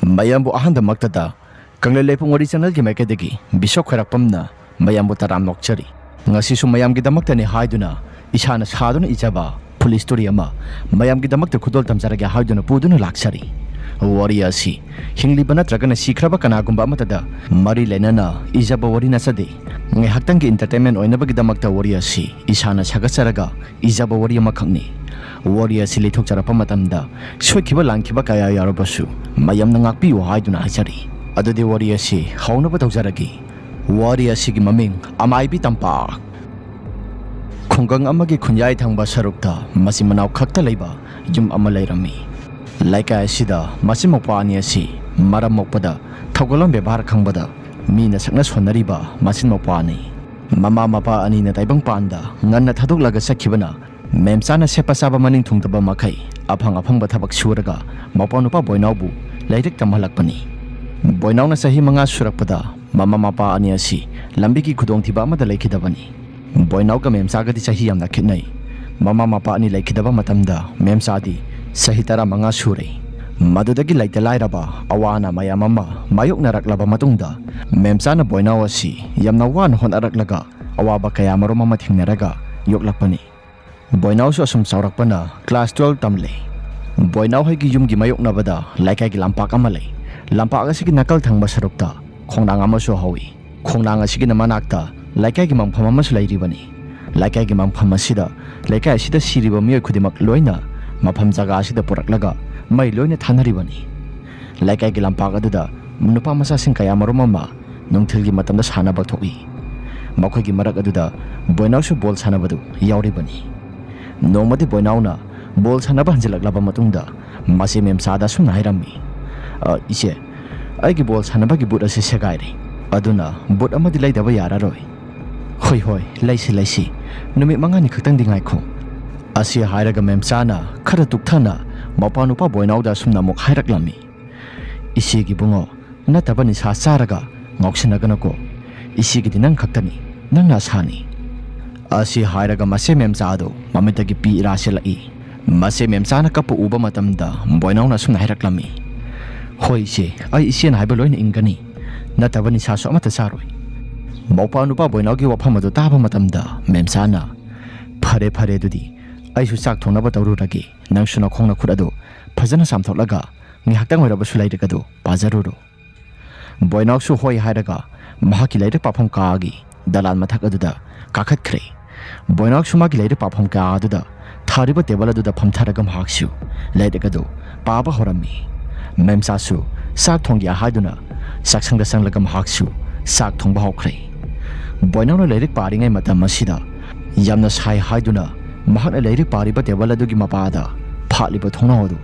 mayambu ahanda maktada kanglelai pungwari channel gi maikadagi bisok kharakpamna mayambu taram nokchari ngasi su mayam gi damaktani haiduna isana saduna ijaba police story ama mayam gi damakta khudol tamjaragi haiduna puduna laksari wari asi hingliba natragana sikraba kanagumba amatada mari lenana ijaba wari nasade ngai haktangi entertainment oinabagi damakta wari asi isana sagasaraga ijaba wari ama khangni wari asi lethok charapa matamda soikiba langkiba kaya yarabasu mayamna ngakpi haiduna hajari adudi wari asi haunaba tawjaragi wari asi gi maming amaibi tampa khungang amagi khunjai thangba sarukta masi manaw khakta leiba yum ama leirami laika asida masi mokpani asi maram mokpada thogolam bebar khangbada mina sakna sonariba masin mokpani mama mapa ani na taibang panda nganna thaduk laga sakhibana memsana sepa saba maning thungtaba makai aphang ba thabak suraga mapanu pa boinaubu lairik tamhalakpani boinauna sahi manga surakpada mama mapa ani asi lambigi khudong thiba amada laikhidabani boinau ka memsa gadi sahi yamna khitnai mama mapa ani laikhidaba matamda memsa di sahi tara manga sure madudagi laita lairaba awana mayam ama mayok naraklaba matungda memsa na boinau asi yamna wan hon araklaga awaba kaya marom ama thingnaraga yoklakpani boinau su asum saurakpana class 12 tamle boinau haigi yumgi mayok nabada laikai gi lampak ama lei lampak asigi nakal thangba sarukta khongnang ama su hawi khongnang asigi na manakta laikai gi mangpham ama su lairibani laikai gi mangpham asida laikai asida siriba miyo khudimak loina mafam jaga asida puraklaga mai loina thanaribani laikai gi lampak aduda nupa masa sing kaya marom ama nungthil gi matamda sana bakthoi makhoi gi marak aduda boinau su bol sanabadu yauribani nomadi boinauna bol sanaba hanjilaklaba matungda masi memsada su nairami ise aigi bol sanaba gi but ase segaire aduna but amadi laidaba yararoi hoi hoi laisi numi mangani khaktang dingai kho asi hairaga memsana khara tukthana mapanupa boinauda sumna mok hairaklami ise gi bungo natabani sa saraga ngoksinagana ko ise gi dinang khaktani nangna sani asi hairaga mase memsado mamitagi pi raselai mase memsana kapu uba matamda boinauna sumna hairaklami hoi se ai ise na haiba loina ingani natabani sa so amata saroi maupanupa boinaugi wafam adu taba matamda memsana phare dudi aisu sak thonaba tawruragi nangsuna khongna khuradu phajana samthoklaga ngihaktang oiraba sulairagadu pajaruro boinau su hoi hairaga mahaki laire papham kaagi dalan mathak aduda kakhatkre boinau su magi laire papham ka aduda thariba table aduda phamtharaga mahaksu lairagadu paba horami memsa su sak thongya haiduna saksangda sanglaga mahaksu sak thongba hokre boinau na laire paringai matam masida yamna sai haiduna mahakna laire pariba table adugi mapada phaliba thongna odu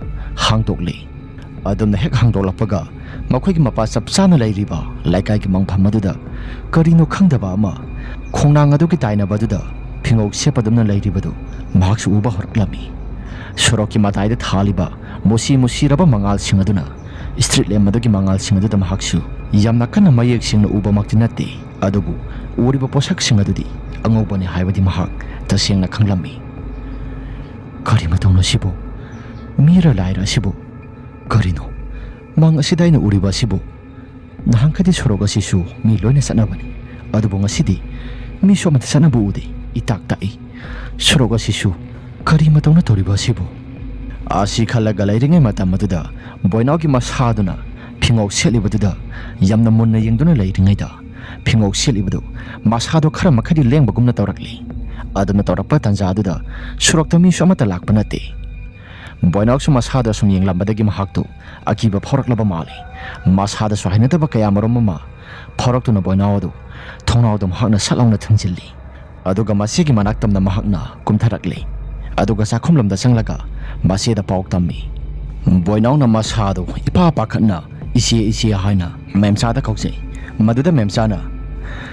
hangtokle adumna hek hangtoklapaga makhoi mapa sapsana lairiba laikai gi mangpham aduda karino khangdaba ama khongnang adugi taina baduda phingok sepadumna lairibadu mahaksu uba horklami soroki mataida thaliba mosi raba mangal singaduna street lem adugi mangal singaduda mahaksu yamna kana mayek singna uba maktinate adubu uriba posak singadudi angobani haibadi mahak tasengna khanglami kari matongno sibo mira laira sibo karino mang asidaina uriba sibo nahangkadi soroga sisu mi loina sanabani adubu ngasidi mi somata sanabu ude itak tai soroga sisu kari matongna toriba sibo asi khalaga lairingai matam aduda boinaugi masaduna phingok selibaduda yamna munna yengduna lairingaida phingok selibadu masado khara makhadi lengbagumna tawrakli aduna tawrakpa tanja aduda surakta mi somata lakpanate boinau su masada sum yenglambadagi mahaktu akiba phoraklaba mali masada su hainataba kaya maromma phoroktuna boinau adu thongnau dum hakna salongna thangjilli aduga masigi manaktamna mahakna kumtharakli aduga sakhumlamda sanglaga masida pauktammi boinau na masado ipa pakhatna isi haina memsada kaujai maduda memsana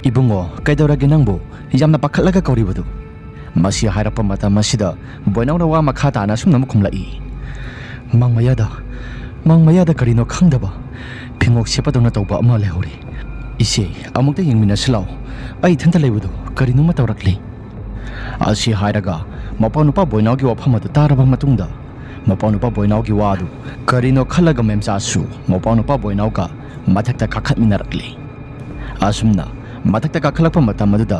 ibungo kaidoragi nangbo yamna pakhatlaga kauribadu masi hairapa mata masida boinau na wa makhata na sumna mukhumlai mangmayada karino khangdaba phingok sepadona tawba ama lehori ise amukta yengmina slau ai thanta leibudu karino ma tawrakli asi hairaga mapanupa boinau gi wafam adu taraba matungda ꯃꯄꯥꯎꯅꯨꯄꯥ ꯕꯣꯏꯅꯥꯎꯒꯤ ꯋꯥꯗꯨ ꯀꯔꯤꯅꯣ ꯈꯜꯂꯒ ꯃꯦꯝꯆꯥꯁꯨ ꯃꯄꯥꯎꯅꯨꯄꯥ ꯕꯣꯏꯅꯥꯎꯒ ꯃꯊꯛꯇ ꯀꯥꯈꯠꯃꯤꯟꯅꯔꯛꯂꯤ ꯑꯁꯨꯝꯅ ꯃꯊꯛꯇ ꯀꯥꯈꯠꯂꯛꯄ ꯃꯇꯝ ꯑꯗꯨꯗ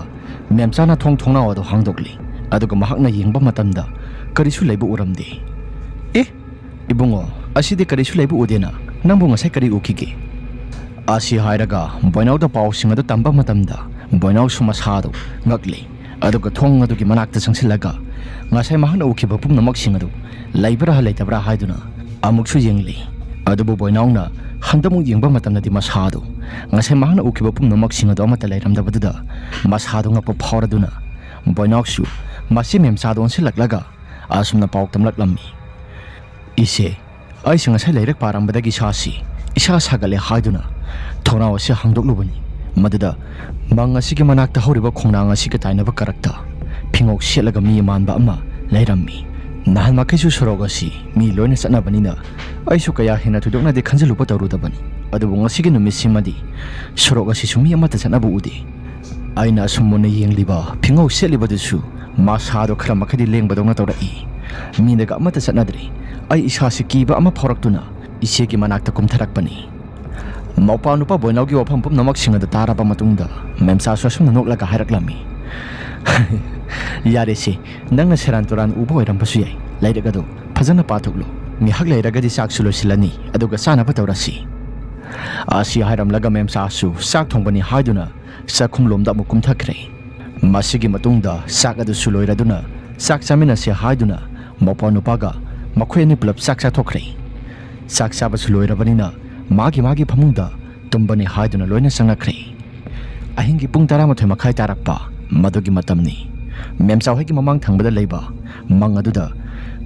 ꯃꯦꯝꯆꯥꯅ ꯊꯣꯡꯅꯥꯎ ꯑꯗꯨ ꯍꯥꯡꯗꯣꯛꯂꯤ ꯑꯗꯨꯒ ꯃꯍꯥꯛꯅ ꯌꯦꯡꯕ ꯃꯇꯝꯗ ꯀꯔꯤꯁꯨ ꯂꯩꯕ ꯎꯔꯝꯗꯦ ꯑꯦ ꯏꯕꯨꯡꯉꯣ ꯑꯁꯤꯗꯤ ꯀꯔꯤꯁꯨ ꯂꯩꯕ ꯎꯗꯦꯅ ꯅꯪꯕꯨ ꯉꯁꯥꯏ ꯀꯔꯤ ꯎꯈꯤꯒꯦ ꯑꯁꯤ ꯍꯥꯏꯔꯒ ꯕꯣꯏꯅꯥꯎꯗ ꯄꯥꯎꯁꯤꯡ ꯑꯗꯨ ꯇꯝꯕ ꯃꯇꯝꯗ ꯕꯣꯏꯅꯥꯎꯁꯨ ꯃꯁꯥꯗꯨ ꯉꯛꯂꯤ ꯑꯗꯨꯒ ꯊꯣꯡ ꯑꯗꯨꯒꯤ ꯃꯅꯥꯛꯇ ꯆꯪꯁꯤꯜꯂꯒ ꯉꯁꯥꯏ ꯃꯍꯥꯛꯅ ꯎꯈꯤꯕ ꯄꯨꯝꯅꯃꯛꯁꯤꯡ ꯑꯗꯨ ꯂꯩꯕ꯭ꯔꯥ ꯂꯩꯇꯕ꯭ꯔꯥ ꯍꯥꯏꯗꯨꯅ ꯑꯃꯨꯛꯁꯨ ꯌꯦꯡꯂꯤ ꯑꯗꯨꯕꯨ ꯕꯣꯏꯅꯥꯎꯅ ꯍꯟꯗꯛꯃꯨꯛ ꯌꯦꯡꯕ ꯃꯇꯝꯗꯗꯤ ꯃꯁꯥꯗꯨ ꯉꯁꯥꯏ ꯃꯍꯥꯛꯅ ꯎꯈꯤꯕ ꯄꯨꯝꯅꯃꯛꯁꯤꯡ ꯑꯗꯨ ꯑꯃꯠꯇ ꯂꯩꯔꯝꯗꯕꯗꯨꯗ ꯃꯁꯥꯗꯨ ꯉꯛꯄ ꯐꯥꯎꯔꯗꯨꯅ ꯕꯣꯏꯅꯥꯎꯁꯨ ꯃꯁꯤ ꯃꯦꯝꯆꯥꯗ ꯑꯣꯟꯁꯤꯜꯂꯛꯂꯒ ꯑꯁꯨꯝꯅ ꯄꯥꯎ ꯇꯝꯂꯛꯂꯝꯃꯤ ꯏꯆꯦ ꯑꯩꯁꯦ ꯉꯁꯥꯏ ꯂꯥꯏꯔꯤꯛ ꯄꯥꯔꯝꯕꯗꯒꯤ ꯏꯁꯥ ꯁꯥꯒꯠꯂꯦ ꯍꯥꯏꯗꯨꯅ ꯊꯣꯡꯅꯥꯎ ꯑꯁꯤ ꯍꯥꯡꯗꯣꯛꯂꯨꯕꯅꯤ ꯃꯗꯨꯗ ꯃꯪ ꯑꯁꯤꯒꯤ ꯃꯅꯥꯛꯇ ꯍꯧꯔꯤꯕ ꯈꯣꯡꯅꯥꯡ ꯑꯁꯤꯒ ꯇꯥꯏꯅꯕ ꯀꯔꯛꯇ ꯐꯤꯉꯧ ꯁꯦꯠꯂꯒ ꯃꯤ ꯃꯥꯟꯕ ꯑꯃ ꯂꯩꯔꯝꯃꯤ ꯅꯍꯥꯟ ꯃꯈꯩꯁꯨ ꯁꯣꯔꯣꯛ ꯑꯁꯤ ꯃꯤ ꯂꯣꯏꯅ ꯆꯠꯅꯕꯅꯤꯅ ꯑꯩꯁꯨ ꯀꯌꯥ ꯍꯦꯟꯅ ꯊꯣꯏꯗꯣꯛꯅꯗꯤ ꯈꯟꯖꯤꯜꯂꯨꯕ ꯇꯧꯔꯨꯗꯕꯅꯤ ꯑꯗꯨꯕꯨ ꯉꯁꯤꯒꯤ ꯅꯨꯃꯤꯠꯁꯤꯃꯗꯤ ꯁꯣꯔꯣꯛ ꯑꯁꯤꯁꯨ ꯃꯤ ꯑꯃꯠꯇ ꯆꯠꯅꯕ ꯎꯗꯦ ꯑꯩꯅ ꯑꯁꯨꯝ ꯃꯨꯟꯅ ꯌꯦꯡꯂꯤꯕ ꯐꯤꯉꯧ ꯁꯦꯠꯂꯤꯕꯗꯨꯁꯨ ꯃꯁꯥꯗꯣ ꯈꯔ ꯃꯈꯩꯗꯤ ꯂꯦꯡꯕꯗꯧꯅ ꯇꯧꯔꯛꯏ ꯃꯤꯅꯒ ꯑꯃꯠꯇ ꯆꯠꯅꯗ꯭ꯔꯤ ꯑꯩ ꯏꯁꯥꯁꯤ ꯀꯤꯕ ꯑꯃ ꯐꯥꯎꯔꯛꯇꯨꯅ ꯏꯆꯦꯒꯤ ꯃꯅꯥꯛꯇ ꯀꯨꯝꯊꯔꯛꯄꯅꯤ ꯃꯧꯄꯥꯅꯨꯄꯥ ꯕꯣꯏꯅꯥꯎꯒꯤ ꯋꯥꯐꯝ ꯄꯨꯝꯅꯃꯛꯁꯤꯡ ꯑꯗꯨ ꯇꯥꯔꯕ ꯃꯇꯨꯡꯗ ꯃꯦꯝꯆꯥꯁꯨ ꯑꯁꯨꯝꯅ ꯅꯣꯛꯂꯒ ꯍꯥꯏꯔꯛꯂꯝꯃꯤ ꯌꯥꯔꯦꯁꯦ ꯅꯪꯅ ꯁꯦꯔꯥꯟ ꯇꯨꯔꯥꯟ ꯎꯕ ꯑꯣꯏꯔꯝꯕꯁꯨ ꯌꯥꯏ ꯂꯥꯏꯔꯤꯛ ꯑꯗꯨ ꯐꯖꯅ ꯄꯥꯊꯣꯛꯂꯨ ꯉꯥꯏꯍꯥꯛ ꯂꯩꯔꯒꯗꯤ ꯆꯥꯛꯁꯨ ꯂꯣꯏꯁꯤꯜꯂꯅꯤ ꯑꯗꯨꯒ ꯆꯥꯅꯕ ꯇꯧꯔꯁꯤ ꯑꯁꯤ ꯍꯥꯏꯔꯝꯂꯒ ꯃꯦꯝꯆꯥꯁꯨ ꯆꯥꯛ ꯊꯣꯡꯕꯅꯤ ꯍꯥꯏꯗꯨꯅ ꯆꯥꯛꯈꯨꯝꯂꯣꯝꯗ ꯑꯃꯨꯛ ꯀꯨꯝꯊꯈ꯭ꯔꯦ ꯃꯁꯤꯒꯤ ꯃꯇꯨꯡꯗ ꯆꯥꯛ ꯑꯗꯨꯁꯨ ꯂꯣꯏꯔꯗꯨꯅ ꯆꯥꯛ ꯆꯥꯃꯤꯟꯅꯁꯦ ꯍꯥꯏꯗꯨꯅ ꯃꯧꯄꯥꯅꯨꯄꯥꯒ ꯃꯈꯣꯏ ꯑꯅꯤ ꯄꯨꯂꯞ ꯆꯥꯛ ꯆꯥꯊꯣꯛꯈ꯭ꯔꯦ ꯆꯥꯛ ꯆꯥꯕꯁꯨ ꯂꯣꯏꯔꯕꯅꯤꯅ ꯃꯥꯒꯤ ꯐꯃꯨꯡꯗ ꯇꯨꯝꯕꯅꯤ ꯍꯥꯏꯗꯨꯅ ꯂꯣꯏꯅ ꯆꯪꯅꯈ꯭ꯔꯦ ꯑꯍꯤꯡꯒꯤ ꯄꯨꯡ 12:30 ꯇꯥꯔꯛꯄ ꯃꯗꯨꯒꯤ ꯃꯇꯝꯅꯤ ꯃꯦꯝꯆꯥꯍꯣꯏꯒꯤ ꯃꯃꯥꯡ ꯊꯪꯕꯗ ꯂꯩꯕ ꯃꯪ ꯑꯗꯨꯗ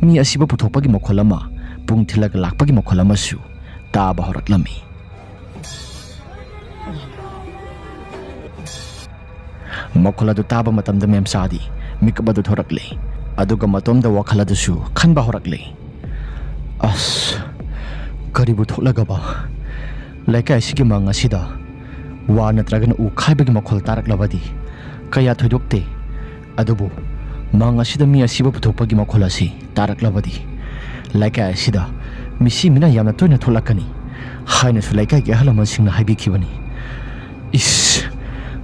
ꯃꯤ ꯑꯁꯤꯕ ꯄꯨꯊꯣꯛꯄꯒꯤ ꯃꯈꯣꯜ ꯑꯃ ꯄꯨꯡ ꯊꯤꯜꯂꯒ ꯂꯥꯛꯄꯒꯤ ꯃꯈꯣꯜ ꯑꯃꯁꯨ ꯇꯥꯕ ꯍꯧꯔꯛꯂꯝꯃꯤ ꯃꯈꯣꯜ ꯑꯗꯨ ꯇꯥꯕ ꯃꯇꯝꯗ ꯃꯦꯝꯆꯥꯗꯤ ꯃꯤꯀꯞ ꯑꯗꯨ ꯊꯣꯔꯛꯂꯦ ꯑꯗꯨꯒ ꯃꯇꯣꯝꯗ ꯋꯥꯈꯜ ꯑꯗꯨꯁꯨ ꯈꯟꯕ ꯍꯧꯔꯛꯂꯦ ꯑꯁ ꯀꯔꯤꯕꯨ ꯊꯣꯛꯂꯒꯕ ꯂꯩꯀꯥꯏ ꯑꯁꯤꯒꯤ ꯃꯪ ꯑꯁꯤꯗ ꯋꯥ ꯅꯠꯇ꯭ꯔꯒꯅ ꯎ ꯈꯥꯏꯕꯒꯤ ꯃꯈꯣꯜ ꯇꯥꯔꯛꯂꯕꯗꯤ ꯀꯌꯥ ꯊꯣꯏꯗꯣꯛꯇꯦ ꯑꯗꯨꯕꯨ ꯃꯪ ꯑꯁꯤꯗ ꯃꯤ ꯑꯁꯤꯕ ꯄꯨꯊꯣꯛꯄꯒꯤ ꯃꯈꯣꯜ ꯑꯁꯤ ꯇꯥꯔꯛꯂꯕꯗꯤ ꯂꯩꯀꯥꯏ ꯑꯁꯤꯗ ꯃꯤꯁꯤ ꯃꯤꯅ ꯌꯥꯝꯅ ꯇꯣꯏꯅ ꯊꯣꯛꯂꯛꯀꯅꯤ ꯍꯥꯏꯅꯁꯨ ꯂꯩꯀꯥꯏꯒꯤ ꯑꯍꯜ ꯂꯃꯟꯁꯤꯡꯅ ꯍꯥꯏꯕꯤꯈꯤꯕꯅꯤ ꯏꯁ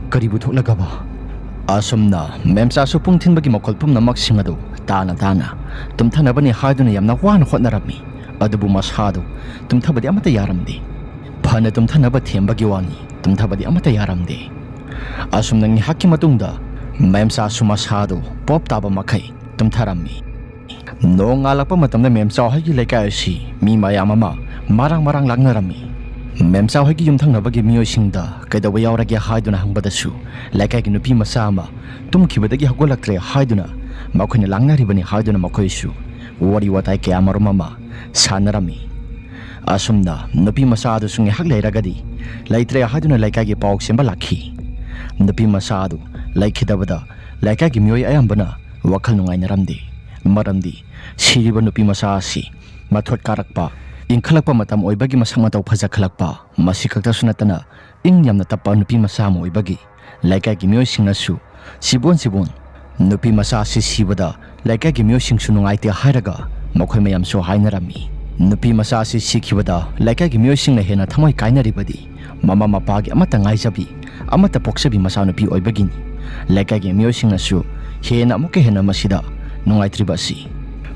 ꯀꯔꯤꯕꯨ ꯊꯣꯛꯂꯒꯕ ꯑꯁꯨꯝꯅ ꯃꯦꯝꯆꯥꯁꯨ ꯄꯨꯡ ꯊꯤꯟꯕꯒꯤ ꯃꯈꯣꯜ ꯄꯨꯝꯅꯃꯛꯁꯤꯡ ꯑꯗꯨ ꯇꯥꯅ ꯇꯨꯝꯊꯅꯕꯅꯤ ꯍꯥꯏꯗꯨꯅ ꯌꯥꯝꯅ ꯋꯥꯅ ꯍꯣꯠꯅꯔꯝꯃꯤ ꯑꯗꯨꯕꯨ ꯃꯁꯥꯗꯨ ꯇꯨꯝꯊꯕꯗꯤ ꯑꯃꯠꯇ ꯌꯥꯔꯝꯗꯦ ꯐꯅ ꯇꯨꯝꯊꯅꯕ ꯊꯦꯝꯕꯒꯤ ꯋꯥꯅꯤ ꯇꯨꯝꯊꯕꯗꯤ ꯑꯃꯠꯇ ꯌꯥꯔꯝꯗꯦ ꯑꯁꯨꯝꯅ ꯉꯥꯏꯍꯥꯛꯀꯤ ꯃꯇꯨꯡꯗ ꯃꯦꯝꯆꯥꯁꯨ ꯃꯁꯥꯗꯨ ꯄꯣꯞ ꯇꯥꯕ ꯃꯈꯩ ꯇꯨꯝꯊꯔꯝꯃꯤ ꯅꯣꯡ ꯉꯥꯜꯂꯛꯄ ꯃꯇꯝꯗ ꯃꯦꯝꯆꯥꯍꯣꯏꯒꯤ ꯂꯩꯀꯥꯏ ꯑꯁꯤ ꯃꯤ ꯃꯌꯥꯝ ꯑꯃ ꯃꯔꯥꯡ ꯂꯥꯛꯅꯔꯝꯃꯤ ꯃꯦꯝꯆꯥꯍꯣꯏꯒꯤ ꯌꯨꯝꯊꯪꯅꯕꯒꯤ ꯃꯤꯑꯣꯏꯁꯤꯡꯗ ꯀꯩꯗꯧꯕ ꯌꯥꯎꯔꯒꯦ ꯍꯥꯏꯗꯨꯅ ꯍꯪꯕꯗꯁꯨ ꯂꯩꯀꯥꯏꯒꯤ ꯅꯨꯄꯤ ꯃꯆꯥ ꯑꯃ ꯇꯨꯝꯈꯤꯕꯗꯒꯤ ꯍꯧꯒꯠꯂꯛꯇ꯭ꯔꯦ ꯍꯥꯏꯗꯨꯅ ꯃꯈꯣꯏꯅ ꯂꯥꯡꯅꯔꯤꯕꯅꯤ ꯍꯥꯏꯗꯨꯅ ꯃꯈꯣꯏꯁꯨ ꯋꯥꯔꯤ ꯋꯥꯇꯥꯏ ꯀꯌꯥꯃꯔꯨꯝ ꯑꯃ ꯁꯥꯟꯅꯔꯝꯃꯤ ꯑꯁꯨꯝꯅ ꯅꯨꯄꯤ ꯃꯆꯥ ꯑꯗꯨꯁꯨ ꯉꯥꯏꯍꯥꯛ ꯂꯩꯔꯒꯗꯤ ꯂꯩꯇ꯭ꯔꯦ ꯍꯥꯏꯗꯨꯅ ꯂꯩꯀꯥꯏꯒꯤ ꯄꯥꯎ ꯁꯦꯝꯕ ꯂꯥꯛꯈꯤ ꯅꯨꯄꯤ ꯃꯆꯥ ꯑꯗꯨ ꯂꯩꯈꯤꯗꯕꯗ ꯂꯩꯀꯥꯏꯒꯤ ꯃꯤꯑꯣꯏ ꯑꯌꯥꯝꯕꯅ ꯋꯥꯈꯜ ꯅꯨꯡꯉꯥꯏꯅꯔꯝꯗꯦ ꯃꯔꯝꯗꯤ ꯁꯤꯔꯤꯕ ꯅꯨꯄꯤ ꯃꯆꯥ ꯑꯁꯤ ꯃꯊꯣꯠ ꯀꯥꯔꯛꯄ ꯏꯟꯈꯠꯂꯛꯄ ꯃꯇꯝ ꯑꯣꯏꯕꯒꯤ ꯃꯁꯛ ꯃꯇꯧ ꯐꯖꯈꯠꯂꯛꯄ ꯃꯁꯤ ꯈꯛꯇꯁꯨ ꯅꯠꯇꯅ ꯏꯪ ꯌꯥꯝꯅ ꯇꯞꯄ ꯅꯨꯄꯤ ꯃꯆꯥ ꯑꯃ ꯑꯣꯏꯕꯒꯤ ꯂꯩꯀꯥꯏꯒꯤ ꯃꯤꯑꯣꯏꯁꯤꯡꯅꯁꯨ ꯆꯤꯕꯣꯟ ꯅꯨꯄꯤ ꯃꯆꯥ ꯑꯁꯤ ꯁꯤꯕꯗ ꯂꯩꯀꯥꯏꯒꯤ ꯃꯤꯑꯣꯏꯁꯤꯡꯁꯨ ꯅꯨꯡꯉꯥꯏꯇꯦ ꯍꯥꯏꯔꯒ ꯃꯈꯣꯏ ꯃꯌꯥꯝꯁꯨ ꯍꯥꯏꯅꯔꯝꯃꯤ ꯅꯨꯄꯤ ꯃꯆꯥ ꯑꯁꯤ ꯁꯤꯈꯤꯕꯗ ꯂꯩꯀꯥꯏꯒꯤ ꯃꯤꯑꯣꯏꯁꯤꯡꯅ ꯍꯦꯟꯅ ꯊꯃꯣꯏ ꯀꯥꯏꯅꯔꯤꯕꯗꯤ ꯃꯃꯥ ꯃꯄꯥꯒꯤ ꯑꯃꯠꯇ ꯉꯥꯏꯖꯕꯤ ꯑꯃꯠꯇ ꯄꯣꯛꯆꯕꯤ ꯃꯆꯥꯅꯨꯄꯤ ꯑꯣꯏꯕꯒꯤꯅꯤ ꯂꯩꯀꯥꯏꯒꯤ ꯃꯤꯑꯣꯏꯁꯤꯡꯅꯁꯨ ꯍꯦꯟꯅ ꯑꯃꯨꯛꯀ ꯍꯦꯟꯅ ꯃꯁꯤꯗ ꯅꯨꯡꯉꯥꯏꯇ꯭ꯔꯤꯕ ꯑꯁꯤ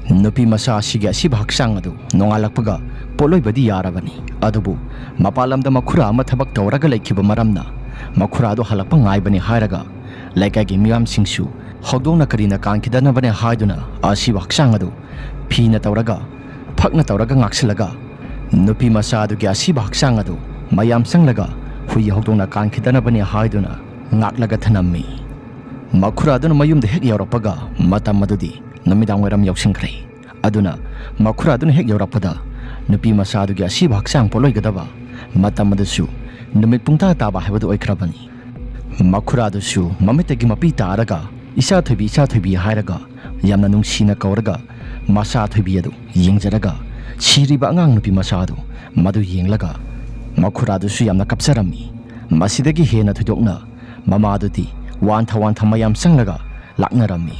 ꯅꯨꯄꯤ ꯃꯆꯥ ꯑꯁꯤꯒꯤ ꯑꯁꯤꯕ ꯍꯛꯆꯥꯡ ꯑꯗꯨ ꯅꯣꯡꯉꯥꯜꯂꯛꯄꯒ ꯄꯣꯠꯂꯣꯏꯕꯗꯤ ꯌꯥꯔꯕꯅꯤ ꯑꯗꯨꯕꯨ ꯃꯄꯥꯟ ꯂꯝꯗ ꯃꯈꯨꯔꯥ ꯑꯃ ꯊꯕꯛ ꯇꯧꯔꯒ ꯂꯩꯈꯤꯕ ꯃꯔꯝꯅ ꯃꯈꯨꯔꯥꯗꯨ ꯍꯜꯂꯛꯄ ꯉꯥꯏꯕꯅꯤ ꯍꯥꯏꯔꯒ ꯂꯩꯀꯥꯏꯒꯤ ꯃꯤꯌꯥꯝꯁꯤꯡꯁꯨ ꯍꯧꯗꯣꯡꯅ ꯀꯔꯤꯅ ꯀꯥꯟꯈꯤꯗꯅꯕꯅꯦ ꯍꯥꯏꯗꯨꯅ ꯑꯁꯤꯕ ꯍꯛꯆꯥꯡ ꯑꯗꯨ ꯐꯤꯅ ꯇꯧꯔꯒ ꯐꯛꯅ ꯇꯧꯔꯒ ꯉꯥꯛꯁꯤꯜꯂꯒ ꯅꯨꯄꯤ ꯃꯆꯥ ꯑꯗꯨꯒꯤ ꯑꯁꯤꯕ ꯍꯛꯆꯥꯡ ꯑꯗꯨ ꯃꯌꯥꯝ ꯆꯪꯂꯒ ꯍꯨꯏ ꯍꯧꯗꯣꯡꯅ ꯀꯥꯟꯈꯤꯗꯅꯕꯅꯤ ꯍꯥꯏꯗꯨꯅ ꯉꯥꯛꯂꯒ ꯊꯅꯝꯃꯤ ꯃꯈꯨꯔꯥꯗꯨꯅ ꯃꯌꯨꯝꯗ ꯍꯦꯛ ꯌꯧꯔꯛꯄꯒ ꯃꯇꯝ ꯑꯗꯨꯗꯤ ꯅꯨꯃꯤꯗꯥꯡ ꯋꯥꯏꯔꯝ ꯌꯧꯁꯤꯟꯈ꯭ꯔꯦ ꯑꯗꯨꯅ ꯃꯈꯨꯔꯥꯗꯨꯅ ꯍꯦꯛ ꯌꯧꯔꯛꯄꯗ ꯅꯨꯄꯤ ꯃꯆꯥ ꯑꯗꯨꯒꯤ ꯑꯁꯤꯕ ꯍꯛꯆꯥꯡ ꯄꯣꯠꯂꯣꯏꯒꯗꯕ ꯃꯇꯝ ꯑꯗꯨꯁꯨ ꯅꯨꯃꯤꯠ ꯄꯨꯡꯇꯥ ꯇꯥꯕ ꯍꯥꯏꯕꯗꯨ ꯑꯣꯏꯈ꯭ꯔꯕꯅꯤ ꯃꯈꯨꯔꯥꯗꯨꯁꯨ ꯃꯃꯤꯠꯇꯒꯤ ꯃꯄꯤ ꯇꯥꯔꯒ ꯏꯆꯥ ꯊꯣꯏꯕꯤ ꯍꯥꯏꯔꯒ ꯌꯥꯝꯅ ꯅꯨꯡꯁꯤꯅ ꯀꯧꯔꯒ ꯃꯆꯥ ꯊꯣꯏꯕꯤ ꯑꯗꯨ ꯌꯦꯡꯖꯔꯒ ꯁꯤꯔꯤꯕ ꯑꯉꯥꯡ ꯅꯨꯄꯤ ꯃꯆꯥ ꯑꯗꯨ ꯃꯗꯨ ꯌꯦꯡꯂꯒ ꯃꯈꯨꯔꯥꯗꯨꯁꯨ ꯌꯥꯝꯅ ꯀꯞꯆꯔꯝꯃꯤ ꯃꯁꯤꯗꯒꯤ ꯍꯦꯟꯅ ꯊꯣꯏꯗꯣꯛꯅ ꯃꯃꯥꯗꯨꯗꯤ ꯋꯥꯟꯊ ꯃꯌꯥꯝ ꯆꯪꯂꯒ ꯂꯥꯛꯅꯔꯝꯃꯤ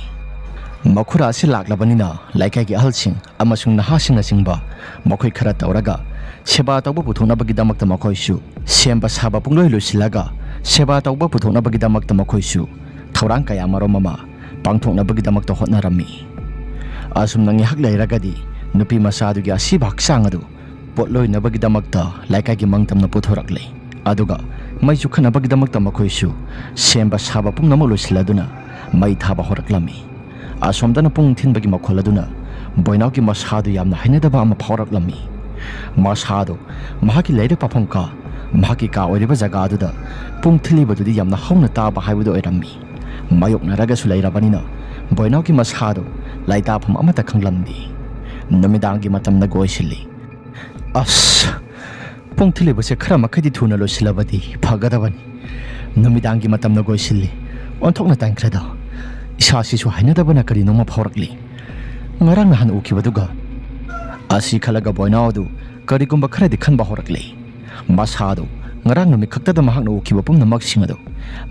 ꯃꯈꯨꯔꯥ ꯑꯁꯤ ꯂꯥꯛꯂꯕꯅꯤꯅ ꯂꯩꯀꯥꯏꯒꯤ ꯑꯍꯜꯁꯤꯡ ꯑꯃꯁꯨꯡ ꯅꯍꯥꯁꯤꯡꯅꯆꯤꯡꯕ ꯃꯈꯣꯏ ꯈꯔ ꯇꯧꯔꯒ ꯁꯦꯕꯥ ꯇꯧꯕ ꯄꯨꯊꯣꯛꯅꯕꯒꯤꯗꯃꯛꯇ ꯃꯈꯣꯏꯁꯨ ꯁꯦꯝꯕ ꯁꯥꯕ ꯄꯨꯡꯂꯣꯏ ꯂꯣꯏꯁꯤꯜꯂꯒ ꯁꯦꯕꯥ ꯇꯧꯕ ꯄꯨꯊꯣꯛꯅꯕꯒꯤꯗꯃꯛꯇ ꯃꯈꯣꯏꯁꯨ ꯊꯧꯔꯥꯡ ꯀꯌꯥ ꯃꯔꯨꯝ ꯑꯃ ꯄꯥꯡꯊꯣꯛꯅꯕꯒꯤꯗꯃꯛꯇ ꯍꯣꯠꯅꯔꯝꯃꯤ꯫ ꯑꯁꯨꯝꯅ ꯉꯥꯏꯍꯥꯛ ꯂꯩꯔꯒꯗꯤ ꯅꯨꯄꯤ ꯃꯆꯥꯗꯨꯒꯤ ꯑꯁꯤꯕ ꯍꯛꯆꯥꯡ ꯑꯗꯨ ꯄꯣꯠꯂꯣꯏꯅꯕꯒꯤꯗꯃꯛꯇ ꯂꯩꯀꯥꯏꯒꯤ ꯃꯪꯇꯝꯅ ꯄꯨꯊꯣꯔꯛꯂꯦ꯫ ꯑꯗꯨꯒ ꯃꯩ ꯆꯨꯈꯠꯅꯕꯒꯤꯗꯃꯛꯇ ꯃꯈꯣꯏꯁꯨ ꯁꯦꯝꯕ ꯁꯥꯕ ꯄꯨꯝꯅꯃꯛ ꯂꯣꯏꯁꯤꯜꯂꯗꯨꯅ ꯃꯩ ꯊꯥꯕ ꯍꯧꯔꯛꯂꯝꯃꯤ꯫ ꯑꯁꯣꯝꯗꯅ ꯄꯨꯡ ꯊꯤꯟꯕꯒꯤ ꯃꯈꯣꯜ ꯑꯗꯨꯅ ꯕꯣꯏꯅꯥꯎꯒꯤ ꯃꯁꯥꯗꯨ ꯌꯥꯝꯅ ꯍꯩꯅꯗꯕ ꯑꯃ ꯐꯥꯎꯔꯛꯂꯝꯃꯤ꯫ ꯃꯁꯥꯗꯨ ꯃꯍꯥꯛꯀꯤ ꯂꯩꯔꯛ ꯄꯥꯐꯝ ꯀꯥ ꯃꯍꯥꯛꯀꯤ ꯀꯥ ꯑꯣꯏꯔꯤꯕ ꯖꯒꯥ ꯑꯗꯨꯗ ꯄꯨꯡ ꯊꯤꯜꯂꯤꯕꯗꯨꯗꯤ ꯌꯥꯝꯅ ꯍꯧꯅ ꯇꯥꯕ ꯍꯥꯏꯕꯗꯨ ꯑꯣꯏꯔꯝꯃꯤ꯫ ꯃꯥꯌꯣꯛꯅꯔꯒꯁꯨ ꯂꯩꯔꯕꯅꯤꯅ ꯕꯣꯏꯅꯥꯎꯒꯤ ꯃꯁꯥꯗꯨ ꯂꯩꯇꯥꯐꯝ ꯑꯃꯠꯇ ꯈꯪꯂꯝꯗꯦ꯫ ꯅꯨꯃꯤꯗꯥꯡꯒꯤ ꯃꯇꯝꯅꯒ ꯑꯣꯏꯁꯤꯜꯂꯤ꯫ ꯑꯁ, ꯄꯨꯡ ꯊꯤꯜꯂꯤꯕꯁꯦ ꯈꯔ ꯃꯈꯩꯗꯤ ꯊꯨꯅ ꯂꯣꯏꯁꯤꯜꯂꯕꯗꯤ ꯐꯒꯗꯕꯅꯤ꯫ ꯅꯨꯃꯤꯗꯥꯡꯒꯤ ꯃꯇꯝꯅꯒ ꯑꯣꯏꯁꯤꯜꯂꯤ꯫ ꯑꯣꯟꯊꯣꯛꯅ ꯇꯟꯈ꯭ꯔꯦꯗ꯫ ꯏꯁꯥꯁꯤꯁꯨ ꯍꯩꯅꯗꯕꯅ ꯀꯔꯤꯅꯣꯃ ꯐꯥꯎꯔꯛꯂꯤ꯫ ꯉꯔꯥꯡ ꯅꯍꯥꯟ ꯎꯈꯤꯕꯗꯨꯒ ꯑꯁꯤ ꯈꯜꯂꯒ ꯕꯣꯏꯅꯥꯎ ꯑꯗꯨ ꯀꯔꯤꯒꯨꯝꯕ ꯈꯔꯗꯤ ꯈꯟꯕ ꯍꯧꯔꯛꯂꯦ꯫ ꯃꯁꯥꯗꯨ ꯉꯔꯥꯡ ꯅꯨꯃꯤꯠ ꯈꯛꯇꯗ ꯃꯍꯥꯛꯅ ꯎꯈꯤꯕ ꯄꯨꯝꯅꯃꯛꯁꯤꯡ ꯑꯗꯨ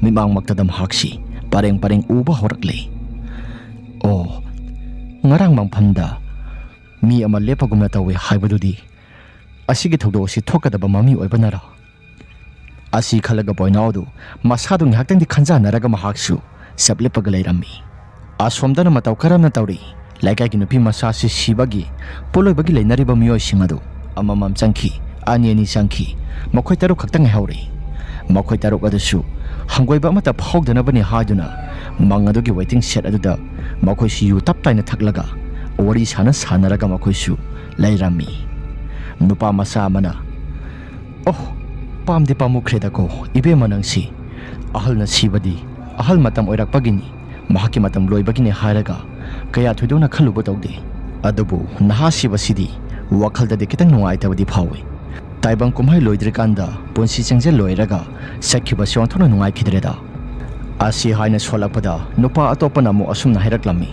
ꯃꯤꯠꯃꯥꯡꯃꯛꯇꯗ ꯃꯍꯥꯛꯁꯤ ꯄꯔꯦꯡ ꯄꯔꯦꯡ ꯎꯕ ꯍꯧꯔꯛꯂꯦ꯫ ꯑꯣ, ꯉꯔꯥꯡ ꯃꯪꯐꯝꯗ ꯃꯤ ꯑꯃ ꯂꯦꯞꯄꯒꯨꯝꯅ ꯇꯧꯋꯦ ꯍꯥꯏꯕꯗꯨꯗꯤ ꯑꯁꯤꯒꯤ ꯊꯧꯗꯣꯛ ꯑꯁꯤ ꯊꯣꯛꯀꯗꯕ ꯃꯃꯤ ꯑꯣꯏꯕꯅꯔꯥ? ꯑꯁꯤ ꯈꯜꯂꯒ ꯕꯣꯏꯅꯥꯎ ꯑꯗꯨ ꯃꯁꯥꯗꯨ ꯉꯥꯏꯍꯥꯛꯇꯪꯗꯤ ꯈꯟꯖꯥꯟꯅꯔꯒ ꯃꯍꯥꯛꯁꯨ ꯆꯞ ꯂꯦꯞꯄꯒ ꯂꯩꯔꯝꯃꯤ꯫ ꯑꯁꯣꯝꯗꯅ ꯃꯇꯧ ꯀꯔꯝꯅ ꯇꯧꯔꯤ? ꯂꯩꯀꯥꯏꯒꯤ ꯅꯨꯄꯤ ꯃꯆꯥꯁꯤ ꯁꯤꯕꯒꯤ ꯄꯣꯠꯂꯣꯏꯕꯒꯤ ꯂꯩꯅꯔꯤꯕ ꯃꯤꯑꯣꯏꯁꯤꯡ ꯑꯗꯨ ꯑꯃꯃꯝ ꯆꯪꯈꯤ, ꯑꯅꯤ ꯆꯪꯈꯤ, ꯃꯈꯣꯏ 6 ꯈꯛꯇ ꯉꯥꯏꯍꯧꯔꯤ꯫ ꯃꯈꯣꯏ 6 ꯑꯗꯨꯁꯨ ꯍꯪꯒꯣꯏꯕ ꯑꯃꯠꯇ ꯐꯥꯎꯗꯅꯕꯅꯤ ꯍꯥꯏꯗꯨꯅ ꯃꯪ ꯑꯗꯨꯒꯤ ꯋꯦꯇꯤꯡ ꯁꯦꯠ ꯑꯗꯨꯗ ꯃꯈꯣꯏꯁꯨ ꯌꯨ ꯇꯞ ꯇꯥꯏꯅ ꯊꯛꯂꯒ ꯋꯥꯔꯤ ꯁꯥꯟꯅꯔꯒ ꯃꯈꯣꯏꯁꯨ ꯂꯩꯔꯝꯃꯤ꯫ ꯅꯨꯄꯥ ꯃꯆꯥ ꯑꯃꯅ, "ꯑꯣ, ꯄꯥꯝꯗꯤ ꯄꯥꯝꯃꯨꯈ꯭ꯔꯦꯗꯀꯣ ꯏꯕꯦꯝꯃ ꯅꯪꯁꯤ꯫ ꯑꯍꯜꯅ ꯁꯤꯕꯗꯤ ꯑꯍꯜ ꯃꯇꯝ ꯑꯣꯏꯔꯛꯄꯒꯤꯅꯤ, ꯃꯍꯥꯛꯀꯤ ꯃꯇꯝ ꯂꯣꯏꯕꯒꯤꯅꯤ ꯍꯥꯏꯔꯒ ꯀꯌꯥ ꯊꯣꯏꯗꯣꯛꯅ ꯈꯜꯂꯨꯕ ꯇꯧꯗꯦ꯫ ꯑꯗꯨꯕꯨ ꯅꯍꯥ ꯁꯤꯕꯁꯤꯗꯤ ꯋꯥꯈꯜꯗꯗꯤ ꯈꯤꯇꯪ ꯅꯨꯡꯉꯥꯏꯇꯕꯗꯤ ꯐꯥꯎꯏ꯫ ꯇꯥꯏꯕꯪ ꯀꯨꯝꯍꯩ ꯂꯣꯏꯗ꯭ꯔꯤꯀꯥꯟꯗ ꯄꯨꯟꯁꯤ ꯆꯦꯡꯖꯦꯜ ꯂꯣꯏꯔꯒ ꯆꯠꯈꯤꯕꯁꯤ ꯑꯣꯟꯊꯣꯛꯅ ꯅꯨꯡꯉꯥꯏꯈꯤꯗ꯭ꯔꯦꯗ." ꯑꯁꯤ ꯍꯥꯏꯅ ꯁꯣꯜꯂꯛꯄꯗ ꯅꯨꯄꯥ ꯑꯇꯣꯞꯄꯅ ꯑꯃꯨꯛ ꯑꯁꯨꯝꯅ ꯍꯥꯏꯔꯛꯂꯝꯃꯤ,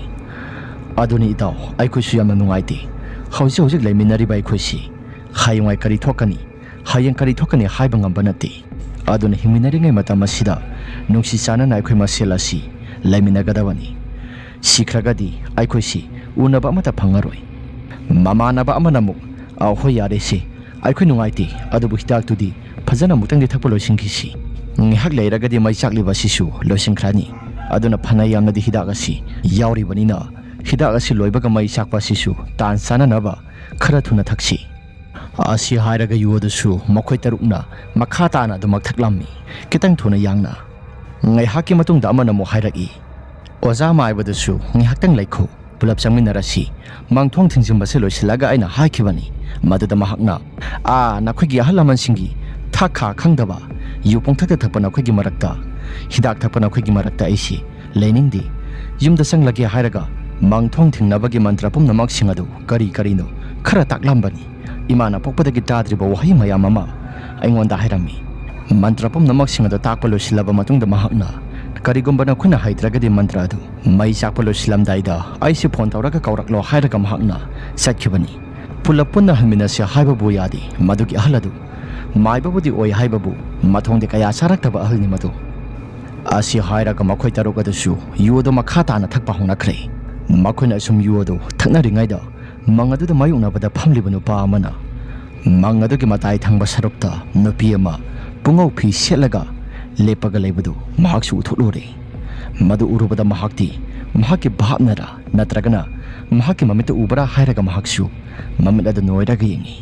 "ꯑꯗꯨꯅꯤ ꯏꯇꯥꯎ, ꯑꯩꯈꯣꯏꯁꯨ ꯌꯥꯝꯅ ꯅꯨꯡꯉꯥꯏꯇꯦ꯫ ꯍꯧꯖꯤꯛ ꯂꯩꯃꯤꯟꯅꯔꯤꯕ ꯑꯩꯈꯣꯏꯁꯤ ꯍꯌꯦꯡꯋꯥꯏ ꯀꯔꯤ ꯊꯣꯛꯀꯅꯤ, ꯍꯌꯦꯡ ꯀꯔꯤ ꯊꯣꯛꯀꯅꯤ ꯍꯥꯏꯕ ꯉꯝꯕ ꯅꯠꯇꯦ꯫ ꯑꯗꯨꯅ ꯍꯤꯡꯃꯤꯟꯅꯔꯤꯉꯩ ꯃꯇꯝ ꯑꯁꯤꯗ ꯅꯨꯡꯁꯤ ꯆꯥꯟꯅꯅ ꯑꯩꯈꯣꯏ ꯃꯁꯦꯜ ꯑꯁꯤ ꯂꯩꯃꯤꯟꯅꯒꯗꯕꯅꯤ꯫ ꯁꯤꯈ꯭ꯔꯒꯗꯤ ꯑꯩꯈꯣꯏꯁꯤ ꯎꯅꯕ ꯑꯃꯠꯇ ꯐꯪꯉꯔꯣꯏ." ꯃꯃꯥꯟꯅꯕ ꯑꯃꯅ ꯑꯃꯨꯛ, "ꯍꯣꯏ ꯌꯥꯔꯦꯁꯦ, ꯑꯩꯈꯣꯏ ꯅꯨꯡꯉꯥꯏꯇꯦ, ꯑꯗꯨꯕꯨ ꯍꯤꯗꯥꯛꯇꯨꯗꯤ ꯐꯖꯅ ꯑꯃꯨꯛꯇꯪꯗꯤ ꯊꯛꯄ ꯂꯣꯏꯁꯤꯟꯈꯤꯁꯤ꯫ ꯉꯥꯏꯍꯥꯛ ꯂꯩꯔꯒꯗꯤ ꯃꯩ ꯆꯥꯛꯂꯤꯕꯁꯤꯁꯨ ꯂꯣꯏꯁꯤꯟꯈ꯭ꯔꯅꯤ꯫ ꯑꯗꯨꯅ ꯐꯅ ꯌꯥꯝꯅꯗꯤ ꯍꯤꯗꯥꯛ ꯑꯁꯤ ꯌꯥꯎꯔꯤꯕꯅꯤꯅ ꯍꯤꯗꯥꯛ ꯑꯁꯤ ꯂꯣꯏꯕꯒ ꯃꯩ ꯆꯥꯛꯄ ꯑꯁꯤꯁꯨ ꯇꯥꯟ ꯆꯥꯅꯅꯕꯈꯔ ꯊꯨꯅ ꯊꯛꯁꯤ." ꯑꯁꯤ ꯍꯥꯏꯔꯒ ꯌꯨ ꯑꯗꯨꯁꯨ ꯃꯈꯣꯏ 6ꯅ ꯃꯈꯥ ꯇꯥꯅ ꯑꯗꯨꯃꯛ ꯊꯛꯂꯝꯃꯤ, ꯈꯤꯇꯪ ꯊꯨꯅ ꯌꯥꯡꯅ꯫ ꯉꯥꯏꯍꯥꯛꯀꯤ ꯃꯇꯨꯡꯗ ꯑꯃꯅ ꯑꯃꯨꯛ ꯍꯥꯏꯔꯛꯏ, "ꯑꯣꯖꯥ ꯃꯥꯏꯕꯗꯨꯁꯨ ꯉꯥꯏꯍꯥꯛꯇꯪ ꯂꯩꯈꯣ, ꯄꯨꯂꯞ ꯆꯪꯃꯤꯟꯅꯔꯁꯤ꯫ ꯃꯪꯊꯣꯡ ꯊꯤꯡꯖꯤꯟꯕꯁꯦ ꯂꯣꯏꯁꯤꯜꯂꯒ ꯑꯩꯅ ꯍꯥꯏꯈꯤꯕꯅꯤ." ꯃꯗꯨꯗ ꯃꯍꯥꯛꯅ, "ꯅꯈꯣꯏꯒꯤ ꯑꯍꯜ ꯂꯃꯟꯁꯤꯡꯒꯤ ꯊꯥꯛ ꯈꯥ ꯈꯪꯗꯕ ꯌꯨ ꯄꯨꯡꯊꯛꯇ ꯊꯛꯄ ꯅꯈꯣꯏꯒꯤ ꯃꯔꯛꯇ, ꯍꯤꯗꯥꯛ ꯊꯛꯄ ꯅꯈꯣꯏꯒꯤ ꯃꯔꯛꯇ ꯑꯩꯁꯤ ꯂꯩꯅꯤꯡꯗꯦ꯫ ꯌꯨꯝꯗ ꯆꯪꯂꯒꯦ ꯍꯥꯏꯔꯒ ꯃꯪꯊꯣꯡ ꯊꯤꯡꯅꯕꯒꯤ ꯃꯟꯇ꯭ꯔ ꯄꯨꯝꯅꯃꯛꯁꯤꯡ ꯑꯗꯨ ꯀꯔꯤ ꯀꯔꯤꯅꯣ ꯈꯔ ꯇꯥꯛꯂꯝꯕꯅꯤ꯫ ꯏꯃꯥꯅ ꯄꯣꯛꯄꯗꯒꯤ ꯇꯥꯗ꯭ꯔꯤꯕ ꯋꯥꯍꯩ ꯃꯌꯥꯝ ꯑꯃ ꯑꯩꯉꯣꯟꯗ ꯍꯥꯏꯔꯝꯃꯤ." ꯃꯟꯇ꯭ꯔ ꯄꯨꯝꯅꯃꯛꯁꯤꯡ ꯑꯗꯨ ꯇꯥꯛꯄ ꯂꯣꯏꯁꯤꯜꯂꯕ ꯃꯇꯨꯡꯗ ꯃꯍꯥꯛꯅ, "ꯀꯔꯤꯒꯨꯝꯕ ꯅꯈꯣꯏꯅ ꯍꯩꯇ꯭ꯔꯒꯗꯤ ꯃꯟꯇ꯭ꯔ ꯑꯗꯨ ꯃꯩ ꯆꯥꯛꯄ ꯂꯣꯏꯁꯤꯜꯂꯝꯗꯥꯏꯗ ꯑꯩꯁꯤ ꯐꯣꯟ ꯇꯧꯔꯒ ꯀꯧꯔꯛꯂꯣ" ꯍꯥꯏꯔꯒ ꯃꯍꯥꯛꯅ ꯆꯠꯈꯤꯕꯅꯤ꯫ ꯄꯨꯂꯞ ꯄꯨꯟꯅ ꯍꯟꯃꯤꯟꯅꯁꯦ ꯍꯥꯏꯕꯕꯨ ꯌꯥꯗꯦ ꯃꯗꯨꯒꯤ ꯑꯍꯜ ꯑꯗꯨ꯫ ꯃꯥꯏꯕꯕꯨꯗꯤ ꯑꯣꯏ ꯍꯥꯏꯕꯕꯨ ꯃꯊꯣꯡꯗꯤ ꯀꯌꯥ ꯆꯥꯔꯛꯇꯕ ꯑꯍꯜꯅꯤ ꯃꯗꯨ꯫ ꯑꯁꯤ ꯍꯥꯏꯔꯒ ꯃꯈꯣꯏ 6 ꯑꯗꯨꯁꯨ ꯌꯨ ꯑꯗꯨ ꯃꯈꯥ ꯇꯥꯅ ꯊꯛꯄ ꯍꯧꯅꯈ꯭ꯔꯦ꯫ ꯃꯈꯣꯏꯅ ꯑꯁꯨꯝ ꯌꯨ ꯑꯗꯨ ꯊꯛꯅꯔꯤꯉꯩꯗ ꯃꯪ ꯑꯗꯨꯗ ꯃꯥꯌꯣꯛꯅꯕꯗ ꯐꯝꯂꯤꯕ ꯅꯨꯄా ꯑꯃꯅ ꯃꯪ ꯑꯗꯨꯒꯤ ꯃꯇꯥꯏ ꯊꯪꯕ ꯁꯔꯨꯛꯇ ꯅꯨꯄꯤ ꯑꯃ ꯄꯨꯡꯉꯧ ꯐꯤ ꯁꯦꯠꯂꯒ ꯂꯦꯞꯄꯒ ꯂꯩꯕꯗꯨ ꯃꯍꯥꯛꯁꯨ ꯎꯊꯣꯛꯂꯨꯔꯦ꯫ ꯃꯗꯨ ꯎꯔꯨꯕꯗ ꯃꯍꯥꯛꯇꯤ ꯃꯍꯥꯛꯀꯤ ꯚꯥꯞꯅꯔꯥ ꯅꯠꯇ꯭ꯔꯒꯅ ꯃꯍꯥꯛꯀꯤ ꯃꯃꯤꯠꯇ ꯎꯕ꯭ꯔꯥ ꯍꯥꯏꯔꯒ ꯃꯍꯥꯛꯁꯨ ꯃꯃꯤꯠ ꯑꯗꯨ ꯅꯣꯏꯔꯒ ꯌꯦꯡꯉꯤ꯫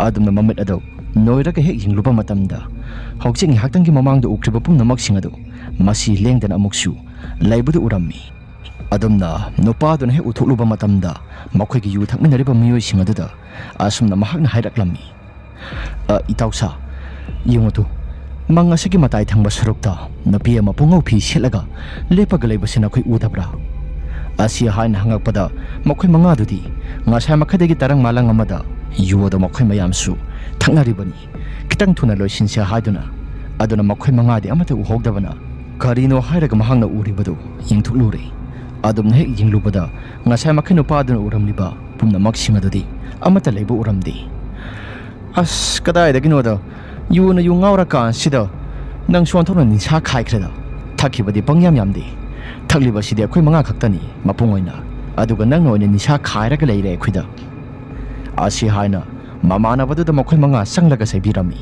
ꯑꯗꯨꯝꯅ ꯃꯃꯤꯠ ꯑꯗꯨ ꯅꯣꯏꯔꯒ ꯍꯦꯛ ꯌꯦꯡꯂꯨꯕ ꯃꯇꯝꯗ ꯍꯧꯖꯤꯛ ꯉꯥꯏꯍꯥꯛꯇꯪꯒꯤ ꯃꯃꯥꯡꯗ ꯎꯈ꯭ꯔꯤꯕ ꯄꯨꯝꯅꯃꯛꯁꯤꯡ ꯑꯗꯨ ꯃꯁꯤ ꯂꯦꯡꯗꯅ ꯑꯃꯨꯛꯁꯨ ꯂꯩꯕꯗꯨ ꯎꯔꯝꯃꯤ꯫ ꯑꯗꯨꯝꯅ ꯅꯨꯄꯥꯗꯨꯅ ꯍꯦꯛ ꯎꯊꯣꯛꯂꯨꯕ ꯃꯇꯝꯗ ꯃꯈꯣꯏꯒꯤ ꯌꯨ ꯊꯛꯃꯤꯟꯅꯔꯤꯕ ꯃꯤꯑꯣꯏꯁꯤꯡ ꯑꯗꯨꯗ ꯑꯁꯨꯝꯅ ꯃꯍꯥꯛꯅ ꯍꯥꯏꯔꯛꯂꯝꯃꯤ, "ꯏꯇꯥꯎꯁꯥ, ꯌꯦꯡꯉꯨꯇꯨ, ꯃꯪ ꯑꯁꯤꯒꯤ ꯃꯇꯥꯏ ꯊꯪꯕ ꯁꯔꯨꯛꯇ ꯅꯨꯄꯤ ꯑꯃ ꯄꯨꯡꯉꯧ ꯐꯤ ꯁꯦꯠꯂꯒ ꯂꯦꯞꯄꯒ ꯂꯩꯕꯁꯤ ꯅꯈꯣꯏ ꯎꯗꯕ꯭ꯔꯥ?" ꯑꯁꯤ ꯍꯥꯏꯅ ꯍꯪꯉꯛꯄꯗ ꯃꯈꯣꯏ 5ꯗꯨꯗꯤ ꯉꯁꯥꯏ ꯃꯈꯩꯗꯒꯤ ꯇꯔꯪ ꯃꯥꯂꯪ ꯑꯃꯗ ꯌꯨ ꯑꯗꯨ ꯃꯈꯣꯏ ꯃꯌꯥꯝꯁꯨ ꯊꯛꯅꯔꯤꯕꯅꯤ, ꯈꯤꯇꯪ ꯊꯨꯅ ꯂꯣꯏꯁꯤꯟꯁꯦ ꯍꯥꯏꯗꯨꯅ꯫ ꯑꯗꯨꯅ ꯃꯈꯣꯏ 5ꯗꯤ ꯑꯃꯠꯇ ꯎꯍꯧꯗꯕꯅ ꯀꯔꯤꯅꯣ ꯍꯥꯏꯔꯒ ꯃꯍꯥꯛꯅ ꯎꯔꯤꯕꯗꯨ ꯌꯦꯡꯊꯣꯛꯂꯨꯔꯦ꯫ ꯑꯗꯨꯝꯅ ꯍꯦꯛ ꯌꯦꯡꯂꯨꯕꯗ ꯉꯁꯥꯏ ꯃꯈꯩ ꯅꯨꯄꯥꯗꯨꯅ ꯎꯔꯝꯂꯤꯕ ꯄꯨꯝꯅꯃꯛꯁꯤꯡ ꯑꯗꯨꯗꯤ ꯑꯃꯠꯇ ꯂꯩꯕ ꯎꯔꯝꯗꯦ꯫ "ꯑꯁ, ꯀꯗꯥꯏꯗꯒꯤꯅꯣꯗ, ꯌꯨꯅ ꯌꯨ ꯉꯥꯎꯔꯀꯥꯟꯁꯤꯗ ꯅꯪꯁꯨ ꯑꯣꯟꯊꯣꯛꯅ ꯅꯤꯁꯥ ꯈꯥꯏꯈ꯭ꯔꯦꯗ꯫ ꯊꯛꯈꯤꯕꯗꯤ ꯄꯪꯌꯥꯝ ꯌꯥꯝꯗꯦ, ꯊꯛꯂꯤꯕꯁꯤꯗꯤ ꯑꯩꯈꯣꯏ ꯃꯉꯥ ꯈꯛꯇꯅꯤ ꯃꯄꯨꯡ ꯑꯣꯏꯅ ꯑꯗꯨꯒ ꯅꯪꯅ ꯑꯣꯏꯅ ꯅꯤꯁꯥ ꯈꯥꯏꯔꯒ ꯂꯩꯔꯦ ꯑꯩꯈꯣꯏꯗ ꯑꯁꯤ ꯍꯥꯏꯅ ꯃꯃꯥꯟꯅꯕꯗꯨꯗ ꯃꯈꯣꯏ ꯃꯉꯥ ꯆꯪꯂꯒ ꯁꯩꯕꯤꯔꯝꯃꯤ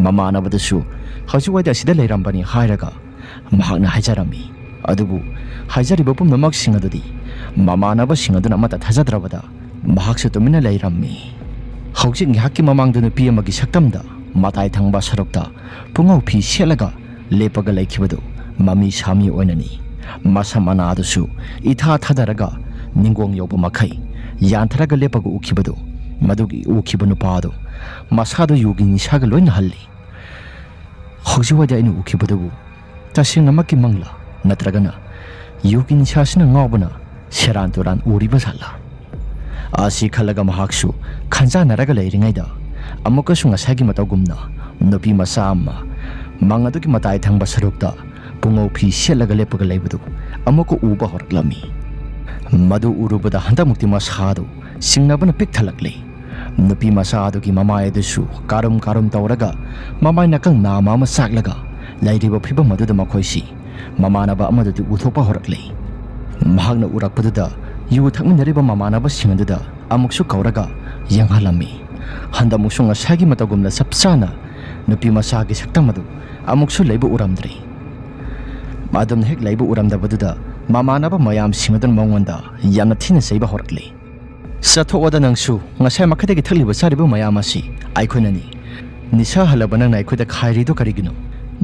ꯃꯃꯥꯟꯅꯕꯗꯨꯁꯨ ꯍꯧꯖꯤꯛꯋꯥꯏꯗ ꯑꯁꯤꯗ ꯂꯩꯔꯝꯕꯅꯤ ꯍꯥꯏꯔꯒ ꯃꯍꯥꯛꯅ ꯍꯥꯏꯖꯔꯝꯃꯤ ꯑꯗꯨꯕꯨ ꯍꯥꯏꯖꯔꯤꯕ ꯄꯨꯝꯅꯃꯛꯁꯤꯡ ꯑꯗꯨꯗꯤ ꯃꯃꯥꯟꯅꯕꯁꯤꯡ ꯑꯗꯨꯅ ꯑꯃꯠꯇ ꯊꯥꯖꯗ꯭ꯔꯕꯗ ꯃꯍꯥꯛꯁꯨ ꯇꯨꯃꯤꯟꯅ ꯂꯩꯔꯝꯃꯤ ꯍꯧꯖꯤꯛ ꯉꯥꯏꯍꯥꯛꯀꯤ ꯃꯃꯥꯡꯗ ꯅꯨꯄꯤ ꯑꯃꯒꯤ ꯁꯛꯇꯝꯗ ꯃꯇꯥꯏ ꯊꯪꯕ ꯁꯔꯨꯛꯇ ꯄꯨꯡꯉꯧ ꯐꯤ ꯁꯦꯠꯂꯒ ꯂꯦꯞꯄꯒ ꯂꯩꯈꯤꯕꯗꯨ ꯃꯃꯤ ꯁꯥꯃꯤ ꯑꯣꯏꯅꯅꯤ ꯃꯁꯝ ꯑꯅꯥꯗꯨꯁꯨ ꯏꯊꯥ ꯊꯥꯗꯔꯒ ꯅꯤꯡꯒꯣꯡ ꯌꯧꯕ ꯃꯈꯩ ꯌꯥꯟꯊꯔꯒ ꯂꯦꯞꯄꯒ ꯎꯈꯤꯕꯗꯨ ꯃꯗꯨꯒꯤ ꯎꯈꯤꯕ ꯅꯨꯄꯥꯗꯨ ꯃꯁꯥꯗꯨ ꯌꯨꯒꯤ ꯅꯤꯁꯥꯒ ꯂꯣꯏꯅ ꯍꯜꯂꯤ ꯍꯧꯖꯤꯛꯋꯥꯏꯗ ꯑꯩꯅ ꯎꯈꯤꯕꯗꯨꯕꯨ ꯇꯁꯦꯡꯅꯃꯛꯀꯤ ꯃꯪꯂꯥ ꯅꯠꯇ꯭ꯔꯒꯅ ꯌꯨꯒꯤ ꯅꯤꯁꯥꯁꯤꯅ ꯉꯥꯎꯕꯅ ꯁꯦꯔꯥꯟ ꯇꯨꯔꯥꯟ ꯎꯔꯤꯕ ꯖꯥꯠꯂꯥ ꯑꯁꯤ ꯈꯜꯂꯒ ꯃꯍꯥꯛꯁꯨ ꯈꯟꯖꯥꯟꯅꯔꯒ ꯂꯩꯔꯤꯉꯩꯗ ꯑꯃꯨꯛꯀꯁꯨ ꯉꯁꯥꯏꯒꯤ ꯃꯇꯧꯒꯨꯝꯅ ꯅꯨꯄꯤ ꯃꯆꯥ ꯑꯃ ꯃꯪ ꯑꯗꯨꯒꯤ ꯃꯇꯥꯏ ꯊꯪꯕ ꯁꯔꯨꯛꯇ ꯄꯨꯡꯉꯧ ꯐꯤ ꯁꯦꯠꯂꯒ ꯂꯦꯞꯄꯒ ꯂꯩꯕꯗꯨ ꯑꯃꯨꯛꯀ ꯎꯕ ꯍꯧꯔꯛꯂꯝꯃꯤ ꯃꯗꯨ ꯎꯔꯨꯕꯗ ꯍꯟꯗꯛꯃꯨꯛꯇꯤ ꯃꯁꯥꯗꯨ ꯆꯤꯡꯅꯕꯅ ꯄꯤꯛ ꯊꯜꯂꯛꯂꯤ ꯅꯨꯄꯤ ꯃꯆꯥ ꯑꯗꯨꯒꯤ ꯃꯃꯥꯏ ꯑꯗꯨꯁꯨ ꯀꯥꯔꯨꯝ ꯀꯥꯔꯨꯝ ꯇꯧꯔꯒ ꯃꯃꯥꯏ ꯅꯥꯀꯜ ꯅꯥꯝꯃ ꯑꯃ ꯆꯥꯛꯂꯒ ꯂꯩꯔꯤꯕ ꯐꯤꯕꯝ ꯑꯗꯨꯗ ꯃꯈꯣꯏꯁꯤ ꯃꯃꯥꯟꯅꯕ ꯑꯃꯗꯨꯗꯤ ꯎꯊꯣꯛꯄ ꯍꯧꯔꯛꯂꯤ ꯃꯍꯥꯛꯅ ꯎꯔꯛꯄꯗꯨꯗ ꯌꯨ ꯊꯛꯃꯤꯟꯅꯔꯤꯕ ꯃꯃꯥꯟꯅꯕꯁꯤꯡ ꯑꯗꯨꯗ ꯑꯃꯨꯛꯁꯨ ꯀꯧꯔꯒ ꯌꯦꯡꯍꯜꯂꯝꯃꯤ ꯍꯟꯗꯛꯃꯨꯛꯁꯨ ꯉꯁꯥꯏꯒꯤ ꯃꯇꯧꯒꯨꯝꯅ ꯆꯞ ꯆꯥꯅ ꯅꯨꯄꯤ ꯃꯆꯥꯒꯤ ꯁꯛꯇꯝ ꯑꯗꯨ ꯑꯃꯨꯛꯁꯨ ꯂꯩꯕ ꯎꯔꯝꯗ꯭ꯔꯤ ꯑꯗꯨꯝꯅ ꯍꯦꯛ ꯂꯩꯕ ꯎꯔꯝꯗꯕꯗꯨꯗ ꯃꯃꯥꯟꯅꯕ ꯃꯌꯥꯝꯁꯤꯡ ꯑꯗꯨꯅ ꯃꯉꯣꯟꯗ ꯌꯥꯝꯅ ꯊꯤꯅ ꯆꯩꯕ ꯍꯧꯔꯛꯂꯤ ꯆꯠꯊꯣꯛꯑꯣꯗ ꯅꯪꯁꯨ ꯉꯁꯥꯏ ꯃꯈꯩꯗꯒꯤ ꯊꯛꯂꯤꯕ ꯆꯥꯔꯤꯕ ꯃꯌꯥꯝ ꯑꯁꯤ ꯑꯩꯈꯣꯏꯅꯅꯤ ꯅꯤꯁꯥ ꯍꯜꯂꯕ ꯅꯪꯅ ꯑꯩꯈꯣꯏꯗ ꯈꯥꯏꯔꯤꯗꯣ ꯀꯔꯤꯒꯤꯅꯣ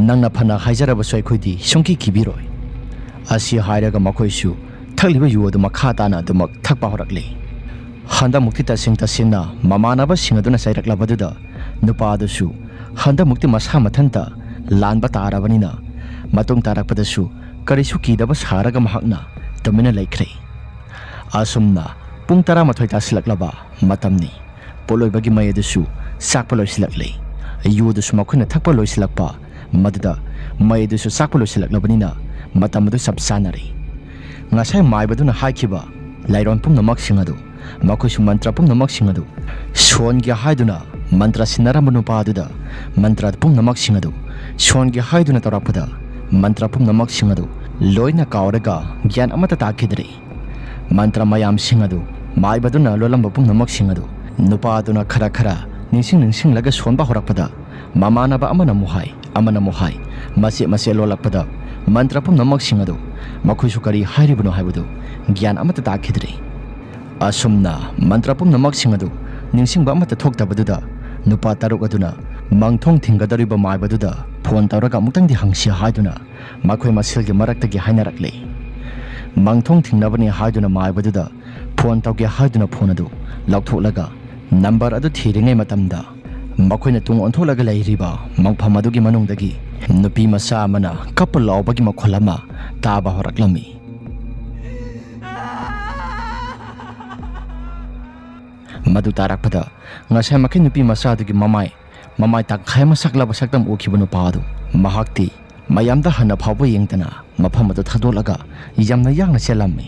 ꯅꯪꯅ ꯐꯅ ꯍꯥꯏꯖꯔꯕꯁꯨ ꯑꯩꯈꯣꯏꯗꯤ ꯁꯨꯡꯀꯤ ꯀꯤꯕꯤꯔꯣꯏ ꯑꯁꯤ ꯍꯥꯏꯔꯒ ꯃꯈꯣꯏꯁꯨ ꯊꯛꯂꯤꯕ ꯌꯨ ꯑꯗꯨ ꯃꯈꯥ ꯇꯥꯅ ꯑꯗꯨꯃꯛ ꯊꯛꯄ ꯍꯧꯔꯛꯂꯤ ꯍꯟꯗꯛꯃꯨꯛꯇꯤ ꯇꯁꯦꯡꯅ ꯃꯃꯥꯟꯅꯕꯁꯤꯡ ꯑꯗꯨꯅ ꯆꯩꯔꯛꯂꯕꯗꯨꯗ ꯅꯨꯄꯥꯗꯨꯁꯨ ꯍꯟꯗꯛꯃꯨꯛꯇꯤ ꯃꯁꯥ ꯃꯊꯟꯇ ꯂꯥꯟꯕ ꯇꯥꯔꯕꯅꯤꯅ ꯃꯇꯨꯡ ꯇꯥꯔꯛꯄꯗꯁꯨ ꯀꯔꯤꯁꯨ ꯀꯤꯗꯕ ꯁꯥꯔꯒ ꯃꯍꯥꯛꯅ ꯇꯨꯃꯤꯟꯅ ꯂꯩꯈ꯭ꯔꯦ ꯑꯁꯨꯝꯅ ꯄꯨꯡ 11 ꯇꯥꯁꯤꯜꯂꯛꯂꯕ ꯃꯇꯝꯅꯤ ꯄꯣꯠꯂꯣꯏꯕꯒꯤ ꯃꯩ ꯑꯗꯨꯁꯨ ꯆꯥꯛꯄ ꯂꯣꯏꯁꯤꯜꯂꯛꯂꯤ ꯌꯨꯗꯨꯁꯨ ꯃꯈꯣꯏꯅ ꯊꯛꯄ ꯂꯣꯏꯁꯤꯜꯂꯛꯄ ꯃꯗꯨꯗ ꯃꯩ ꯑꯗꯨꯁꯨ ꯆꯥꯛꯄ ꯂꯣꯏꯁꯤꯜꯂꯛꯂꯕꯅꯤꯅ ꯃꯇꯝ ꯑꯗꯨ ꯆꯞ ꯆꯥꯅꯔꯤ ꯉꯁꯥꯏ ꯃꯥꯏꯕꯗꯨꯅ ꯍꯥꯏꯈꯤꯕ ꯂꯥꯏꯔꯣꯟ ꯄꯨꯝꯅꯃꯛꯁꯤꯡ ꯑꯗꯨ ꯃꯈꯣꯏꯁꯨ ꯃꯟꯇ꯭ꯔ ꯄꯨꯝꯅꯃꯛꯁꯤꯡ ꯑꯗꯨ ꯁꯣꯟꯒꯦ ꯍꯥꯏꯗꯨꯅ ꯃꯟꯇ꯭ꯔ ꯁꯤꯟꯅꯔꯝꯕ ꯅꯨꯄꯥ ꯑꯗꯨꯗ ꯃꯟꯇ꯭ꯔ ꯄꯨꯝꯅꯃꯛꯁꯤꯡ ꯑꯗꯨ ꯁꯣꯟꯒꯦ ꯍꯥꯏꯗꯨꯅ ꯇꯧꯔꯛꯄꯗ ꯃꯟꯇ꯭ꯔ ꯄꯨꯝꯅꯃꯛꯁꯤꯡ ꯑꯗꯨ ꯂꯣꯏꯅ ꯀꯥꯎꯔꯒ ꯒ꯭ꯌꯥꯟ ꯑꯃꯠꯇ ꯇꯥꯈꯤꯗ꯭ꯔꯦ ꯃꯟꯇ꯭ꯔ ꯃꯌꯥꯝꯁꯤꯡ ꯑꯗꯨ ꯃꯥꯏꯕꯗꯨꯅ ꯂꯣꯜꯂꯝꯕ ꯄꯨꯝꯅꯃꯛꯁꯤꯡ ꯑꯗꯨ ꯅꯨꯄꯥꯗꯨꯅ ꯈꯔ ꯅꯤꯡꯁꯤꯡꯂꯒ ꯁꯣꯟꯕ ꯍꯧꯔꯛꯄꯗ ꯃꯃꯥꯟꯅꯕ ꯑꯃꯅ ꯑꯃꯨꯛ ꯍꯥꯏ ꯑꯃꯅ ꯑꯃꯨꯛ ꯍꯥꯏ ꯃꯆꯦꯠ ꯂꯣꯜꯂꯛꯄꯗ ꯃꯟꯇ꯭ꯔ ꯄꯨꯝꯅꯃꯛꯁꯤꯡ ꯑꯗꯨ ꯃꯈꯣꯏꯁꯨ ꯀꯔꯤ ꯍꯥꯏꯔꯤꯕꯅꯣ ꯍꯥꯏꯕꯗꯨ ꯒ꯭ꯌꯥꯟ ꯑꯃꯠꯇ ꯇꯥꯈꯤꯗ꯭ꯔꯦ ꯑꯁꯨꯝꯅ ꯃꯟꯇ꯭ꯔ ꯄꯨꯝꯅꯃꯛꯁꯤꯡ ꯑꯗꯨ ꯅꯤꯡꯁꯤꯡꯕ ꯑꯃꯠꯇ ꯊꯣꯛꯇꯕꯗꯨꯗ ꯅꯨꯄꯥ 6 ꯑꯗꯨꯅ ꯃꯪꯊꯣꯡ ꯊꯤꯡꯒꯗꯧꯔꯤꯕ ꯃꯥꯏꯕꯗꯨꯗ ꯐꯣꯟ ꯇꯧꯔꯒ ꯑꯃꯨꯛꯇꯪꯗꯤ ꯍꯪꯁꯤ ꯍꯥꯏꯗꯨꯅ ꯃꯈꯣꯏ ꯃꯁꯦꯜꯒꯤ ꯃꯔꯛꯇꯒꯤ ꯍꯥꯏꯅꯔꯛꯂꯤ ꯃꯪꯊꯣꯡ ꯊꯤꯡꯅꯕꯅꯤ ꯍꯥꯏꯗꯨꯅ ꯃꯥꯏꯕꯗꯨꯗ ꯐꯣꯟ ꯇꯧꯒꯦ ꯍꯥꯏꯗꯨꯅ ꯐꯣꯟ ꯑꯗꯨ ꯂꯧꯊꯣꯛꯂꯒ ꯅꯝꯕꯔ ꯑꯗꯨ ꯊꯤꯔꯤꯉꯩ ꯃꯇꯝꯗ ꯃꯈꯣꯏꯅ ꯇꯨꯡ ꯑꯣꯟꯊꯣꯛꯂꯒ ꯂꯩꯔꯤꯕ ꯃꯪꯐꯝ ꯑꯗꯨꯒꯤ ꯃꯅꯨꯡꯗꯒꯤ ꯅꯨꯄꯤ ꯃꯆꯥ ꯑꯃꯅ ꯀꯞꯄ ꯂꯥꯎꯕꯒꯤ ꯃꯈꯣꯜ ꯑꯃ ꯇꯥꯕ ꯍꯧꯔꯛꯂꯝꯃꯤ ꯃꯗꯨ ꯇꯥꯔꯛꯄꯗ ꯉꯁꯥꯏ ꯃꯈꯩ ꯅꯨꯄꯤ ꯃꯆꯥꯗꯨꯒꯤ ꯃꯃꯥꯏ ꯇꯪꯈꯥꯏ ꯑꯃ ꯁꯛꯂꯕ ꯁꯛꯇꯝ ꯎꯈꯤꯕ ꯅꯨꯄꯥ ꯑꯗꯨ ꯃꯍꯥꯛꯇꯤ ꯃꯌꯥꯝꯗ ꯍꯟꯅ ꯐꯥꯎꯕ ꯌꯦꯡꯗꯅ ꯃꯐꯝ ꯑꯗꯨ ꯊꯥꯗꯣꯛꯂꯒ ꯌꯥꯝꯅ ꯌꯥꯡꯅ ꯆꯦꯜꯂꯝꯃꯤ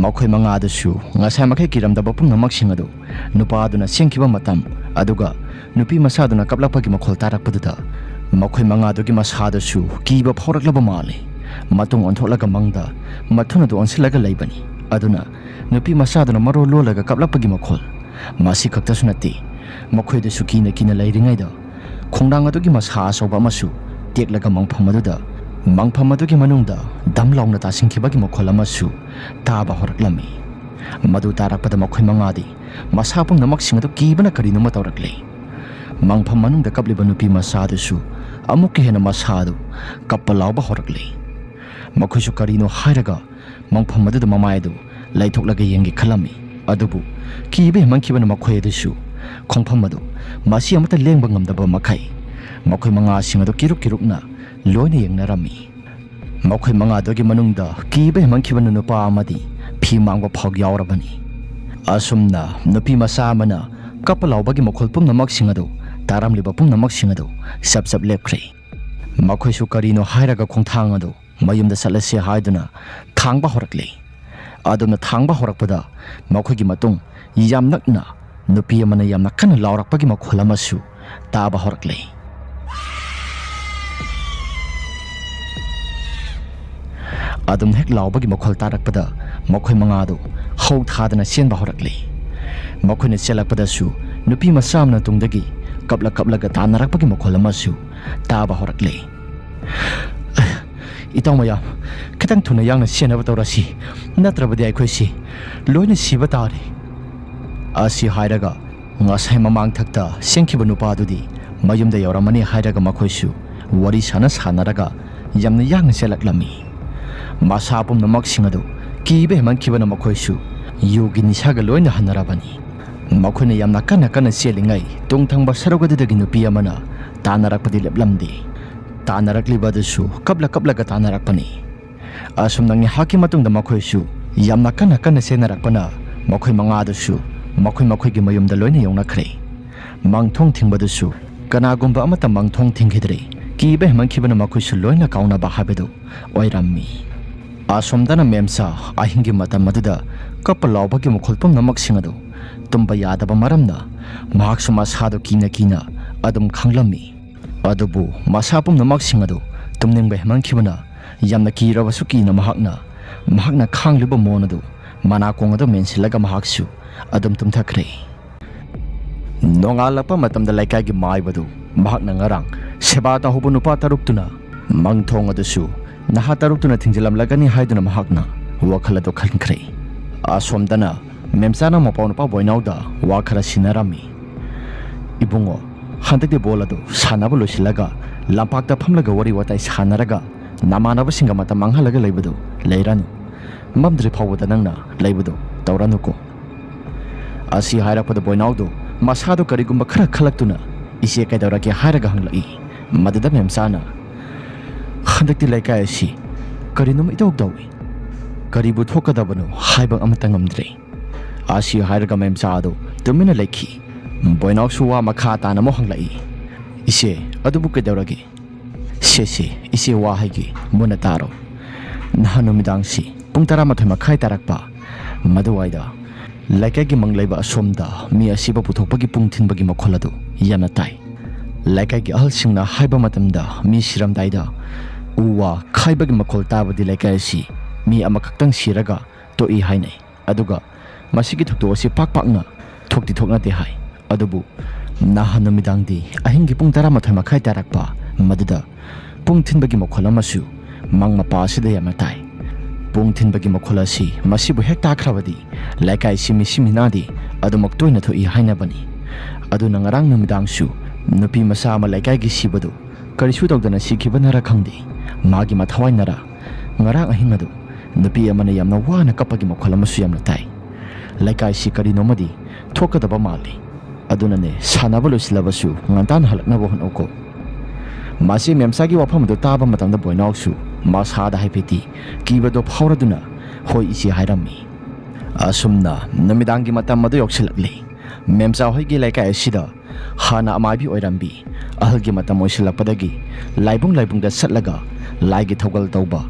ꯃꯈꯣꯏ 5 ꯑꯗꯨꯁꯨ ꯉꯁꯥꯏ ꯃꯈꯩ ꯀꯤꯔꯝꯗꯕ ꯄꯨꯝꯅꯃꯛꯁꯤꯡ ꯑꯗꯨ ꯅꯨꯄꯥ ꯑꯗꯨꯅ ꯆꯦꯟꯈꯤꯕ ꯃꯇꯝ ꯑꯗꯨꯒ ꯅꯨꯄꯤ ꯃꯆꯥꯗꯨꯅ ꯀꯞꯂꯛꯄꯒꯤ ꯃꯈꯣꯜ ꯇꯥꯔꯛꯄꯗꯨꯗ ꯃꯈꯣꯏ 5 ꯑꯗꯨꯒꯤ ꯃꯁꯥꯗꯨꯁꯨ ꯀꯤꯕ ꯐꯥꯎꯔꯛꯂꯕ ꯃꯥꯜꯂꯤ ꯃꯇꯨꯡ ꯑꯣꯟꯊꯣꯛꯂꯒ ꯃꯪꯗ ꯃꯊꯨꯟ ꯑꯗꯨ ꯑꯣꯟꯁꯤꯜꯂꯒ ꯂꯩꯕꯅꯤ ꯑꯗꯨꯅ ꯅꯨꯄꯤ ꯃꯆꯥꯗꯨꯅ ꯃꯔꯣꯜ ꯂꯣꯜꯂꯒ ꯀꯞꯂꯛꯄꯒꯤ ꯃꯈꯣꯜ ꯃꯁꯤ ꯈꯛꯇꯁꯨ ꯅꯠꯇꯦ ꯃꯈꯣꯏꯗꯁꯨ ꯀꯤꯅ ꯂꯩꯔꯤꯉꯩꯗ ꯈꯣꯡꯅꯥꯡ ꯑꯗꯨꯒꯤ ꯃꯁꯥ ꯑꯆꯧꯕ ꯑꯃꯁꯨ ꯇꯦꯛꯂꯒ ꯃꯪꯐꯝ ꯑꯗꯨꯒꯤ ꯃꯅꯨꯡꯗ ꯗꯝ ꯂꯥꯎꯅ ꯇꯥꯁꯤꯟꯈꯤꯕꯒꯤ ꯃꯈꯣꯜ ꯑꯃꯁꯨ ꯇꯥꯕ ꯍꯧꯔꯛꯂꯝꯃꯤ ꯃꯗꯨ ꯇꯥꯔꯛꯄꯗ ꯃꯈꯣꯏ 5ꯗꯤ ꯃꯁꯥ ꯄꯨꯝꯅꯃꯛꯁꯤꯡ ꯑꯗꯨ ꯀꯤꯕꯅ ꯀꯔꯤꯅꯣꯃ ꯇꯧꯔꯛꯂꯤ ꯃꯪꯐꯝ ꯃꯅꯨꯡꯗ ꯀꯞꯂꯤꯕ ꯅꯨꯄꯤ ꯃꯆꯥꯗꯨꯁꯨ ꯑꯃꯨꯛꯀ ꯍꯦꯟꯅ ꯃꯁꯥꯗꯨ ꯀꯞꯄ ꯂꯥꯎꯕ ꯍꯧꯔꯛꯂꯤ ꯃꯈꯣꯏꯁꯨ ꯀꯔꯤꯅꯣ ꯍꯥꯏꯔꯒ ꯃꯪꯐꯝ ꯑꯗꯨꯗ ꯃꯃꯥꯏ ꯑꯗꯨ ꯂꯩꯊꯣꯛꯂꯒ ꯌꯦꯡꯒꯦ ꯈꯜꯂꯝꯃꯤ ꯑꯗꯨꯕꯨ ꯀꯤꯕ ꯍꯦꯟꯃꯟꯈꯤꯕꯅ ꯃꯈꯣꯏ ꯑꯗꯨꯁꯨ ꯈꯣꯡꯐꯝ ꯑꯗꯨ ꯃꯁꯤ ꯑꯃꯠꯇ ꯂꯦꯡꯕ ꯉꯝꯗꯕ ꯃꯈꯩ ꯃꯈꯣꯏ 5ꯁꯤꯡ ꯑꯗꯨ ꯀꯤꯔꯨꯛꯅ ꯂꯣꯏꯅ ꯌꯦꯡꯅꯔꯝꯃꯤ ꯃꯈꯣꯏ 5 ꯑꯗꯨꯒꯤ ꯃꯅꯨꯡꯗ ꯀꯤꯕ ꯍꯦꯟꯃꯟꯈꯤꯕꯅ ꯅꯨꯄꯥ ꯑꯃꯗꯤ ꯐꯤ ꯃꯥꯡꯕ ꯐꯥꯎ ꯌꯥꯎꯔꯕꯅꯤ ꯑꯁꯨꯝꯅ ꯅꯨꯄꯤ ꯃꯆꯥ ꯑꯃꯅ ꯀꯞꯄ ꯂꯥꯎꯕꯒꯤ ꯃꯈꯣꯜ ꯄꯨꯝꯅꯃꯛꯁꯤꯡ ꯑꯗꯨ ꯇꯥꯔꯝꯂꯤꯕ ꯄꯨꯝꯅꯃꯛꯁꯤꯡ ꯑꯗꯨ ꯆꯞ ꯂꯦꯞꯈ꯭ꯔꯦ ꯃꯈꯣꯏꯁꯨ ꯀꯔꯤꯅꯣ ꯍꯥꯏꯔꯒ ꯈꯣꯡꯊꯥꯡ ꯑꯗꯨ ꯃꯌꯨꯝꯗ ꯆꯠꯂꯁꯤ ꯍꯥꯏꯗꯨꯅ ꯊꯥꯡꯕ ꯍꯧꯔꯛꯂꯤ ꯑꯗꯨꯝꯅ ꯊꯥꯡꯕ ꯍꯧꯔꯛꯄꯗ ꯃꯈꯣꯏꯒꯤ ꯃꯇꯨꯡ ꯌꯥꯝ ꯅꯛꯅ ꯅꯨꯄꯤ ꯑꯃꯅ ꯌꯥꯝꯅ ꯀꯟꯅ ꯂꯥꯎꯔꯛꯄꯒꯤ ꯃꯈꯣꯜ ꯑꯃꯁꯨ ꯇꯥꯕ ꯍꯧꯔꯛꯂꯤ ꯑꯗꯨꯝ ꯍꯦꯛ ꯂꯥꯎꯕꯒꯤ ꯃꯈꯣꯜ ꯇꯥꯔꯛꯄꯗ ꯃꯈꯣꯏ ꯃꯉꯥꯗꯨ ꯍꯧ ꯊꯥꯗꯅ ꯆꯦꯟꯕ ꯍꯧꯔꯛꯂꯤ꯫ ꯃꯈꯣꯏꯅ ꯆꯦꯜꯂꯛꯄꯗꯁꯨ ꯅꯨꯄꯤ ꯃꯆꯥ ꯑꯃꯅ ꯇꯨꯡꯗꯒꯤ ꯀꯞꯂꯒ ꯇꯥꯟꯅꯔꯛꯄꯒꯤ ꯃꯈꯣꯜ ꯑꯃꯁꯨ ꯇꯥꯕ ꯍꯧꯔꯛꯂꯤ꯫ ꯏꯇꯥꯎ ꯃꯌꯥꯝ, ꯈꯤꯇꯪ ꯊꯨꯅ ꯌꯥꯡꯅ ꯆꯦꯟꯅꯕ ꯇꯧꯔꯁꯤ, ꯅꯠꯇ꯭ꯔꯕꯗꯤ ꯑꯩꯈꯣꯏꯁꯤ ꯂꯣꯏꯅ ꯁꯤꯕ ꯇꯥꯔꯦ꯫ ꯑꯁꯤ ꯍꯥꯏꯔꯒ ꯉꯁꯥꯏ ꯃꯃꯥꯡꯊꯛꯇ ꯆꯦꯟꯈꯤꯕ ꯅꯨꯄꯥꯗꯨꯗꯤ ꯃꯌꯨꯝꯗ ꯌꯧꯔꯝꯃꯅꯤ ꯍꯥꯏꯔꯒ ꯃꯈꯣꯏꯁꯨ ꯋꯥꯔꯤ ꯁꯥꯟꯅꯔꯒ ꯌꯥꯝꯅ ꯌꯥꯡꯅ ꯆꯦꯜꯂꯛꯂꯝꯃꯤ꯫ ꯃꯁꯥ ꯄꯨꯝꯅꯃꯛꯁꯤꯡ ꯑꯗꯨ ꯀꯤꯕ ꯍꯦꯟꯃꯟꯈꯤꯕꯅ ꯃꯈꯣꯏꯁꯨ ꯌꯨꯒꯤ ꯅꯤꯁꯥꯒ ꯂꯣꯏꯅ ꯍꯟꯅꯔꯕꯅꯤ꯫ ꯃꯈꯣꯏꯅ ꯌꯥꯝꯅ ꯀꯟꯅ ꯆꯦꯜꯂꯤꯉꯩ ꯇꯨꯡ ꯊꯪꯕ ꯁꯔꯨꯛ ꯑꯗꯨꯗꯒꯤ ꯅꯨꯄꯤ ꯑꯃꯅ ꯇꯥꯟꯅꯔꯛꯄꯗꯤ ꯂꯦꯞꯂꯝꯗꯦ꯫ ꯇꯥꯟꯅꯔꯛꯂꯤꯕ ꯑꯗꯨꯁꯨ ꯀꯞꯂꯒ ꯇꯥꯟꯅꯔꯛꯄꯅꯤ꯫ ꯑꯁꯨꯝꯅ ꯉꯥꯏꯍꯥꯛꯀꯤ ꯃꯇꯨꯡꯗ ꯃꯈꯣꯏꯁꯨ ꯌꯥꯝꯅ ꯀꯟꯅ ꯆꯦꯟꯅꯔꯛꯄꯅ ꯃꯈꯣꯏ ꯃꯉꯥꯗꯨꯁꯨ ꯃꯈꯣꯏꯒꯤ ꯃꯌꯨꯝꯗ ꯂꯣꯏꯅ ꯌꯧꯅꯈ꯭ꯔꯦ꯫ ꯃꯥꯡꯊꯣꯡ ꯊꯤꯡꯕꯗꯨꯁꯨ ꯀꯅꯥꯒꯨꯝꯕ ꯑꯃꯠꯇ ꯃꯥꯡꯊꯣꯡ ꯊꯤꯡꯈꯤꯗ꯭ꯔꯦ꯫ ꯀꯤꯕ ꯍꯦꯟꯃꯟꯈꯤꯕꯅ ꯃꯈꯣꯏꯁꯨ ꯂꯣꯏꯅ ꯀꯥꯎꯅꯕ ꯍꯥꯏꯕꯗꯨ ꯑꯣꯏꯔꯝꯃꯤ꯫ ꯑꯁꯣꯝꯗꯅ ꯃꯦꯝꯆꯥ ꯑꯍꯤꯡꯒꯤ ꯃꯇꯝ ꯑꯗꯨꯗ ꯀꯞꯄ ꯂꯥꯎꯕꯒꯤ ꯃꯈꯣꯜ ꯄꯨꯝꯅꯃꯛꯁꯤꯡ ꯑꯗꯨ ꯇꯨꯝꯕ ꯌꯥꯗꯕ ꯃꯔꯝꯅ ꯃꯍꯥꯛꯁꯨ ꯃꯁꯥꯗꯨ ꯀꯤꯅ ꯑꯗꯨꯝ ꯈꯪꯂꯝꯃꯤ꯫ ꯑꯗꯨꯕꯨ ꯃꯁꯥ ꯄꯨꯝꯅꯃꯛꯁꯤꯡ ꯑꯗꯨ ꯇꯨꯝꯅꯤꯡꯕ ꯍꯦꯟꯃꯟꯈꯤꯕꯅ ꯌꯥꯝꯅ ꯀꯤꯔꯕꯁꯨ ꯀꯤꯅ ꯃꯍꯥꯛꯅ ꯈꯥꯡꯂꯤꯕ ꯃꯣꯟ ꯑꯗꯨ ꯃꯅꯥꯀꯣꯡ ꯑꯗꯨ ꯃꯦꯟꯁꯤꯜꯂꯒ ꯃꯍꯥꯛꯁꯨ ꯑꯗꯨꯝ ꯇꯨꯝꯊꯈ꯭ꯔꯦ꯫ ꯅꯣꯡꯉꯥꯜꯂꯛꯄ ꯃꯇꯝꯗ ꯂꯩꯀꯥꯏꯒꯤ ꯃꯥꯏꯕꯗꯨ ꯃꯍꯥꯛꯅ ꯉꯔꯥꯡ ꯁꯦꯕꯥ ꯇꯧꯍꯧꯕ ꯅꯨꯄꯥ 6ꯇꯨꯅ ꯃꯪꯊꯣꯡ ꯑꯗꯨꯁꯨ ꯅꯍꯥ 6ꯇꯨꯅ ꯊꯤꯡꯖꯤꯜꯂꯝꯂꯒꯅꯤ ꯍꯥꯏꯗꯨꯅ ꯃꯍꯥꯛꯅ ꯋꯥꯈꯜ ꯑꯗꯨ ꯈꯟꯈ꯭ꯔꯦ꯫ ꯑꯁꯣꯝꯗꯅ ꯃꯦꯝꯆꯥꯅ ꯃꯄꯥꯎ ꯅꯨꯄꯥ ꯕꯣꯏꯅꯥꯎꯗ ꯋꯥ ꯈꯔ ꯁꯤꯟꯅꯔꯝꯃꯤ꯫ ꯏꯕꯨꯡꯉꯣ, ꯍꯟꯗꯛꯇꯤ ꯕꯣꯜ ꯑꯗꯨ ꯁꯥꯟꯅꯕ ꯂꯣꯏꯁꯤꯜꯂꯒ ꯂꯝꯄꯥꯛꯇ ꯐꯝꯂꯒ ꯋꯥꯔꯤ ꯋꯥꯇꯥꯏ ꯁꯥꯟꯅꯔꯒ ꯅꯃꯥꯟꯅꯕꯁꯤꯡꯒ ꯃꯇꯝ ꯃꯥꯡꯍꯜꯂꯒ ꯂꯩꯕꯗꯨ ꯂꯩꯔꯅꯨ꯫ ꯃꯝꯗ꯭ꯔꯤ ꯐꯥꯎꯕꯗ ꯅꯪꯅ ꯂꯩꯕꯗꯨ ꯇꯧꯔꯅꯨꯀꯣ꯫ ꯑꯁꯤ ꯍꯥꯏꯔꯛꯄꯗ ꯕꯣꯏꯅꯥꯎꯗꯨ ꯃꯁꯥꯗꯨ ꯀꯔꯤꯒꯨꯝꯕ ꯈꯔ ꯈꯜꯂꯛꯇꯨꯅ ꯏꯆꯦ ꯀꯩꯗꯧꯔꯒꯦ ꯍꯥꯏꯔꯒ ꯍꯪꯂꯛꯏ꯫ ꯃꯗꯨꯗ ꯃꯦꯝꯆꯥꯅ ꯍꯟꯗꯛꯇꯤ ꯂꯩꯀꯥꯏ ꯑꯁꯤ ꯀꯔꯤꯅꯣꯝ ꯏꯇꯧ ꯇꯧꯏ, ꯀꯔꯤꯕꯨ ꯊꯣꯛꯀꯗꯕꯅꯣ ꯍꯥꯏꯕ ꯑꯃꯠꯇ ꯉꯝꯗ꯭ꯔꯦ꯫ ꯑꯁꯤ ꯍꯥꯏꯔꯒ ꯃꯦꯝꯆꯥ ꯑꯗꯨ ꯇꯨꯃꯤꯟꯅ ꯂꯩꯈꯤ꯫ ꯕꯣꯏꯅꯥꯎꯁꯨ ꯋꯥ ꯃꯈꯥ ꯇꯥꯅ ꯑꯃꯨꯛ ꯍꯪꯂꯛꯏ꯫ ꯏꯆꯦ, ꯑꯗꯨꯕꯨ ꯀꯩꯗꯧꯔꯒꯦ? ꯁꯦ ꯏꯆꯦ ꯋꯥ ꯍꯥꯏꯒꯦ, ꯃꯨꯟꯅ ꯇꯥꯔꯣ꯫ ꯅꯍꯥꯟ ꯅꯨꯃꯤꯗꯥꯡꯁꯤ ꯄꯨꯡ 11:30 ꯇꯥꯔꯛꯄ ꯃꯗꯨꯋꯥꯏꯗ ꯂꯩꯀꯥꯏꯒꯤ ꯃꯪꯂꯩꯕ ꯑꯁꯣꯝꯗ ꯃꯤ ꯑꯁꯤꯕ ꯄꯨꯊꯣꯛꯄꯒꯤ ꯄꯨꯡ ꯊꯤꯟꯕꯒꯤ ꯃꯈꯣꯜ ꯑꯗꯨ ꯌꯥꯝꯅ ꯇꯥꯏ꯫ ꯂꯩꯀꯥꯏꯒꯤ ꯑꯍꯜꯁꯤꯡꯅ ꯍꯥꯏꯕ ꯃꯇꯝꯗ ꯃꯤ ꯁꯤꯔꯝꯗꯥꯏꯗ ꯎ ꯋꯥ ꯈꯥꯏꯕꯒꯤ ꯃꯈꯣꯜ ꯇꯥꯕꯗꯤ ꯂꯩꯀꯥꯏ ꯑꯁꯤ ꯃꯤ ꯑꯃꯈꯛꯇꯪ ꯁꯤꯔꯒ ꯇꯣꯛꯏ ꯍꯥꯏꯅꯩ꯫ ꯑꯗꯨꯒ ꯃꯁꯤꯒꯤ ꯊꯧꯗꯣꯛ ꯑꯁꯤ ꯄꯥꯛꯅ ꯊꯣꯛꯅꯗꯦ ꯍꯥꯏ꯫ ꯑꯗꯨꯕꯨ ꯅꯍꯥꯟ ꯅꯨꯃꯤꯗꯥꯡꯗꯤ ꯑꯍꯤꯡꯒꯤ ꯄꯨꯡ 11:30 ꯇꯥꯔꯛꯄ ꯃꯗꯨꯗ ꯄꯨꯡ ꯊꯤꯟꯕꯒꯤ ꯃꯈꯣꯜ ꯑꯃꯁꯨ ꯃꯪ ꯃꯄꯥ ꯑꯁꯤꯗ ꯌꯥꯝꯅ ꯇꯥꯏ꯫ ꯄꯨꯡ ꯊꯤꯟꯕꯒꯤ ꯃꯈꯣꯜ ꯑꯁꯤ ꯃꯁꯤꯕꯨ ꯍꯦꯛ ꯇꯥꯈ꯭ꯔꯕꯗꯤ ꯂꯩꯀꯥꯏꯁꯤ ꯃꯤꯁꯤ ꯃꯤꯅꯥꯗꯤ ꯑꯗꯨꯃꯛ ꯇꯣꯏꯅ ꯊꯣꯛꯏ ꯍꯥꯏꯅꯕꯅꯤ꯫ ꯑꯗꯨꯅ ꯉꯔꯥꯡ ꯅꯨꯃꯤꯗꯥꯡꯁꯨ ꯅꯨꯄꯤ ꯃꯆꯥ ꯑꯃ ꯂꯩꯀꯥꯏꯒꯤ ꯁꯤꯕꯗꯨ ꯀꯔꯤꯁꯨ ꯇꯧꯗꯅ ꯁꯤꯈꯤꯕꯅꯔ ꯈꯪꯗꯦ, ꯃꯥꯒꯤ ꯃꯊꯋꯥꯏꯅꯔ ꯉꯔꯥꯡ ꯑꯍꯤꯡ ꯑꯗꯨ ꯅꯨꯄꯤ ꯑꯃꯅ ꯌꯥꯝꯅ ꯋꯥꯅ ꯀꯞꯄꯒꯤ ꯃꯈꯣꯜ ꯑꯃꯁꯨ ꯌꯥꯝꯅ తాꯏ꯫ ꯂꯩꯀꯥꯏꯁꯤ ꯀꯔꯤꯅꯣꯃꯗꯤ ꯊꯣꯛꯀꯗꯕ ꯃꯥꯜꯂꯤ꯫ ꯑꯗꯨꯅꯅꯦ ꯁꯥꯟꯅꯕ ꯂꯣꯏꯁꯤꯜꯂꯕꯁꯨ ꯉꯟꯇꯥꯅ ꯍꯜꯂꯛꯅꯕ ꯍꯣꯠꯅꯧꯀꯣ꯫ ꯃꯁꯤ ꯃꯦꯝꯆꯥꯒꯤ ꯋꯥꯐꯝ ꯑꯗꯨ ꯇꯥꯕ ꯃꯇꯝꯗ ꯕꯣꯏꯅꯥꯎꯁꯨ ꯃꯁꯥꯗ ꯍꯥꯏꯐꯦꯠꯇꯤ ꯀꯤꯕꯗꯣ ꯐꯥꯎꯔꯗꯨꯅ ꯍꯣꯏ ꯏꯆꯦ ꯍꯥꯏꯔꯝꯃꯤ꯫ ꯑꯁꯨꯝꯅ ꯅꯨꯃꯤꯗꯥꯡꯒꯤ ꯃꯇꯝ ꯑꯗꯨ ꯌꯧꯁꯤꯜꯂꯛꯂꯤ꯫ ꯃꯦꯝꯆꯥ ꯍꯣꯏꯒꯤ ꯂꯩꯀꯥꯏ ꯑꯁꯤꯗ ꯍꯥꯟꯅ ꯑꯃꯥꯏꯕꯤ ꯑꯣꯏꯔꯝꯕꯤ꯫ ꯑꯍꯜꯒꯤ ꯃꯇꯝ ꯑꯣꯏꯁꯤꯜꯂꯛꯄꯗꯒꯤ ꯂꯥꯏꯕꯨꯡꯗ ꯆꯠꯂꯒ ꯂꯥꯏꯒꯤ ꯊꯧꯒꯜ ꯇꯧꯕ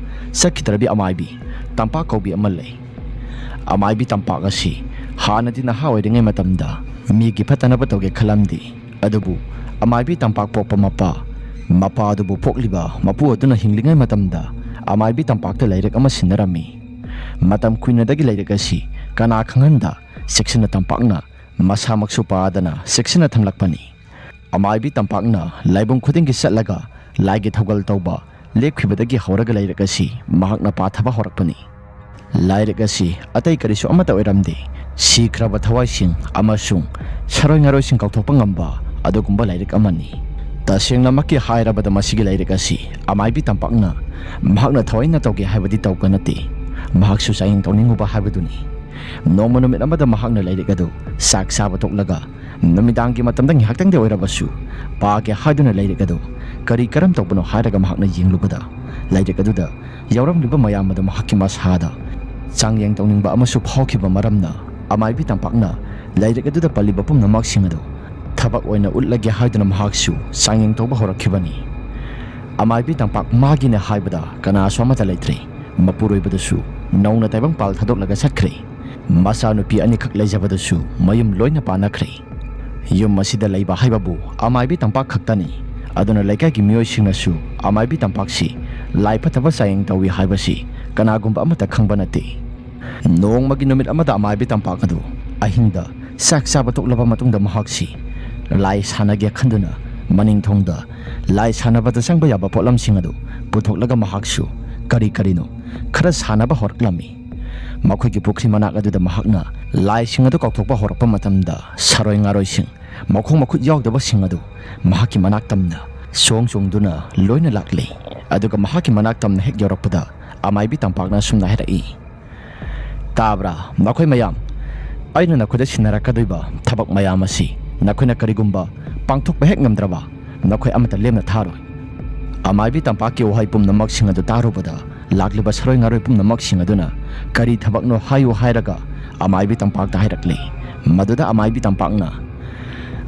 ꯆꯠꯈꯤꯗ꯭ꯔꯕꯤ ꯑꯃꯥꯏꯕꯤ ꯇꯝꯄꯥꯛ ꯀꯧꯕꯤ ꯑꯃ ꯂꯩ꯫ ꯑꯃꯥꯏꯕꯤ ꯇꯝꯄꯥꯛ ꯑꯁꯤ ꯍꯥꯟꯅꯗꯤ ꯅꯍꯥ ꯑꯣꯏꯔꯤꯉꯩ ꯃꯇꯝꯗ ꯃꯤꯒꯤ ꯐꯠꯇꯅꯕ ꯇꯧꯒꯦ ꯈꯜꯂꯝꯗꯦ꯫ ꯑꯗꯨꯕꯨ ꯑꯃꯥꯏꯕꯤ ꯇꯝꯄꯥꯛ ꯄꯣꯛꯄ ꯃꯄꯥ ꯑꯗꯨꯕꯨ ꯄꯣꯛꯂꯤꯕ ꯃꯄꯨ ꯑꯗꯨꯅ ꯍꯤꯡꯂꯤꯉꯩ ꯃꯇꯝꯗ ꯑꯃꯥꯏꯕꯤ ꯇꯝꯄꯥꯛꯇ ꯂꯩꯔꯛ ꯑꯃ ꯁꯤꯟꯅꯔꯝꯃꯤ꯫ ꯃꯇꯝ ꯀꯨꯏꯅꯗꯒꯤ ꯂꯩꯔꯛ ꯑꯁꯤ ꯀꯅꯥ ꯈꯪꯍꯟꯗ ꯆꯦꯛꯁꯤꯟꯅ ꯇꯝꯄꯥꯛꯅ ꯃꯁꯥꯃꯛꯁꯨ ꯄꯥꯗꯅ ꯆꯦꯛꯁꯤꯟꯅ ꯊꯝꯂꯛꯄꯅꯤ꯫ ꯑꯃꯥꯏꯕꯤ ꯇꯝꯄꯥꯛꯅ ꯂꯥꯏꯕꯨꯡ ꯈꯨꯗꯤꯡꯒꯤ ꯆꯠꯂꯒ ꯂꯥꯏꯒꯤ ꯊꯧꯒꯜ ꯇꯧꯕ ꯂꯦꯞꯈꯤꯕꯗꯒꯤ ꯍꯧꯔꯒ ꯂꯩꯔꯛ ꯑꯁꯤ ꯃꯍꯥꯛꯅ ꯄꯥꯊꯕ ꯍꯧꯔꯛꯄꯅꯤ꯫ ꯂꯥꯏꯔꯛ ꯑꯁꯤ ꯑꯇꯩ ꯀꯔꯤꯁꯨ ꯑꯃꯠꯇ ꯑꯣꯏꯔꯝꯗꯦ, ꯁꯤꯈ꯭ꯔꯕ ꯊꯋꯥꯏꯁꯤꯡ ꯑꯃꯁꯨꯡ ꯁꯔꯣꯏ ꯉꯥꯔꯣꯏꯁꯤꯡ ꯀꯥꯎꯊꯣꯛꯄ ꯉꯝꯕ ꯑꯗꯨꯒꯨꯝꯕ ꯂꯥꯏꯔꯛ ꯑꯃꯅꯤ꯫ ꯇꯁꯦꯡꯅꯃꯛꯀꯤ ꯍꯥꯏꯔꯕꯗ ꯃꯁꯤꯒꯤ ꯂꯥꯏꯔꯛ ꯑꯁꯤ ꯑꯃꯥꯏꯕꯤ ꯇꯝꯄꯥꯛꯅ ꯃꯍꯥꯛꯅ ꯊꯑꯣꯏꯅ ꯇꯧꯒꯦ ꯍꯥꯏꯕꯗꯤ ꯇꯧꯕ ꯅꯠꯇꯦ, ꯃꯍꯥꯛꯁꯨ ꯆꯥꯌꯦꯡ ꯇꯧꯅꯤꯡꯉꯨꯕ ꯍꯥꯏꯕꯗꯨꯅꯤ꯫ ꯅꯨꯃꯤꯠ ꯑꯃꯗ ꯃꯍꯥꯛꯅ ꯂꯥꯏꯔꯛ ꯑꯗꯨ ꯆꯥꯛ ꯆꯥꯕ ꯇꯣꯛꯂꯒ ꯅꯨꯃꯤꯗꯥꯡꯒꯤ ꯃꯇꯝꯗ ꯉꯥꯏꯍꯥꯛꯇꯪꯗꯤ ꯑꯣꯏꯔꯕꯁꯨ ꯄꯥꯒꯦ ꯍꯥꯏꯗꯨꯅ ꯂꯥꯏꯔꯛ ꯑꯗꯨ ꯀꯔꯝ ꯇꯧꯕꯅꯣ ꯍꯥꯏꯔꯒ ꯃꯍꯥꯛꯅ ꯌꯦꯡꯂꯨꯕꯗ ꯂꯥꯏꯔꯛ ꯑꯗꯨꯗ ꯌꯥꯎꯔꯝꯂꯤꯕ ꯃꯌꯥꯝ ꯑꯗꯨ ꯃꯍꯥꯛꯀꯤ ꯃꯁꯥꯗ ꯆꯥꯡꯌꯦꯡ ꯇꯧꯅꯤꯡꯕ ꯑꯃꯁꯨ ꯐꯥꯎꯈꯤꯕ ꯃꯔꯝꯅ ꯑꯃꯥꯏꯕꯤ ꯇꯝꯄꯥꯛꯅ ꯂꯥꯏꯔꯛ ꯑꯗꯨꯗ ꯄꯜꯂꯤꯕ ꯄꯨꯝꯅꯃꯛꯁꯤꯡ ꯑꯗꯨ ꯊꯕꯛ ꯑꯣꯏꯅ ꯎꯠꯂꯒꯦ ꯍꯥꯏꯗꯨꯅ ꯃꯍꯥꯛꯁꯨ ꯆꯥꯡꯌꯦꯡ ꯇꯧꯕ ꯍꯧꯔꯛꯈꯤꯕꯅꯤ꯫ ꯑꯃꯥꯏꯕꯤ ꯇꯝꯄꯥꯛ ꯃꯥꯒꯤꯅ ꯍꯥꯏꯕꯗ ꯀꯅꯥꯁꯨ ꯑꯃꯠꯇ ꯂꯩꯇ꯭ꯔꯦ꯫ ꯃꯄꯨꯔꯣꯏꯕꯗꯨꯁꯨ ꯅꯧꯅ ꯇꯥꯏꯕꯪꯄꯥꯜ ꯊꯥꯗꯣꯛꯂꯒ ꯆꯠꯈ꯭ꯔꯦ꯫ ꯃꯆꯥꯅꯨꯄꯤ 2ꯈꯛ ꯂꯩꯖꯕꯗꯨꯁꯨ ꯃꯌꯨꯝ ꯂꯣꯏꯅ ꯄꯥꯟꯅꯈ꯭ꯔꯦ꯫ ꯌꯨꯝ ꯑꯁꯤꯗ ꯂꯩꯕ ꯍꯥꯏꯕꯕꯨ ꯑꯃꯥꯏꯕꯤ ꯇꯝꯄꯥꯛ ꯈꯛꯇꯅꯤ꯫ ꯑꯗꯨꯅ ꯂꯩꯀꯥꯏꯒꯤ ꯃꯤꯑꯣꯏꯁꯤꯡꯅꯁꯨ ꯑꯃꯥꯏꯕꯤ ꯇꯝꯄꯥꯛꯁꯤ ꯂꯥꯏ ꯐꯠꯇꯕ ꯆꯥꯌꯦꯡ ꯇꯧꯏ ꯍꯥꯏꯕꯁꯤ ꯀꯅꯥꯒꯨꯝꯕ ꯑꯃꯠꯇ ꯈꯪꯕ ꯅꯠꯇꯦ꯫ ꯅꯣꯡꯃꯒꯤ ꯅꯨꯃꯤꯠ ꯑꯃꯗ ꯑꯃꯥꯏꯕꯤ ꯇꯝꯄꯥꯛ ꯑꯗꯨ ꯑꯍꯤꯡꯗ ꯆꯥꯛ ꯆꯥꯕ ꯇꯣꯛꯂꯕ ꯃꯇꯨꯡꯗ ꯃꯍꯥꯛꯁꯤ ꯂꯥꯏ ꯁꯥꯟꯅꯒꯦ ꯈꯟꯗꯨꯅ ꯃꯅꯤꯡꯊꯣꯡꯗ ꯂꯥꯏ ꯁꯥꯟꯅꯕꯗ ꯆꯪꯕ ꯌꯥꯕ ꯄꯣꯠꯂꯝꯁꯤꯡ ꯑꯗꯨ ꯄꯨꯊꯣꯛꯂꯒ ꯃꯍꯥꯛꯁꯨ ꯀꯔꯤ ꯀꯔꯤꯅꯣ ꯈꯔ ꯁꯥꯟꯅꯕ ꯍꯧꯔꯛꯂꯝꯃꯤ꯫ ꯃꯈꯣꯏꯒꯤ ꯄꯨꯈ꯭ꯔꯤ ꯃꯅꯥꯛ ꯑꯗꯨꯗ ꯃꯍꯥꯛꯅ ꯂꯥꯏꯁꯤꯡ ꯑꯗꯨ ꯀꯥꯎꯊꯣꯛꯄ ꯍꯧꯔꯛꯄ ꯃꯇꯝꯗ ꯁꯔꯣꯏ ꯉꯥꯔꯣꯏꯁꯤꯡ ꯃꯈꯣꯡ ꯃꯈꯨꯠ ꯌꯥꯎꯗꯕꯁꯤꯡ ꯑꯗꯨ ꯃꯍꯥꯛꯀꯤ ꯃꯅꯥꯛ ꯇꯝꯅ ꯆꯣꯡꯗꯨꯅ ꯂꯣꯏꯅ ꯂꯥꯛꯂꯤ꯫ ꯑꯗꯨꯒ ꯃꯍꯥꯛꯀꯤ ꯃꯅꯥꯛ ꯇꯝꯅ ꯍꯦꯛ ꯌꯧꯔꯛꯄꯗ ꯑꯃꯥꯏꯕꯤ ꯇꯝꯄꯥꯛꯅ ꯑꯁꯨꯝꯅ ꯍꯥꯏꯔꯛꯏ, "ꯇꯥꯕ꯭ꯔꯥ ꯅꯈꯣꯏ ꯃꯌꯥꯝ, ꯑꯩꯅ ꯅꯈꯣꯏꯗ ꯁꯤꯟꯅꯔꯛꯀꯗꯣꯏꯕ ꯊꯕꯛ ꯃꯌꯥꯝ ꯑꯁꯤ ꯅꯈꯣꯏꯅ ꯀꯔꯤꯒꯨꯝꯕ ꯄꯥꯡꯊꯣꯛꯄ ꯍꯦꯛ ꯉꯝꯗ꯭ꯔꯕ ꯅꯈꯣꯏ ꯑꯃꯠꯇ ꯂꯦꯝꯅ ꯊꯥꯔꯣꯏ." ꯑꯃꯥꯏꯕꯤ ꯇꯝꯄꯥꯛꯀꯤ ꯋꯥꯍꯩ ꯄꯨꯝꯅꯃꯛꯁꯤꯡ ꯑꯗꯨ ꯇꯥꯔꯨꯕꯗ ꯂꯥꯛꯂꯤꯕ ꯁꯔꯣꯏ ꯉꯥꯔꯣꯏ ꯄꯨꯝꯅꯃꯛꯁꯤꯡ ꯑꯗꯨꯅ ꯀꯔꯤ ꯊꯕꯛꯅꯣ ꯍꯥꯏꯌꯨ ꯍꯥꯏꯔꯒ ꯑꯃꯥꯏꯕꯤ ꯇꯝꯄꯥꯛꯇ ꯍꯥꯏꯔꯛꯂꯤ꯫ ꯃꯗꯨꯗ ꯑꯃꯥꯏꯕꯤ ꯇꯝꯄꯥꯛꯅ,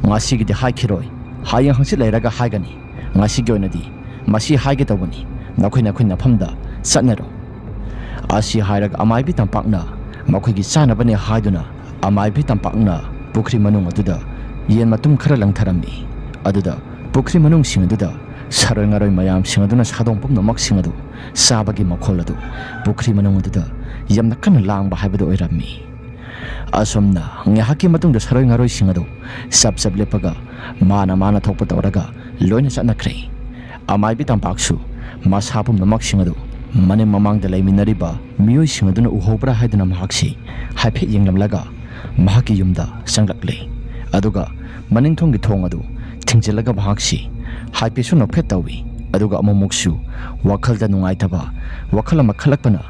"ꯉꯁꯤꯒꯤꯗꯤ ꯍꯥꯏꯈꯤꯔꯣꯏ, ꯍꯌꯦꯡ ꯍꯪꯆꯤꯠ ꯂꯩꯔꯒ ꯍꯥꯏꯒꯅꯤ. ꯉꯁꯤꯒꯤ ꯑꯣꯏꯅꯗꯤ ꯃꯁꯤ ꯍꯥꯏꯒꯦ ꯇꯧꯕꯅꯤ, ꯅꯈꯣꯏ ꯅꯐꯝꯗ ꯆꯠꯅꯔꯣ." ꯑꯁꯤ ꯍꯥꯏꯔꯒ ꯑꯃꯥꯏꯕꯤ ꯇꯝꯄꯥꯛꯅ ꯃꯈꯣꯏꯒꯤ ꯆꯥꯅꯕꯅꯤ ꯍꯥꯏꯗꯨꯅ ꯑꯃꯥꯏꯕꯤ ꯇꯝꯄꯥꯛꯅ ꯄꯨꯈ꯭ꯔꯤ ꯃꯅꯨꯡ ꯑꯗꯨꯗ ꯌꯦꯟ ꯃꯇꯨꯝ ꯈꯔ ꯂꯪꯊꯔꯝꯃꯤ꯫ ꯑꯗꯨꯗ ꯄꯨꯈ꯭ꯔꯤ ꯃꯅꯨꯡꯁꯤꯡ ꯑꯗꯨꯗ ꯁꯔꯣꯏ ꯉꯥꯔꯣꯏ ꯃꯌꯥꯝꯁꯤꯡ ꯑꯗꯨꯅ ꯁꯥꯗꯣꯡ ꯄꯨꯝꯅꯃꯛꯁꯤꯡ ꯑꯗꯨ ꯆꯥꯕꯒꯤ ꯃꯈꯣꯜ ꯑꯗꯨ ꯄꯨꯈ꯭ꯔꯤ ꯃꯅꯨꯡ ꯑꯗꯨꯗ ꯌꯥꯝꯅ ꯀꯟꯅ ꯂꯥꯡꯕ ꯍꯥꯏꯕꯗꯨ ꯑꯣꯏꯔꯝꯃꯤ꯫ ꯑꯁꯨꯝꯅ ꯉꯥꯏꯍꯥꯛꯀꯤ ꯃꯇꯨꯡꯗ ꯁꯔꯣꯏ ꯉꯥꯔꯣꯏꯁꯤꯡ ꯑꯗꯨ ꯆꯞ ꯂꯦꯞꯄꯒ ꯃꯥꯅ ꯊꯣꯛꯄ ꯇꯧꯔꯒ ꯂꯣꯏꯅ ꯆꯠꯅꯈ꯭ꯔꯦ꯫ ꯑꯃꯥꯏꯕꯤ ꯇꯝꯄꯥꯛꯁꯨ ꯃꯁꯥ ꯄꯨꯝꯅꯃꯛꯁꯤꯡ ꯑꯗꯨ ꯃꯅꯤꯡ ꯃꯃꯥꯡꯗ ꯂꯩꯃꯤꯟꯅꯔꯤꯕ ꯃꯤꯑꯣꯏꯁꯤꯡ ꯑꯗꯨꯅ ꯎꯍꯧꯕ꯭ꯔꯥ ꯍꯥꯏꯗꯨꯅ ꯃꯍꯥꯛꯁꯤ ꯍꯥꯏꯐꯦꯠ ꯌꯦꯡꯂꯝꯂꯒ ꯃꯍꯥꯛꯀꯤ ꯌꯨꯝꯗ ꯆꯪꯂꯛꯂꯦ꯫ ꯑꯗꯨꯒ ꯃꯅꯤꯡꯊꯣꯡꯒꯤ ꯊꯣꯡ ꯑꯗꯨ ꯊꯤꯡꯖꯤꯜꯂꯒ ꯃꯍꯥꯛꯁꯤ ꯍꯥꯏꯐꯦꯠꯁꯨ ꯅꯣꯛꯐꯦꯠ ꯇꯧꯏ꯫ ꯑꯗꯨꯒ ꯑꯃꯨꯛꯁꯨ ꯋꯥꯈꯜꯗ ꯅꯨꯡꯉꯥꯏꯇꯕ ꯋꯥꯈꯜ ꯑꯃ ꯈꯜꯂꯛꯄꯅ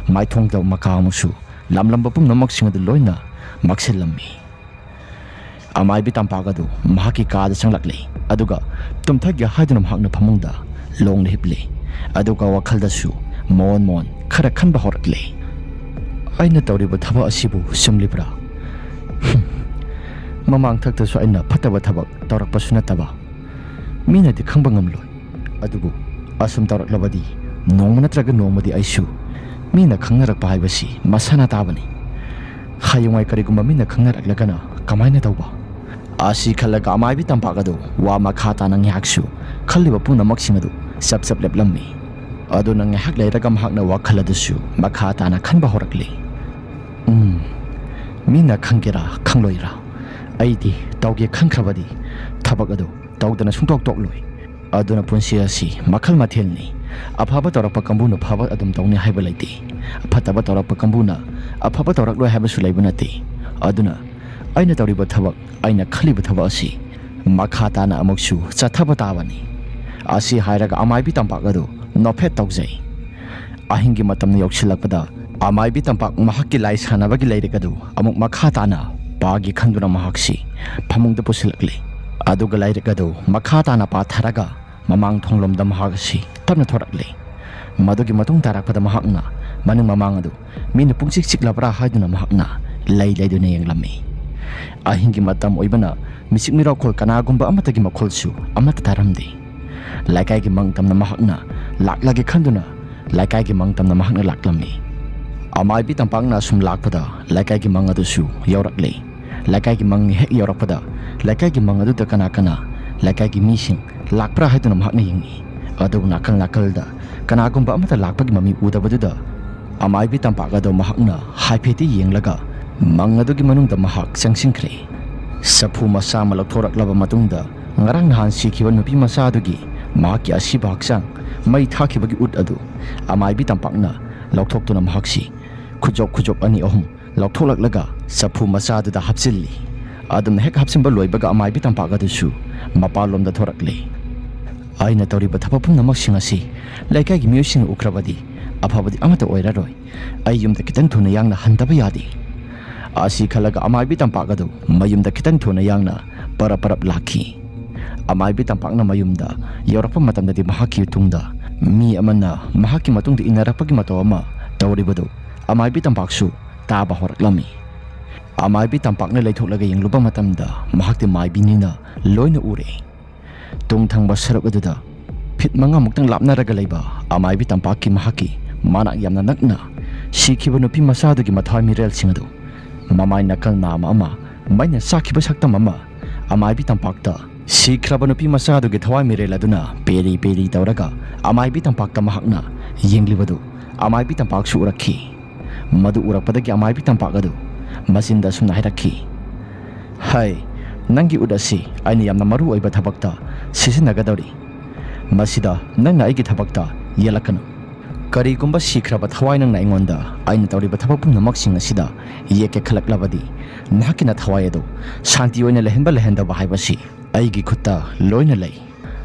ꯃꯥꯏꯊꯣꯡꯗ ꯃꯀꯥ ꯑꯃꯁꯨ ꯂꯝꯂꯝꯕ ꯄꯨꯝꯅꯃꯛꯁꯤꯡ ꯑꯗꯨ ꯂꯣꯏꯅ ꯃꯛꯁꯤꯜꯂꯝꯃꯤ꯫ ꯑꯃꯥꯏꯕꯤ ꯇꯝꯄꯥꯛ ꯑꯗꯨ ꯃꯍꯥꯛꯀꯤ ꯀꯥꯗ ꯆꯪꯂꯛꯂꯦ꯫ ꯑꯗꯨꯒ ꯇꯨꯝꯊꯒꯦ ꯍꯥꯏꯗꯨꯅ ꯃꯍꯥꯛꯅ ꯐꯃꯨꯡꯗ ꯂꯣꯡꯅ ꯍꯤꯞꯂꯦ꯫ ꯑꯗꯨꯒ ꯋꯥꯈꯜꯗꯁꯨ ꯃꯣꯟ ꯈꯔ ꯈꯟꯕ ꯍꯧꯔꯛꯂꯦ꯫ ꯑꯩꯅ ꯇꯧꯔꯤꯕ ꯊꯕꯛ ꯑꯁꯤꯕꯨ ꯆꯨꯝꯂꯤꯕ꯭ꯔꯥ? ꯃꯃꯥꯡꯊꯛꯇꯁꯨ ꯑꯩꯅ ꯐꯠꯇꯕ ꯊꯕꯛ ꯇꯧꯔꯛꯄꯁꯨ ꯅꯠꯇꯕ, ꯃꯤꯅꯗꯤ ꯈꯪꯕ ꯉꯝꯂꯣꯏ꯫ ꯑꯗꯨꯕꯨ ꯑꯁꯨꯝ ꯇꯧꯔꯛꯂꯕꯗꯤ ꯅꯣꯡꯃ ꯅꯠꯇ꯭ꯔꯒ ꯅꯣꯡꯃꯗꯤ ꯑꯩꯁꯨ ꯃꯤꯅ ꯈꯪꯅꯔꯛꯄ ꯍꯥꯏꯕꯁꯤ ꯃꯁꯥꯅ ꯇꯥꯕꯅꯤ꯫ ꯍꯌꯦꯡꯋꯥꯏ ꯀꯔꯤꯒꯨꯝꯕ ꯃꯤꯅ ꯈꯪꯅꯔꯛꯂꯒꯅ ꯀꯃꯥꯏꯅ ꯇꯧꯕ? ꯑꯁꯤ ꯈꯜꯂꯒ ꯑꯃꯥꯏꯕꯤ ꯇꯝꯄꯥꯛ ꯑꯗꯨ ꯋꯥ ꯃꯈꯥ ꯇꯥꯅ ꯉꯥꯏꯍꯥꯛꯁꯨ ꯈꯜꯂꯤꯕ ꯄꯨꯝꯅꯃꯛꯁꯤꯡ ꯑꯗꯨ ꯆꯞ ꯂꯦꯞꯂꯝꯃꯤ꯫ ꯑꯗꯨꯅ ꯉꯥꯏꯍꯥꯛ ꯂꯩꯔꯒ ꯃꯍꯥꯛꯅ ꯋꯥꯈꯜ ꯑꯗꯨꯁꯨ ꯃꯈꯥ ꯇꯥꯅ ꯈꯟꯕ ꯍꯧꯔꯛꯂꯤ꯫ ꯃꯤꯅ ꯈꯪꯒꯦꯔꯥ ꯈꯪꯂꯣꯏꯔꯥ, ꯑꯩꯗꯤ ꯇꯧꯒꯦ ꯈꯟꯈ꯭ꯔꯕꯗꯤ ꯊꯕꯛ ꯑꯗꯨ ꯇꯧꯗꯅ ꯁꯨꯡꯇꯣꯛ ꯇꯣꯛꯂꯣꯏ꯫ ꯑꯗꯨꯅ ꯄꯨꯟꯁꯤ ꯑꯁꯤ ꯃꯈꯜ ꯃꯊꯦꯜꯅꯤ꯫ ꯑꯐꯕ ꯇꯧꯔꯛꯄ ꯀꯥꯡꯕꯨꯅ ꯐꯕ ꯑꯗꯨꯝ ꯇꯧꯅꯤ ꯍꯥꯏꯕ ꯂꯩꯇꯦ꯫ ꯐꯠꯇꯕ ꯇꯧꯔꯛꯄ ꯀꯥꯡꯕꯨꯅ ꯑꯐꯕ ꯇꯧꯔꯛꯂꯣꯏ ꯍꯥꯏꯕꯁꯨ ꯂꯩꯕ ꯅꯠꯇꯦ꯫ ꯑꯗꯨꯅ ꯑꯩꯅ ꯇꯧꯔꯤꯕ ꯊꯕꯛ, ꯑꯩꯅ ꯈꯜꯂꯤꯕ ꯊꯕꯛ ꯑꯁꯤ ꯃꯈꯥ ꯇꯥꯅ ꯑꯃꯨꯛꯁꯨ ꯆꯠꯊꯕ ꯇꯥꯕꯅꯤ꯫ ꯑꯁꯤ ꯍꯥꯏꯔꯒ ꯑꯃꯥꯏꯕꯤ ꯇꯝꯄꯥꯛ ꯑꯗꯨ ꯅꯣꯛꯐꯦꯠ ꯇꯧꯖꯩ꯫ ꯑꯍꯤꯡꯒꯤ ꯃꯇꯝꯅ ꯌꯧꯁꯤꯜꯂꯛꯄꯗ ꯑꯃꯥꯏꯕꯤ ꯇꯝꯄꯥꯛ ꯃꯍꯥꯛꯀꯤ ꯂꯥꯏ ꯁꯥꯟꯅꯕꯒꯤ ꯂꯥꯏꯔꯤꯛ ꯑꯗꯨ ꯑꯃꯨꯛ ꯃꯈꯥ ꯇꯥꯅ ꯄꯥꯒꯦ ꯈꯟꯗꯨꯅ ꯃꯍꯥꯛꯁꯤ ꯐꯃꯨꯡꯗ ꯄꯨꯁꯤꯜꯂꯛꯂꯤ꯫ ꯑꯗꯨꯒ ꯂꯥꯏꯔꯤꯛ ꯑꯗꯨ ꯃꯈꯥ ꯇꯥꯅ ꯄꯥꯊꯔꯒ ꯃꯃꯥꯡ ꯊꯣꯡꯂꯣꯝꯗ ꯃꯍꯥꯛ ꯑꯁꯤ ꯇꯞꯅ ꯊꯣꯔꯛꯂꯤ꯫ ꯃꯗꯨꯒꯤ ꯃꯇꯨꯡ ꯇꯥꯔꯛꯄꯗ ꯃꯍꯥꯛꯅ ꯃꯅꯤꯡ ꯃꯃꯥꯡ ꯑꯗꯨ ꯃꯤꯅ ꯄꯨꯡꯆꯤꯛ ꯆꯤꯛꯂꯕ꯭ꯔꯥ ꯍꯥꯏꯗꯨꯅ ꯃꯍꯥꯛꯅ ꯂꯩꯗꯨꯅ ꯌꯦꯡꯂꯝꯃꯤ꯫ ꯑꯍꯤꯡꯒꯤ ꯃꯇꯝ ꯑꯣꯏꯕꯅ ꯃꯤꯆꯤꯛ ꯃꯤꯔꯥꯎꯈꯣꯜ ꯀꯅꯥꯒꯨꯝꯕ ꯑꯃꯠꯇꯒꯤ ꯃꯈꯣꯜꯁꯨ ꯑꯃꯠꯇ ꯇꯥꯔꯝꯗꯦ꯫ ꯂꯩꯀꯥꯏꯒꯤ ꯃꯪꯇꯝꯅ ꯃꯍꯥꯛꯅ ꯂꯥꯛꯂꯒꯦ ꯈꯟꯗꯨꯅ ꯂꯩꯀꯥꯏꯒꯤ ꯃꯪꯇꯝꯅ ꯃꯍꯥꯛꯅ ꯂꯥꯛꯂꯝꯃꯤ꯫ ꯑꯃꯥꯏꯕꯤ ꯇꯝꯄꯥꯛꯅ ꯑꯁꯨꯝ ꯂꯥꯛꯄꯗ ꯂꯩꯀꯥꯏꯒꯤ ꯃꯪ ꯑꯗꯨꯁꯨ ꯌꯧꯔꯛꯂꯦ꯫ ꯂꯩꯀꯥꯏꯒꯤ ꯃꯪ ꯍꯦꯛ ꯌꯧꯔꯛꯄꯗ ꯂꯩꯀꯥꯏꯒꯤ ꯃꯪ ꯑꯗꯨꯗ ꯀꯅꯥ ꯂꯩꯀꯥꯏꯒꯤ ꯃꯤꯁꯤꯡ ꯂꯥꯛꯄ꯭ꯔꯥ ꯍꯥꯏꯗꯨꯅ ꯃꯍꯥꯛꯅ ꯌꯦꯡꯉꯤ꯫ ꯑꯗꯨꯕꯨ ꯅꯥꯀꯜꯗ ꯀꯅꯥꯒꯨꯝꯕ ꯑꯃꯠꯇ ꯂꯥꯛꯄꯒꯤ ꯃꯃꯤ ꯎꯗꯕꯗꯨꯗ ꯑꯃꯥꯏꯕꯤ ꯇꯝꯄꯥꯛ ꯑꯗꯨ ꯃꯍꯥꯛꯅ ꯍꯥꯏꯐꯦꯠꯇꯤ ꯌꯦꯡꯂꯒ ꯃꯪ ꯑꯗꯨꯒꯤ ꯃꯅꯨꯡꯗ ꯃꯍꯥꯛ ꯆꯪꯁꯤꯟꯈ꯭ꯔꯦ꯫ ꯆꯐꯨ ꯃꯆꯥ ꯑꯃ ꯂꯧꯊꯣꯔꯛꯂꯕ ꯃꯇꯨꯡꯗ ꯉꯔꯥꯡ ꯅꯍꯥꯟ ꯁꯤꯈꯤꯕ ꯅꯨꯄꯤ ꯃꯆꯥ ꯑꯗꯨꯒꯤ ꯃꯍꯥꯛꯀꯤ ꯑꯁꯤꯕ ꯍꯛꯆꯥꯡ ꯃꯩ ꯊꯥꯈꯤꯕꯒꯤ ꯎꯠ ꯑꯗꯨ ꯑꯃꯥꯏꯕꯤ ꯇꯝꯄꯥꯛꯅ ꯂꯧꯊꯣꯛꯇꯨꯅ ꯃꯍꯥꯛꯁꯤ ꯈꯨꯖꯣꯞ ꯑꯅꯤ ꯑꯍꯨꯝ ꯂꯧꯊꯣꯛꯂꯛꯂꯒ ꯆꯐꯨ ꯃꯆꯥꯗꯨꯗ ꯍꯥꯞꯆꯤꯜꯂꯤ꯫ ꯑꯗꯨꯝꯅ ꯍꯦꯛ ꯍꯥꯞꯆꯤꯟꯕ ꯂꯣꯏꯕꯒ ꯑꯃꯥꯏꯕꯤ ꯇꯝꯄꯥꯛ ꯑꯗꯨꯁꯨ ꯃꯄꯥꯟꯂꯣꯝꯗ ꯊꯣꯔꯛꯂꯦ꯫ ꯑꯩꯅ ꯇꯧꯔꯤꯕ ꯊꯕꯛ ꯄꯨꯝꯅꯃꯛꯁꯤꯡ ꯑꯁꯤ ꯂꯩꯀꯥꯏꯒꯤ ꯃꯤꯑꯣꯏꯁꯤꯡꯅ ꯎꯈ꯭ꯔꯕꯗꯤ ꯑꯐꯕꯗꯤ ꯑꯃꯠꯇ ꯑꯣꯏꯔꯔꯣꯏ꯫ ꯑꯩ ꯌꯨꯝꯗ ꯈꯤꯇꯪ ꯊꯨꯅ ꯌꯥꯡꯅ ꯍꯟꯗꯕ ꯌꯥꯗꯦ꯫ ꯑꯁꯤ ꯈꯜꯂꯒ ꯑꯃꯥꯏꯕꯤ ꯇꯝꯄꯥꯛ ꯑꯗꯨ ꯃꯌꯨꯝꯗ ꯈꯤꯇꯪ ꯊꯨꯅ ꯌꯥꯡꯅ ꯄꯔꯞ ꯂꯥꯛꯈꯤ꯫ ꯑꯃꯥꯏꯕꯤ ꯇꯝꯄꯥꯛꯅ ꯃꯌꯨꯝꯗ ꯌꯧꯔꯛꯄ ꯃꯇꯝꯗꯗꯤ ꯃꯍꯥꯛꯀꯤ ꯇꯨꯡꯗ ꯃꯤ ꯑꯃꯅ ꯃꯍꯥꯛꯀꯤ ꯃꯇꯨꯡꯗ ꯏꯟꯅꯔꯛꯄꯒꯤ ꯃꯇꯧ ꯑꯃ ꯇꯧꯔꯤꯕꯗꯨ ꯑꯃꯥꯏꯕꯤ ꯇꯝꯄꯥꯛꯁꯨ ꯇꯥꯕ ꯍꯧꯔꯛꯂꯝꯃꯤ꯫ ꯑꯃꯥꯏꯕꯤ ꯇꯝꯄꯥꯛꯅ ꯂꯩꯊꯣꯛꯂꯒ ꯌꯦꯡꯂꯨꯕ ꯃꯇꯝꯗ ꯃꯍꯥꯛꯇꯤ ꯃꯥꯏꯕꯤꯅꯤꯅ ꯂꯣꯏꯅ ꯎꯔꯦ꯫ ꯇꯨꯡ ꯊꯪꯕ ꯁꯔꯨꯛ ꯑꯗꯨꯗ ꯐꯤꯠ 5ꯃꯨꯛꯇꯪ ꯂꯥꯞꯅꯔꯒ ꯂꯩꯕ ꯑꯃꯥꯏꯕꯤ ꯇꯝꯄꯥꯛꯀꯤ ꯃꯍꯥꯛꯀꯤ ꯃꯅꯥꯛ ꯌꯥꯝꯅ ꯅꯛꯅ ꯁꯤꯈꯤꯕ ꯅꯨꯄꯤ ꯃꯆꯥꯗꯨꯒꯤ ꯃꯊꯋꯥꯏ ꯃꯤꯔꯦꯜꯁꯤꯡ ꯑꯗꯨ, ꯃꯃꯥꯏ ꯅꯥꯀꯜ ꯅꯥꯝꯃ ꯑꯃ, ꯃꯩꯅ ꯆꯥꯛꯈꯤꯕ ꯁꯛꯇꯝ ꯑꯃ, ꯑꯃꯥꯏꯕꯤ ꯇꯝꯄꯥꯛꯇ ꯁꯤꯈ꯭ꯔꯕ ꯅꯨꯄꯤ ꯃꯆꯥꯗꯨꯒꯤ ꯊꯋꯥꯏ ꯃꯤꯔꯦꯜ ꯑꯗꯨꯅ ꯄꯦꯔꯤ ꯇꯧꯔꯒ ꯑꯃꯥꯏꯕꯤ ꯇꯝꯄꯥꯛꯇ ꯃꯍꯥꯛꯅ ꯌꯦꯡꯂꯤꯕꯗꯨ ꯑꯃꯥꯏꯕꯤ ꯇꯝꯄꯥꯛꯁꯨ ꯎꯔꯛꯈꯤ ꯃꯗꯨ ꯎꯔꯛꯄꯗꯒꯤ ꯑꯃꯥꯏꯕꯤ ꯇꯝꯄꯥꯛ ꯑꯗꯨ ꯃꯆꯤꯟꯗ ꯑꯁꯨꯝꯅ ꯍꯥꯏꯔꯛꯈꯤ ꯍꯥꯏ ꯅꯪꯒꯤ ꯎꯠ ꯑꯁꯤ ꯑꯩꯅ ꯌꯥꯝꯅ ꯃꯔꯨ ꯑꯣꯏꯕ ꯊꯕꯛꯇ ꯁꯤꯖꯤꯟꯅꯒꯗꯧꯔꯤ ꯃꯁꯤꯗ ꯅꯪꯅ ꯑꯩꯒꯤ ꯊꯕꯛꯇ ꯌꯦꯠꯂꯛꯀꯅꯨ ꯀꯔꯤꯒꯨꯝꯕ ꯁꯤꯈ꯭ꯔꯕ ꯊꯋꯥꯏ ꯅꯪꯅ ꯑꯩꯉꯣꯟꯗ ꯑꯩꯅ ꯇꯧꯔꯤꯕ ꯊꯕꯛ ꯄꯨꯝꯅꯃꯛꯁꯤꯡ ꯑꯁꯤꯗ ꯌꯦꯛꯀꯦ ꯈꯜꯂꯛꯂꯕꯗꯤ ꯅꯍꯥꯛꯀꯤꯅ ꯊꯋꯥꯏ ꯑꯗꯨ ꯁꯥꯟꯇꯤ ꯑꯣꯏꯅ ꯂꯩꯍꯟꯕ ꯂꯩꯍꯟꯗꯕ ꯍꯥꯏꯕꯁꯤ ꯑꯩꯒꯤ ꯈꯨꯠꯇ ꯂꯣꯏꯅ ꯂꯩ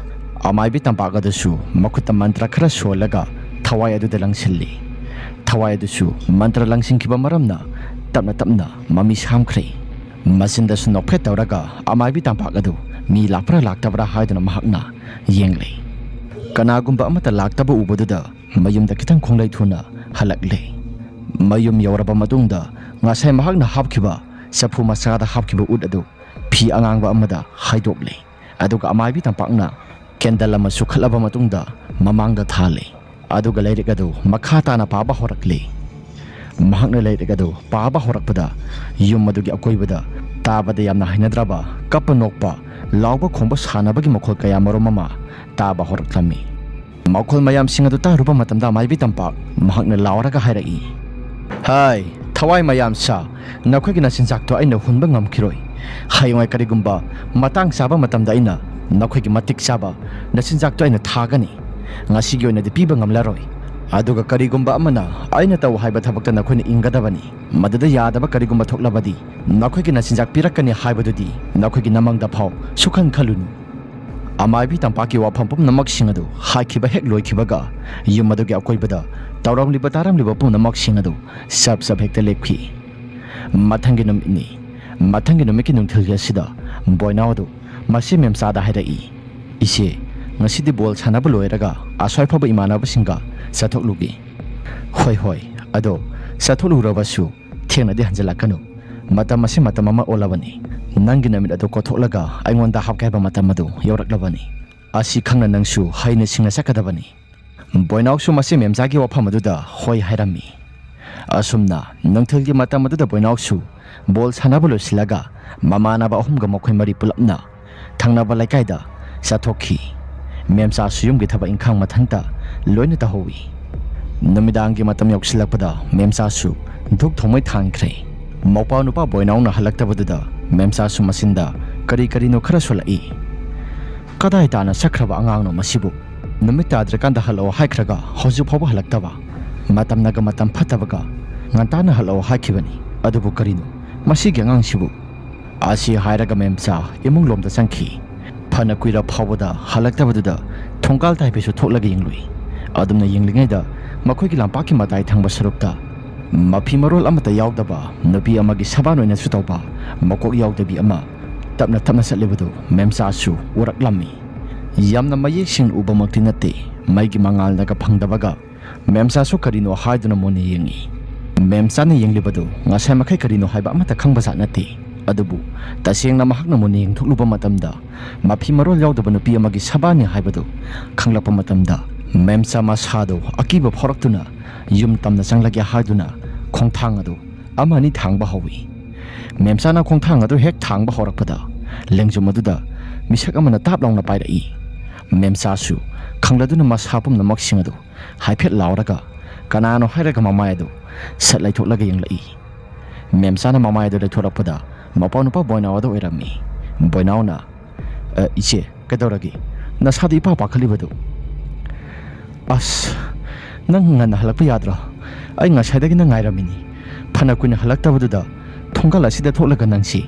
ꯑꯃꯥꯏꯕꯤ ꯇꯝꯄꯥꯛ ꯑꯗꯨꯁꯨ ꯃꯈꯨꯠꯇ ꯃꯟꯇ꯭ꯔ ꯈꯔ ꯁꯣꯜꯂꯒ ꯊꯋꯥꯏ ꯑꯗꯨꯗ ꯂꯪꯁꯤꯜꯂꯤ ꯊꯋꯥꯏ ꯑꯗꯨꯁꯨ ꯃꯟꯇ꯭ꯔ ꯂꯪꯁꯤꯟꯈꯤꯕ ꯃꯔꯝꯅ ꯇꯞꯅ ꯇꯞꯅ ꯃꯃꯤ ꯁꯥꯝꯈ꯭ꯔꯦ ꯃꯆꯤꯟꯗꯁꯨ ꯅꯣꯛꯐꯦꯠ ꯇꯧꯔꯒ ꯑꯃꯥꯏꯕꯤ ꯇꯝꯄꯥꯛ ꯑꯗꯨ ꯃꯤ ꯂꯥꯛꯄ꯭ꯔꯥ ꯂꯥꯛꯇꯕ꯭ꯔꯥ ꯍꯥꯏꯗꯨꯅ ꯃꯍꯥꯛꯅ ꯌꯦꯡꯂꯦ ꯀꯅꯥꯒꯨꯝꯕ ꯑꯃꯠꯇ ꯂꯥꯛꯇꯕ ꯎꯕꯗꯨꯗ ꯃꯌꯨꯝꯗ ꯈꯤꯇꯪ ꯈꯣꯡꯂꯩ ꯊꯨꯅ ꯍꯜꯂꯛꯂꯦ ꯃꯌꯨꯝ ꯌꯧꯔꯕ ꯃꯇꯨꯡꯗ ꯉꯁꯥꯏ ꯃꯍꯥꯛꯅ ꯍꯥꯞꯈꯤꯕ ꯆꯐꯨ ꯃꯆꯥꯗ ꯍꯥꯞꯈꯤꯕ ꯎꯠ ꯑꯗꯨ ꯐꯤ ꯑꯉꯥꯡꯕ ꯑꯃꯗ ꯍꯥꯏꯗꯣꯛꯂꯦ ꯑꯗꯨꯒ ꯑꯃꯥꯏꯕꯤ ꯇꯝꯄꯥꯛꯅ ꯀꯦꯟꯗꯜ ꯑꯃ ꯁꯨꯈꯠꯂꯕ ꯃꯇꯨꯡꯗ ꯃꯃꯥꯡꯗ ꯊꯥꯜꯂꯦ ꯑꯗꯨꯒ ꯂꯥꯏꯔꯤꯛ ꯑꯗꯨ ꯃꯈꯥ ꯇꯥꯅ ꯄꯥꯕ ꯍꯧꯔꯛꯂꯦ ꯃꯍꯥꯛꯅ ꯂꯥꯏꯔꯤꯛ ꯑꯗꯨ ꯄꯥꯕ ꯍꯧꯔꯛꯄꯗ ꯌꯨꯝ ꯑꯗꯨꯒꯤ ꯑꯀꯣꯏꯕꯗ ꯇꯥꯕꯗ ꯌꯥꯝꯅ ꯍꯩꯅꯗ꯭ꯔꯕ ꯀꯞꯄ ꯅꯣꯛꯄ ꯂꯥꯎꯕ ꯈꯣꯡꯕ ꯁꯥꯟꯅꯕꯒꯤ ꯃꯈꯣꯜ ꯀꯌꯥ ꯃꯔꯨꯝ ꯑꯃ ꯇꯥꯕ ꯍꯧꯔꯛꯂꯝꯃꯤ ꯃꯈꯣꯜ ꯃꯌꯥꯝꯁꯤꯡ ꯑꯗꯨ ꯇꯥꯔꯨꯕ ꯃꯇꯝꯗ ꯑꯃꯥꯏꯕꯤ ꯇꯝꯄꯥꯛ ꯃꯍꯥꯛꯅ ꯂꯥꯎꯔꯒ ꯍꯥꯏꯔꯛꯏ ꯍꯥꯏ ꯊꯋꯥꯏ ꯃꯌꯥꯝ ꯁꯥ ꯅꯈꯣꯏꯒꯤ ꯅꯆꯤꯟꯖꯥꯛꯇꯣ ꯑꯩꯅ ꯍꯨꯟꯕ ꯉꯝꯈꯤꯔꯣꯏ ꯍꯌꯦꯡꯋꯥꯏ ꯀꯔꯤꯒꯨꯝꯕ ꯃꯇꯥꯡ ꯆꯥꯕ ꯃꯇꯝꯗ ꯑꯩꯅ ꯅꯈꯣꯏꯒꯤ ꯃꯇꯤꯛ ꯆꯥꯕ ꯅꯆꯤꯟꯖꯥꯛꯇꯣ ꯑꯩꯅ ꯊꯥꯒꯅꯤ ꯉꯁꯤꯒꯤ ꯑꯣꯏꯅꯗꯤ ꯄꯤꯕ ꯉꯝꯂꯔꯣꯏ ꯑꯗꯨꯒ ꯀꯔꯤꯒꯨꯝꯕ ꯑꯃꯅ ꯑꯩꯅ ꯇꯧ ꯍꯥꯏꯕ ꯊꯕꯛꯇ ꯅꯈꯣꯏꯅ ꯏꯟꯒꯗꯕꯅꯤ ꯃꯗꯨꯗ ꯌꯥꯗꯕ ꯀꯔꯤꯒꯨꯝꯕ ꯊꯣꯛꯂꯕꯗꯤ ꯅꯈꯣꯏꯒꯤ ꯅꯆꯤꯟꯖꯥꯛ ꯄꯤꯔꯛꯀꯅꯤ ꯍꯥꯏꯕꯗꯨꯗꯤ ꯅꯈꯣꯏꯒꯤ ꯅꯃꯪꯗ ꯐꯥꯎ ꯁꯨꯈꯟ ꯈꯜꯂꯨꯅꯨ ꯑꯃꯥꯏꯕꯤ ꯇꯝꯄꯥꯛꯀꯤ ꯋꯥꯐꯝ ꯄꯨꯝꯅꯃꯛꯁꯤꯡ ꯑꯗꯨ ꯍꯥꯏꯈꯤꯕ ꯍꯦꯛ ꯂꯣꯏꯈꯤꯕꯒ ꯌꯨꯝ ꯑꯗꯨꯒꯤ ꯑꯀꯣꯏꯕꯗ ꯇꯧꯔꯝꯂꯤꯕ ꯇꯥꯔꯝꯂꯤꯕ ꯄꯨꯝꯅꯃꯛꯁꯤꯡ ꯑꯗු ꯆꯞ ꯆꯞ ꯍꯦꯛꯇ ꯂꯦꯞꯈꯤ ꯃꯊꯪꯒꯤ ꯅꯨꯃꯤꯠꯅꯤ ꯃꯊꯪꯒꯤ ꯅꯨꯃꯤꯠꯀꯤ ꯅꯨꯡꯊꯤꯜꯒꯤ ꯑꯁꯤꯗ ꯕꯣꯏꯅꯥꯎ ꯑꯗꯨ ꯃꯁꯤ ꯃꯦꯝꯆꯥꯗ ꯍꯥꯏꯔꯛꯏ ꯏꯆꯦ ꯉꯁꯤꯗꯤ ꯕꯣꯜ ꯁꯥꯟꯅꯕ ꯂꯣꯏꯔꯒ ꯑꯁ꯭ꯋꯥꯏꯐꯥꯎꯕ ꯏꯃꯥꯟꯅꯕꯁꯤꯡꯒ ꯆꯠꯊꯣꯛꯂꯨꯒꯦ ꯍꯣꯏ ꯑꯗꯣ ꯆꯠꯊꯣꯛꯂꯨꯔꯕꯁꯨ ꯊꯦꯡꯅꯗꯤ ꯍꯟꯖꯤꯜꯂꯛꯀꯅꯨ ꯃꯇꯝ ꯑꯁꯤ ꯃꯇꯝ ꯑꯃ ꯑꯣꯜꯂꯕꯅꯤ ꯅꯪꯒꯤ ꯅꯨꯃꯤꯠ ꯑꯗꯨ ꯀꯣꯊꯣꯛꯂꯒ ꯑꯩꯉꯣꯟꯗ ꯍꯥꯞꯀꯦ ꯍꯥꯏꯕ ꯃꯇꯝ ꯑꯗꯨ ꯌꯧꯔꯛꯂꯕꯅꯤ ꯑꯁꯤ ꯈꯪꯅ ꯅꯪꯁꯨ ꯍꯩꯅ ꯁꯤꯡꯅ ꯆꯠꯀꯗꯕꯅꯤ ꯕꯣꯏꯅꯥꯎꯁꯨ ꯃꯁꯤ ꯃꯦꯝꯆꯥꯒꯤ ꯋꯥꯐꯝ ꯑꯗꯨꯗ ꯍꯣꯏ ꯍꯥꯏꯔꯝꯃꯤ ꯑꯁꯨꯝꯅ ꯅꯨꯡꯊꯤꯜꯒꯤ ꯃꯇꯝ ꯑꯗꯨꯗ ꯕꯣꯏꯅꯥꯎꯁꯨ ꯕꯣꯜ ꯁꯥꯟꯅꯕ ꯂꯣꯏꯁꯤꯜꯂꯒ ꯃꯃꯥꯟꯅꯕ ꯑꯍꯨꯝꯒ ꯃꯈꯣꯏ ꯃꯔꯤ ꯄꯨꯂꯞꯅ ꯊꯪꯅꯕ ꯂꯩꯀꯥꯏꯗ ꯆꯠꯊꯣꯛꯈꯤ ꯃꯦꯝꯆꯥꯁꯨ ꯌꯨꯝꯒꯤ ꯊꯕꯛ ꯏꯪꯈꯥꯡ ꯃꯊꯟꯇ ꯂꯣꯏꯅ ꯇꯧꯍꯧꯏ ꯅꯨꯃꯤꯗꯥꯡꯒꯤ ꯃꯇꯝ ꯌꯧꯁꯤꯜꯂꯛꯄꯗ ꯃꯦꯝꯆꯥꯁꯨ ꯙꯨꯛ ꯊꯣꯡꯃꯩ ꯊꯥꯟꯈ꯭ꯔꯦ ꯃꯧꯄꯥ ꯅꯨꯄꯥ ꯕꯣꯏꯅꯥꯎꯅ ꯍꯜꯂꯛꯇꯕꯗꯨꯗ ꯃꯦꯝꯆꯥꯁꯨ ꯃꯆꯤꯟꯗ ꯀꯔꯤ ꯀꯔꯤꯅꯣ ꯈꯔ ꯁꯣꯜꯂꯛꯏ ꯀꯗꯥꯏ ꯇꯥꯅ ꯆꯠꯈ꯭ꯔꯕ ꯑꯉꯥꯡꯅꯣ ꯃꯁꯤꯕꯨ ꯅꯨꯃꯤꯠ ꯇꯥꯗ꯭ꯔꯀꯥꯟꯗ ꯍꯜꯂꯛꯑꯣ ꯍꯥꯏꯈ꯭ꯔꯒ ꯍꯧꯖꯤꯛ ꯐꯥꯎꯕ ꯍꯜꯂꯛꯇꯕ ꯃꯇꯝꯅꯒ ꯃꯇꯝ ꯐꯠꯇꯕꯒ ꯉꯟꯇꯥꯅ ꯍꯜꯂꯛꯑꯣ ꯍꯥꯏꯈꯤꯕꯅꯤ ꯑꯗꯨꯕꯨ ꯀꯔꯤꯅꯣ ꯃꯁꯤꯒꯤ ꯑꯉꯥꯡꯁꯤꯕꯨ ꯑꯁꯤ ꯍꯥꯏꯔꯒ ꯃꯦꯝꯆꯥ ꯏꯃꯨꯡꯂꯣꯝꯗ ꯆꯪꯈꯤ ꯐꯅ ꯀꯨꯏꯔ ꯐꯥꯎꯕꯗ ꯍꯜꯂꯛꯇꯕꯗꯨꯗ ꯊꯣꯡꯒꯥꯜ ꯇꯥꯏꯐꯩꯁꯨ ꯊꯣꯛꯂꯒ ꯌꯦꯡꯂꯨꯏ ꯑꯗꯨꯝꯅ ꯌꯦꯡꯂꯤꯉꯩꯗ ꯃꯈꯣꯏꯒꯤ ꯂꯝꯄꯥꯛꯀꯤ ꯃꯇꯥꯏ ꯊꯪꯕ ꯁꯔꯨꯛꯇ ꯃꯐꯤ ꯃꯔꯣꯜ ꯑꯃꯠꯇ ꯌꯥꯎꯗꯕ ꯅꯨꯄꯤ ꯑꯃꯒꯤ ꯁꯕꯥꯟ ꯑꯣꯏꯅꯁꯨ ꯇꯧꯕ ꯃꯀꯣꯛ ꯌꯥꯎꯗꯕꯤ ꯑꯃ ꯇꯞꯅ ꯇꯞꯅ ꯆꯠꯂꯤꯕꯗꯨ ꯃꯦꯝꯆꯥꯁꯨ ꯎꯔꯛꯂꯝꯃꯤ ꯌꯥꯝꯅ ꯃꯌꯦꯛ ꯁꯦꯡꯅ ꯎꯕꯃꯛꯇꯤ ꯅꯠꯇꯦ ꯃꯩꯒꯤ ꯃꯉꯥꯜꯅꯒ ꯐꯪꯗꯕꯒ ꯃꯦꯝꯆꯥꯁꯨ ꯀꯔꯤꯅꯣ ꯍꯥꯏꯗꯨꯅ ꯃꯨꯟꯅ ꯌꯦꯡꯉꯤ ꯃꯦꯝꯆꯥꯅ ꯌꯦꯡꯂꯤꯕꯗꯨ ꯉꯁꯥꯏ ꯃꯈꯩ ꯀꯔꯤꯅꯣ ꯍꯥꯏꯕ ꯑꯃꯠꯇ ꯈꯪꯕꯖꯥꯠ ꯅꯠꯇꯦ ꯑꯗꯨꯕꯨ ꯇꯁꯦꯡꯅ ꯃꯍꯥꯛꯅ ꯃꯨꯟꯅ ꯌꯦꯡꯊꯣꯛꯂꯨꯕ ꯃꯇꯝꯗ ꯃꯐꯤ ꯃꯔꯣꯜ ꯌꯥꯎꯗꯕ ꯅꯨꯄꯤ ꯑꯃꯒꯤ ꯁꯕꯥꯟꯅꯤ ꯍꯥꯏꯕꯗꯨ ꯈꯪꯂꯛꯄ ꯃꯇꯝꯗ ꯃꯦꯝꯆꯥ ꯃꯁꯥꯗꯨ ꯑꯀꯤꯕ ꯐꯥꯎꯔꯛꯇꯨꯅ ꯌꯨꯝ ꯇꯝꯅ ꯆꯪꯂꯒꯦ ꯍꯥꯏꯗꯨꯅ ꯈꯣꯡꯊꯥꯡ ꯑꯗꯨ ꯑꯃ ꯑꯅꯤ ꯊꯥꯡꯕ ꯍꯧꯏ ꯃꯦꯝꯆꯥꯅ ꯈꯣꯡꯊꯥꯡ ꯑꯗꯨ ꯍꯦꯛ ꯊꯥꯡꯕ ꯍꯧꯔꯛꯄꯗ ꯂꯦꯡꯖꯨꯝ ꯑꯗꯨꯗ ꯃꯤꯁꯛ ꯑꯃꯅ ꯇꯥꯞ ꯂꯥꯎꯅ ꯄꯥꯏꯔꯛꯏ ꯃꯦꯝꯆꯥꯁꯨ ꯈꯪꯂꯗꯨꯅ ꯃꯁꯥ ꯄꯨꯝꯅꯃꯛꯁꯤꯡ ꯑꯗꯨ ꯍꯥꯏꯐꯦꯠ ꯂꯥꯎꯔꯒ ꯀꯅꯥꯅꯣ ꯍꯥꯏꯔꯒ ꯃꯃꯥꯏ ꯑꯗꯨ ꯁꯠ ꯂꯩꯊꯣꯛꯂꯒ ꯌꯦꯡꯂꯛꯏ ꯃꯦꯝꯆꯥꯅ ꯃꯃꯥꯏ ꯑꯗꯨ ꯂꯩꯊꯣꯔꯛꯄꯗ ꯃꯄꯥ ꯅꯨꯄꯥ ꯕꯣꯏꯅꯥꯎ ꯑꯗꯨ ꯑꯣꯏꯔꯝꯃꯤ ꯕꯣꯏꯅꯥꯎꯅ ꯏꯆꯦ ꯀꯩꯗꯧꯔꯒꯦ ꯅꯁꯥꯗ ꯏꯄꯥ ꯄꯥꯈꯠꯂꯤꯕꯗꯨ ꯑꯁ ꯅꯪ ꯉꯟꯅ ꯍꯜꯂꯛꯄ ꯌꯥꯗ꯭ꯔꯣ ꯑꯩ ꯉꯁꯥꯏꯗꯒꯤ ꯅꯪ ꯉꯥꯏꯔꯝꯃꯤꯅꯤ ꯐꯅ ꯀꯨꯏꯅ ꯍꯜꯂꯛꯇꯕꯗꯨꯗ ꯊꯣꯡꯒꯥꯜ ꯑꯁꯤꯗ ꯊꯣꯛꯂꯒ ꯅꯪꯁꯤ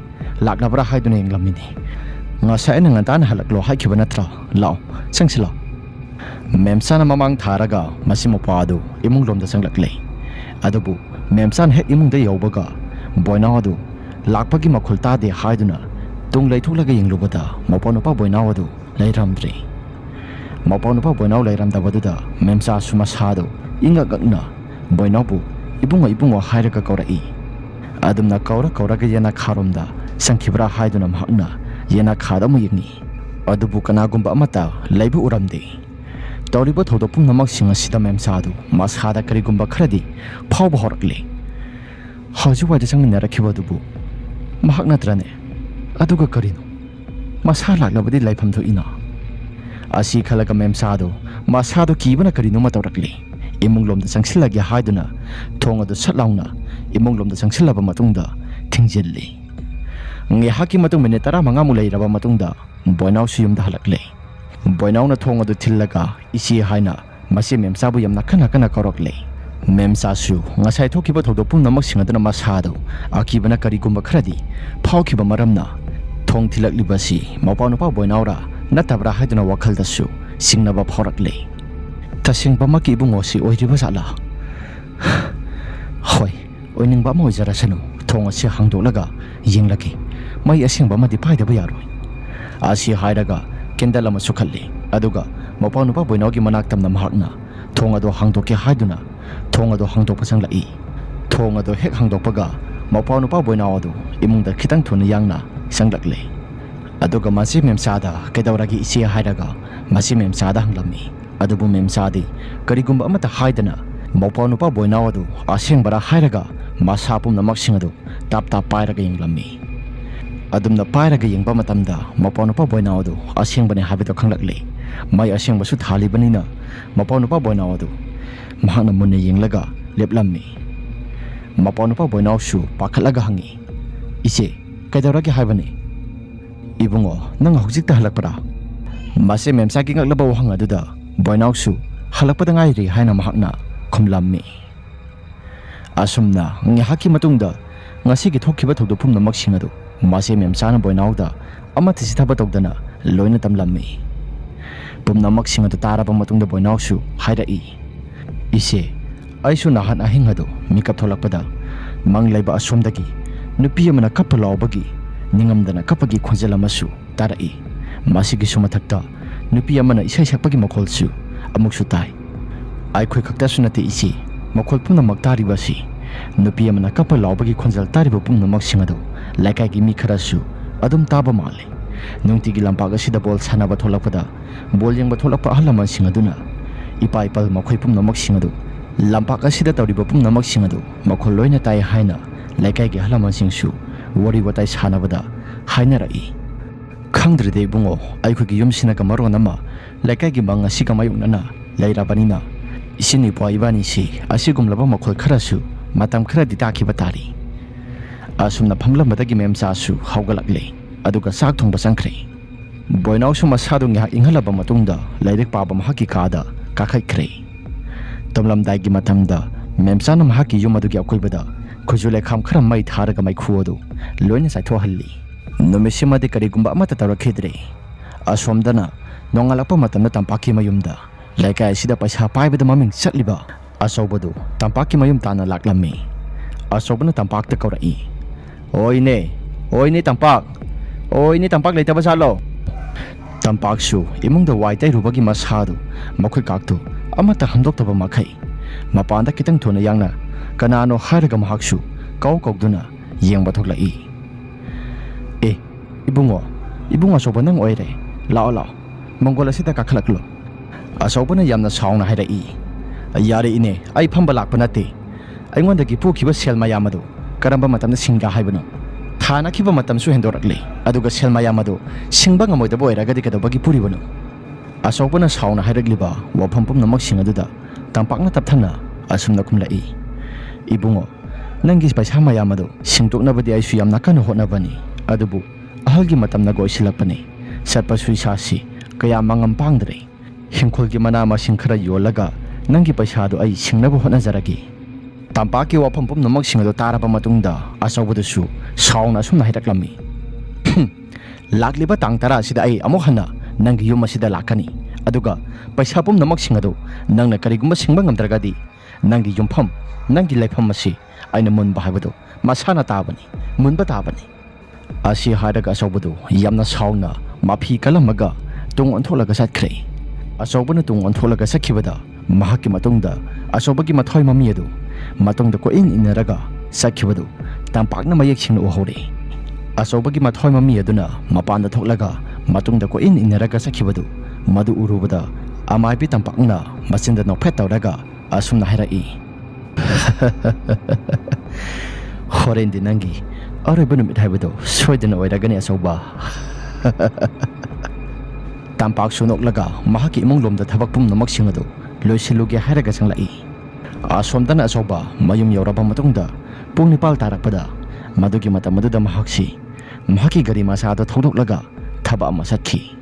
ꯂꯥꯛꯂꯕ꯭ꯔꯥ ꯍꯥꯏꯗꯨꯅ ꯌꯦꯡꯂꯝꯃꯤꯅꯤ ꯉꯁꯥꯏ ꯑꯩꯅ ꯉꯟꯇꯥꯅ ꯍꯜꯂꯛꯂꯣ ꯍꯥꯏꯈꯤꯕ ꯅꯠꯇ꯭ꯔꯣ ꯂꯥꯛꯑꯣ ꯆꯪꯁꯤꯜꯂꯣ ꯃꯦꯝꯆꯥꯅ ꯃꯃꯥꯡ ꯊꯥꯔꯒ ꯃꯁꯤ ꯃꯄꯥ ꯑꯗꯨ ꯏꯃꯨꯡꯂꯣꯝꯗ ꯆꯪꯂꯛꯂꯦ ꯑꯗꯨꯕꯨ ꯃꯦꯝꯆꯥꯅ ꯍꯦꯛ ꯏꯃꯨꯡꯗ ꯌꯧꯕꯒ ꯕꯣꯏꯅꯥꯎ ꯑꯗꯨ ꯂꯥꯛꯄꯒꯤ ꯃꯈꯣꯜ ꯇꯥꯗꯦ ꯍꯥꯏꯗꯨꯅ ꯇꯨꯡ ꯂꯩꯊꯣꯛꯂꯒ ꯌꯦꯡꯂꯨꯕꯗ ꯃꯄꯥ ꯅꯨꯄꯥ ꯕꯣꯏꯅꯥꯎ ꯑꯗꯨ ꯂꯩꯔꯝꯗ꯭ꯔꯦ ꯃꯄꯥ ꯅꯨꯄꯥ ꯕꯣꯏꯅꯥꯎ ꯂꯩꯔꯝꯗꯕꯗꯨꯗ ꯃꯦꯝꯆꯥꯁꯨ ꯃꯁꯥꯗꯨ ꯏꯪꯉꯛꯅ ꯕꯣꯏꯅꯥꯎꯕꯨ ꯏꯕꯨꯡꯉꯣ ꯍꯥꯏꯔꯒ ꯀꯧꯔꯛꯏ ꯑꯗꯨꯝꯅ ꯀꯧꯔꯒ ꯌꯦꯅꯈꯥꯔꯣꯝꯗ ꯆꯪꯈꯤꯕ꯭ꯔꯥ ꯍꯥꯏꯗꯨꯅ ꯃꯍꯥꯛꯅ ꯌꯦꯅꯈꯥꯗ ꯑꯃꯨꯛ ꯌꯦꯡꯉꯤ ꯑꯗꯨꯕꯨ ꯀꯅꯥꯒꯨꯝꯕ ꯑꯃꯠꯇ ꯂꯩꯕ ꯎꯔꯝꯗꯦ ꯇꯧꯔꯤꯕ ꯊꯧꯗꯣꯛ ꯄꯨꯝꯅꯃꯛꯁꯤꯡ ꯑꯁꯤꯗ ꯃꯦꯝꯆꯥꯗꯨ ꯃꯁꯥꯗ ꯀꯔꯤꯒꯨꯝꯕ ꯈꯔꯗꯤ ꯐꯥꯎꯕ ꯍꯧꯔꯛꯂꯦ ꯍꯧꯖꯤꯛꯋꯥꯏꯗ ꯆꯪꯃꯤꯟꯅꯔꯛꯈꯤꯕꯗꯨꯕꯨ ꯃꯍꯥꯛ ꯅꯠꯇ꯭ꯔꯅꯦ ꯑꯗꯨꯒ ꯀꯔꯤꯅꯣ ꯃꯁꯥ ꯂꯥꯛꯂꯕꯗꯤ ꯂꯩꯐꯝ ꯊꯣꯛꯏꯅ ꯑꯁꯤ ꯈꯜꯂꯒ ꯃꯦꯝꯆꯥꯗꯨ ꯃꯁꯥꯗꯨ ꯀꯤꯕꯅ ꯀꯔꯤꯅꯣꯃ ꯇꯧꯔꯛꯂꯦ imung lomda changsilagi haiduna thong adu satlauna imung lomda changsilaba matungda thingjelli nge haki matung minute 15 mu leiraba matungda boinau su yumda halakle boinau na thong adu thillaga isi haina masi memsa bu yamna khana kana korokle memsa su ngasai thokiba thodo pumnamak singadana masado akibana karigumba khradi phawkiba maramna thong thilakliba si mapau nupa boinaura natabra haiduna wakhal dasu singnaba phawrakle tasingba maki ibungo si oiriba sala hoi oiningba mo jarasanu thong asi hangdolaga yenglaki mai asingba madi paidaba yaroi asi hairaga kendala ma sukhalli aduga mapau nupa boinaugi manaktamna mahakna thong ado hangdoke haiduna thong ado hangdokpa changlai thong ado hek hangdokpaga mapau nupa boinau ado imungda khitang thuna yangna sanglakle aduga masi memsada kedauragi isi hairaga masi memsada hanglami adubu memsadi karigumba amata haidana mapau nupa boinau ado asengbara hairaga masa pumnamak sing ado tap tap pairaga yenglammi adumna pairaga yengba matamda mapau nupa boinau ado asengbane habito khanglakle mai asengba su thalibanina mapau nupa boinau ado mahakna munne yenglaga leplammi mapau nupa boinau su pakhatlaga hangi ise kedauragi haibani ibungo nang hojikta halakpara mase memsaki ngaklaba wahang aduda boinau su halakpada ngairi haina mahakna khumlammi asumna ngihaki matungda ngasigi thokkiba thodo pumnamak sing adu mase memsana boinauda amathi sithaba tawdana loina tamlammi pumnamak sing adu taraba matungda boinau su hairai ise aisu nahan ahing adu mikap tholakpada manglaiba asomdagi nupi amana kappa lawbagi ningamdana kapagi khonjel amasu tarai masigi sumathakta nupi amana isai sakpagi makholsu amuksu tai ai khoi khakta sunate isi makhol pumnamak tariba si nupi amana kappa lawbagi khonjel tariba pumnamak singadu laikai gi mi kharasu adum taba male nungtigi lampaga sida bol sanaba tholakpada bol yengba tholakpa ahalaman singaduna ipai pal makhoi pumnamak singadu lampaga sida tawriba pumnamak singadu makhol loina tai haina laikai gi ahalaman singsu wari watai sanabada haina rai khangdride bungo aikhogi yumsina kamarona ma laikai gi banga sikamayunana lairabanina isini poibani si asigumlaba makhol kharasu matam kharadi takhiba tari asumna phamlambadagi memsa su haugalakle aduga sak thongba sangkhre boinau su masadu ngha inghalaba matungda lairik paba mahaki kada kakhaikhre tomlamdai gi matamda memsa nam haki yumadugi akoibada khujule kham kharam mai tharaga mai khuodu loina saitho halli nomesimade karigumba amata tawrakhidre asomdana nongalakpa matamna tampaki mayumda laikai sida paisa paibada maming chatliba asobadu tampaki mayum tana laklammi asobana tampakta kaurai oine tampak leitaba salo tampak su imungda waitai rubagi masadu makhoi kaktu amata handoktaba makhai mapanda kitang thona yangna kanano hairaga mahaksu kauduna yengba thoklai ibungo sobanang oire lao mongola sita kakhlaklo asobana yamna sauna hairai yare ine ai phamba lakpa nate aingondagi pukhiba selma yamadu karamba matamna singa haibano thana khiba matam su hendorakle aduga selma yamadu singba ngamoida boiragadi kadabagi puribano asobana sauna hairagliba wafam pumnamak singaduda tampakna tapthana asumna kumlai ibungo nangi paisa mayamadu singtoknabadi aisu yamna kana hotnabani adubu ahalgi matamna goisilapani satpa suisasi kaya mangam pangdre hingkholgi mana masing khara yolaga nangi paisa do ai singnabu hotnajaragi tampaki wafam pumnamak singado taraba matungda asobudsu sauna sumna hairaklammi lakliba tang tara sida ai amok hana nangi yum asida lakani aduga paisa pumnamak singado nangna karigumba singba ngamdragadi nangi yumpham nangi laifam masi aina munba haibado masana tabani munba tabani asi hairaga asobadu yamna sauna mafi kalamaga tung ontholaga satkhre asobana tung ontholaga sakhibada mahaki matungda asobagi mathoi mami adu matungda ko inaraga sakhibadu tampakna mayek singna uhore asobagi mathoi mami aduna mapanda thoklaga matungda ko inaraga sakhibadu madu urubada amaipi tampakna masinda nokphet tawraga asumna hairai horendi nangi areba numit haibado soidana oiragani asoba tampak sunok laga mahaki imong lomda thabak pumnamak singado loisiluge hairaga sanglai Asomdana asoba mayum yauraba matungda pung nipal tarakpada madugi matam maduda mahaksi mahaki gari masada thaudoklaga thaba ama satki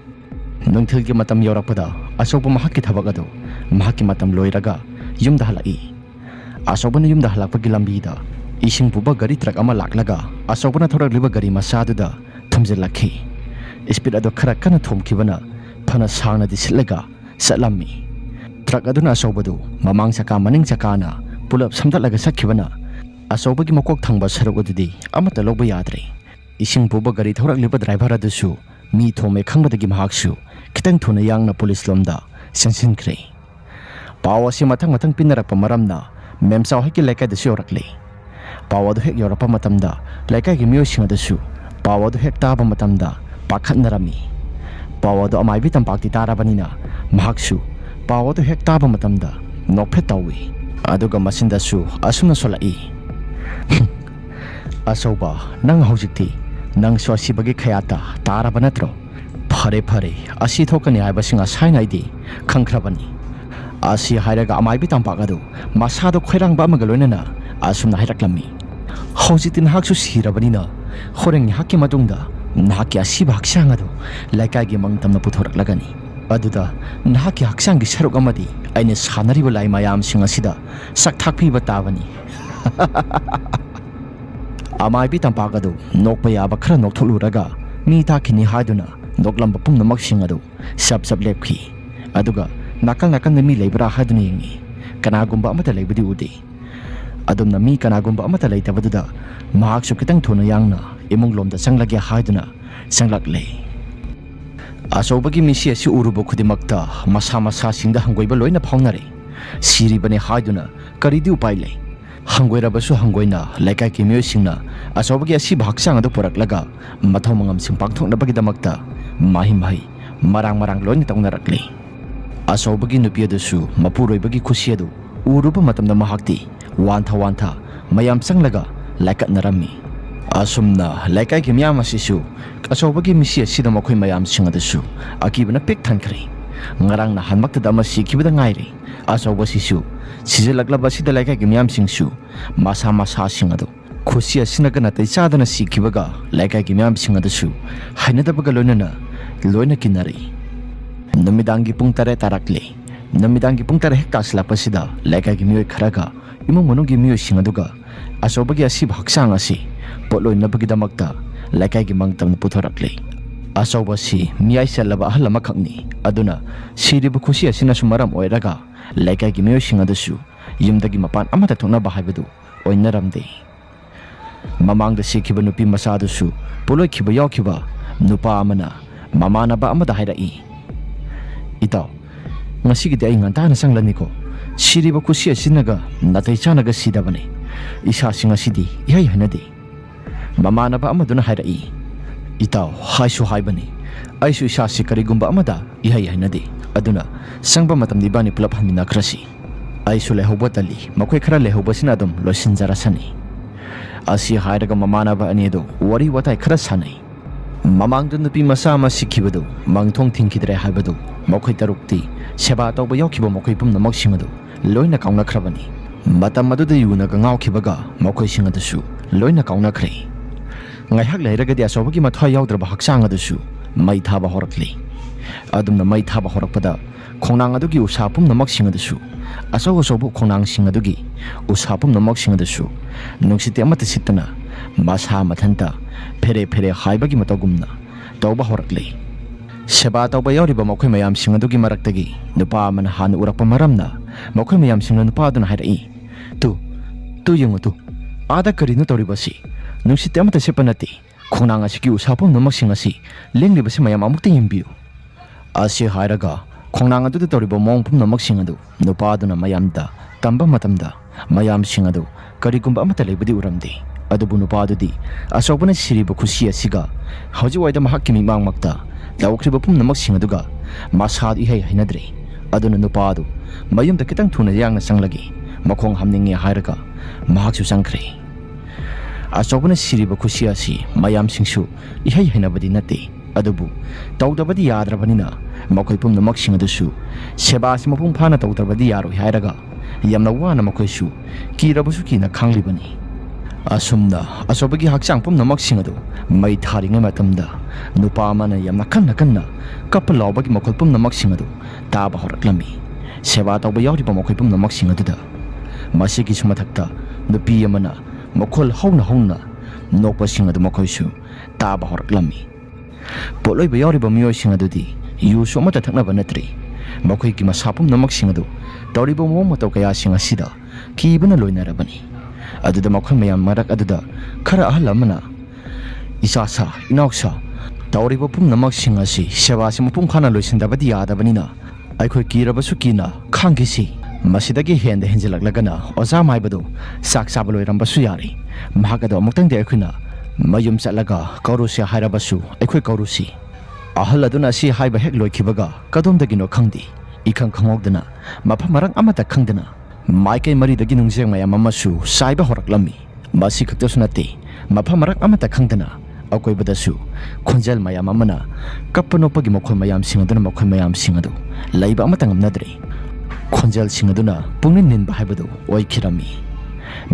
nungthilgi matam yaurakpada asoba mahaki thabak adu mahaki matam loiraga yumda halai asobana yumda halakpagi lambida ising puba gari truck ama laklaga asobana thoragliba gari masaduda thumjilakhi speed adu khara kana thomkibana phana sangna disillaga satlammi truck aduna asobadu mamang saka maning sakana pulap samdatlaga sakhibana asobagi makok thangba saruk adudi amata logba yadre ising puba gari thoragliba driver adusu mi thome khangbadagi mahaksu kitang thuna yangna police lomda sensinkre pawasi mathang mathang pinarakpa maramna memsaw heki laikai dasu yorakle pawadu hek yorapa matamda laikai gi miyosing adasu pawadu hek taba matamda pakhatnarami pawadu amaibi tampakti tarabanina mahaksu pawadu hek taba matamda nokphet tawi aduga masindasu asuna solai asoba nang hojikti nang swasibagi khayata taraba natro phare phare asi thokani haibasinga sainaidi khangkhrabani asi hairaga amaibi tampak adu masado khoirangba amaga loinana asumna hairaklammi hojiktin haksu sirabanina horeng hakki matungda nahaki asiba haksang adu laikai mangtamna puthoraklagani aduda nahaki haksang gi saruk amadi aine sanariba lai mayam singa sida sak thakpi batabani amaibi tampak adu nokpa yaba khara noktholuraga mi takini haiduna noklamba pumnamak sing adu sab lepki aduga nakal nakal mi leibra haiduna yengi kanagumba amata leibadi udi adumna mi kanagumba amata leitabaduda mahaksu kitang thuna yangna imung lomda sanglage haiduna sanglakle asobagi misi asi urubo khudimakta masa masa singda hangoiba loina phaunare siribane haiduna karidi upai le hangoirabasu hangoina laikai ki miyosingna asobagi asi bhaksang adu poraklaga mathau mangam sing pakthoknabagi damakta mahi mahi marang marang loina tongnarakle asobagi nupi adusu mapuroibagi khushi adu uruba matamda mahakti wantha wantha mayam sanglaga laikatnarami asumna laikai ki miyam asisu asobagi misi asida makhoi mayam sing adasu akibana pek thankre ngarang na hanmakta dama sikibada ngaire asoba sisu sijilaklaba sida laikai ki miyam singsu masa masa sing adu khushi asinaga natai chadana sikibaga laikai ki miyam sing adasu hainadabaga loina kinari namidangi pung tare tarakle namidangi pung tare kaslapasida laikai ki miyoi kharaga imong monongi miyo sing aduga asobagi asi bhaksang asi potloinabagi damakta laikai ki mangtam puthorakle asobasi miyai salaba ahlama khakni aduna siribu khushi asina sumaram oiraga laikai ki miyo sing adasu yumdagi mapan amata thona bahaibadu oinaramde mamangda sikhiba nupi masadusu poloi khiba yaukhiba nupa amana mamana ba amada hairai itaw ngasigi ai ngantana sanglaniko siriba khushi asinaga natai chanaga sidabane isa singa sidi ihai hanade mamana ba amaduna hairai itaw haisu haibani aisu isa sikarigumba amada ihai hanade aduna sangba matamdi bani pulap hamina krasi aisu lehobatali makoi khara lehobasina dum losinjarasani asi hairaga mamana ba anedo wari watai khara sanai mamangda nupi masa ma sikhibadu mangthong thingkidre haibadu makhoi tarukti seba tawba yaukhiba makhoi pumna maksingadu loina kauna khrabani matam maduda yuna ga ngaukibaga makhoi singadasu loina kauna khre ngaihak leiraga dia sobagi mathai yaudra haksang adusu mai thaba horakli adumna mai thaba horakpada khongnang adugi usapum namak singadasu asaw asobu khongnang singadugi usapum namak singadasu nungsiti amata sitana masa mathanta phere phere haibagi matagumna tawba horakli seba tawba yauriba makhoi mayam singadugi maraktagi nupa man han urakpa maramna makhoi mayam singna nupa aduna hairai tu yengu tu ada karinu tawribasi nungsiti amata sepanati khongnang asiki usapum namak singasi lenglibasi mayam amukta yimbiu asi hairaga khongnang adu tawriba mong pum namak singadu nupa aduna mayamda tamba matamda mayam singadu karigumba amata lebadi uramde adubu nupa adudi asobana siriba khushi asiga hauji waida mahakki mimang makta laukriba pum namak singaduga masad ihai hainadre aduna nupa adu mayumda kitang thuna yangna sanglagi makhong hamninge hairaga mahaksu sangkhre asobana siriba khushi asi mayam singsu ihai hainabadi nate ꯑꯗꯨꯕꯨ ꯇꯧꯗꯕꯗꯤ ꯌꯥꯗ꯭ꯔꯕꯅꯤꯅ ꯃꯈꯣꯏ ꯄꯨꯝꯅꯃꯛꯁꯤꯡ ꯑꯗꯨꯁꯨ ꯁꯦꯕꯥꯁꯤ ꯃꯄꯨꯡ ꯐꯥꯅ ꯇꯧꯗ꯭ꯔꯕꯗꯤ ꯌꯥꯔꯣꯏ ꯍꯥꯏꯔꯒ ꯌꯥꯝꯅ ꯋꯥꯅ ꯃꯈꯣꯏꯁꯨ ꯀꯤꯔꯕꯁꯨ ꯀꯤꯅ ꯈꯥꯡꯂꯤꯕꯅꯤ꯫ ꯑꯁꯨꯝꯅ ꯑꯆꯧꯕꯒꯤ ꯍꯛꯆꯥꯡ ꯄꯨꯝꯅꯃꯛꯁꯤꯡ ꯑꯗꯨ ꯃꯩ ꯊꯥꯔꯤꯉꯩ ꯃꯇꯝꯗ ꯅꯨꯄꯥ ꯑꯃꯅ ꯌꯥꯝꯅ ꯀꯟꯅ ꯀꯟꯅ ꯀꯞꯄ ꯂꯥꯎꯕꯒꯤ ꯃꯈꯣꯜ ꯄꯨꯝꯅꯃꯛꯁꯤꯡ ꯑꯗꯨ ꯇꯥꯕ ꯍꯧꯔꯛꯂꯝꯃꯤ꯫ ꯁꯦꯕꯥ ꯇꯧꯕ ꯌꯥꯎꯔꯤꯕ ꯃꯈꯣꯏ ꯄꯨꯝꯅꯃꯛꯁꯤꯡ ꯑꯗꯨꯗ ꯃꯁꯤꯒꯤꯁꯨ ꯃꯊꯛꯇ ꯅꯨꯄꯤ ꯑꯃꯅ ꯃꯈꯣꯜ ꯍꯧꯅ ꯍꯧꯅ ꯅꯣꯛꯄꯁꯤꯡ ꯑꯗꯨ ꯃꯈꯣꯏꯁꯨ ꯇꯥꯕ ꯍꯧꯔꯛꯂꯝꯃꯤ꯫ ꯄꯣꯠꯂꯣꯏꯕ ꯌꯥꯎꯔꯤꯕ ꯃꯤꯑꯣꯏꯁꯤꯡ ꯑꯗꯨꯗꯤ ꯌꯨꯁꯨ ꯑꯃꯠꯇ ꯊꯛꯅꯕ ꯅꯠꯇ꯭ꯔꯤ꯫ ꯃꯈꯣꯏꯒꯤ ꯃꯁꯥ ꯄꯨꯝꯅꯃꯛꯁꯤꯡ ꯑꯗꯨ ꯇꯧꯔꯤꯕ ꯃꯑꯣꯡ ꯃꯇꯧ ꯀꯌꯥꯁꯤꯡ ꯑꯁꯤꯗ ꯀꯤꯕꯅ ꯂꯣꯏꯅꯔꯕꯅꯤ꯫ ꯑꯗꯨꯗ ꯃꯈꯣꯏ ꯃꯌꯥꯝ ꯃꯔꯛ ꯑꯗꯨꯗ ꯈꯔ ꯑꯍꯜ ꯑꯃꯅ "ꯏꯆꯥꯁꯥ, ꯏꯅꯥꯎꯁꯥ, ꯇꯧꯔꯤꯕ ꯄꯨꯝꯅꯃꯛꯁꯤꯡ ꯑꯁꯤ ꯁꯦꯕꯥꯁꯤ ꯃꯄꯨꯡ ꯐꯥꯅ ꯂꯣꯏꯁꯤꯟꯗꯕꯗꯤ ꯌꯥꯗꯕꯅꯤꯅ ꯑꯩꯈꯣꯏ ꯀꯤꯔꯕꯁꯨ ꯀꯤꯅ ꯈꯥꯡꯈꯤꯁꯤ꯫ ꯃꯁꯤꯗꯒꯤ ꯍꯦꯟꯅ ꯍꯦꯟꯖꯤꯜꯂꯛꯂꯒꯅ ꯑꯣꯖꯥ ꯃꯥꯏꯕꯗꯨ ꯆꯥꯛ ꯆꯥꯕ ꯂꯣꯏꯔꯝꯕꯁꯨ ꯌꯥꯔꯤ꯫ ꯃꯍꯥꯛ ꯑꯗꯨ ꯑꯃꯨꯛꯇꯪꯗꯤ ꯑꯩꯈꯣꯏꯅ ꯃꯌꯨꯝ ꯆꯠꯂꯒ ꯀꯧꯔꯨꯁꯤ ꯍꯥꯏꯔꯕꯁꯨ ꯑꯩꯈꯣꯏ ꯀꯧꯔꯨꯁꯤ꯫ ꯑꯍꯜ ꯑꯗꯨꯅ ꯑꯁꯤ ꯍꯥꯏꯕ ꯍꯦꯛ ꯂꯣꯏꯈꯤꯕꯒ ꯀꯗꯣꯝꯗꯒꯤꯅꯣ ꯈꯪꯗꯦ ꯏꯈꯪ ꯈꯪꯍꯧꯗꯅ ꯃꯐꯝ ꯃꯔꯥꯡ ꯑꯃꯠꯇ ꯈꯪꯗꯅ ꯃꯥꯏꯀꯩ ꯃꯔꯤꯗꯒꯤ ꯅꯨꯡꯖꯦꯡ ꯃꯌꯥꯝ ꯑꯃꯁꯨ ꯆꯥꯏꯕ ꯍꯧꯔꯛꯂꯝꯃꯤ꯫ ꯃꯁꯤ ꯈꯛꯇꯁꯨ ꯅꯠꯇꯦ, ꯃꯐꯝ ꯃꯔꯥꯡ ꯑꯃꯠꯇ ꯈꯪꯗꯅ ꯑꯀꯣꯏꯕꯗꯁꯨ ꯈꯣꯟꯖꯦꯜ ꯃꯌꯥꯝ ꯑꯃꯅ ꯀꯞꯄ ꯅꯣꯛꯄꯒꯤ ꯃꯈꯣꯜ ꯃꯌꯥꯝꯁꯤꯡ ꯑꯗꯨꯅ ꯃꯈꯣꯏ ꯃꯌꯥꯝꯁꯤꯡ ꯑꯗꯨ ꯂꯩꯕ ꯑꯃꯠꯇ ꯉꯝꯅꯗ꯭ꯔꯦ꯫ ꯈꯣꯟꯖꯦꯜꯁꯤꯡ ꯑꯗꯨꯅ ꯄꯨꯛꯅꯤꯡ ꯅꯤꯟꯕ ꯍꯥꯏꯕꯗꯨ ꯑꯣꯏꯈꯤꯔꯝꯃꯤ꯫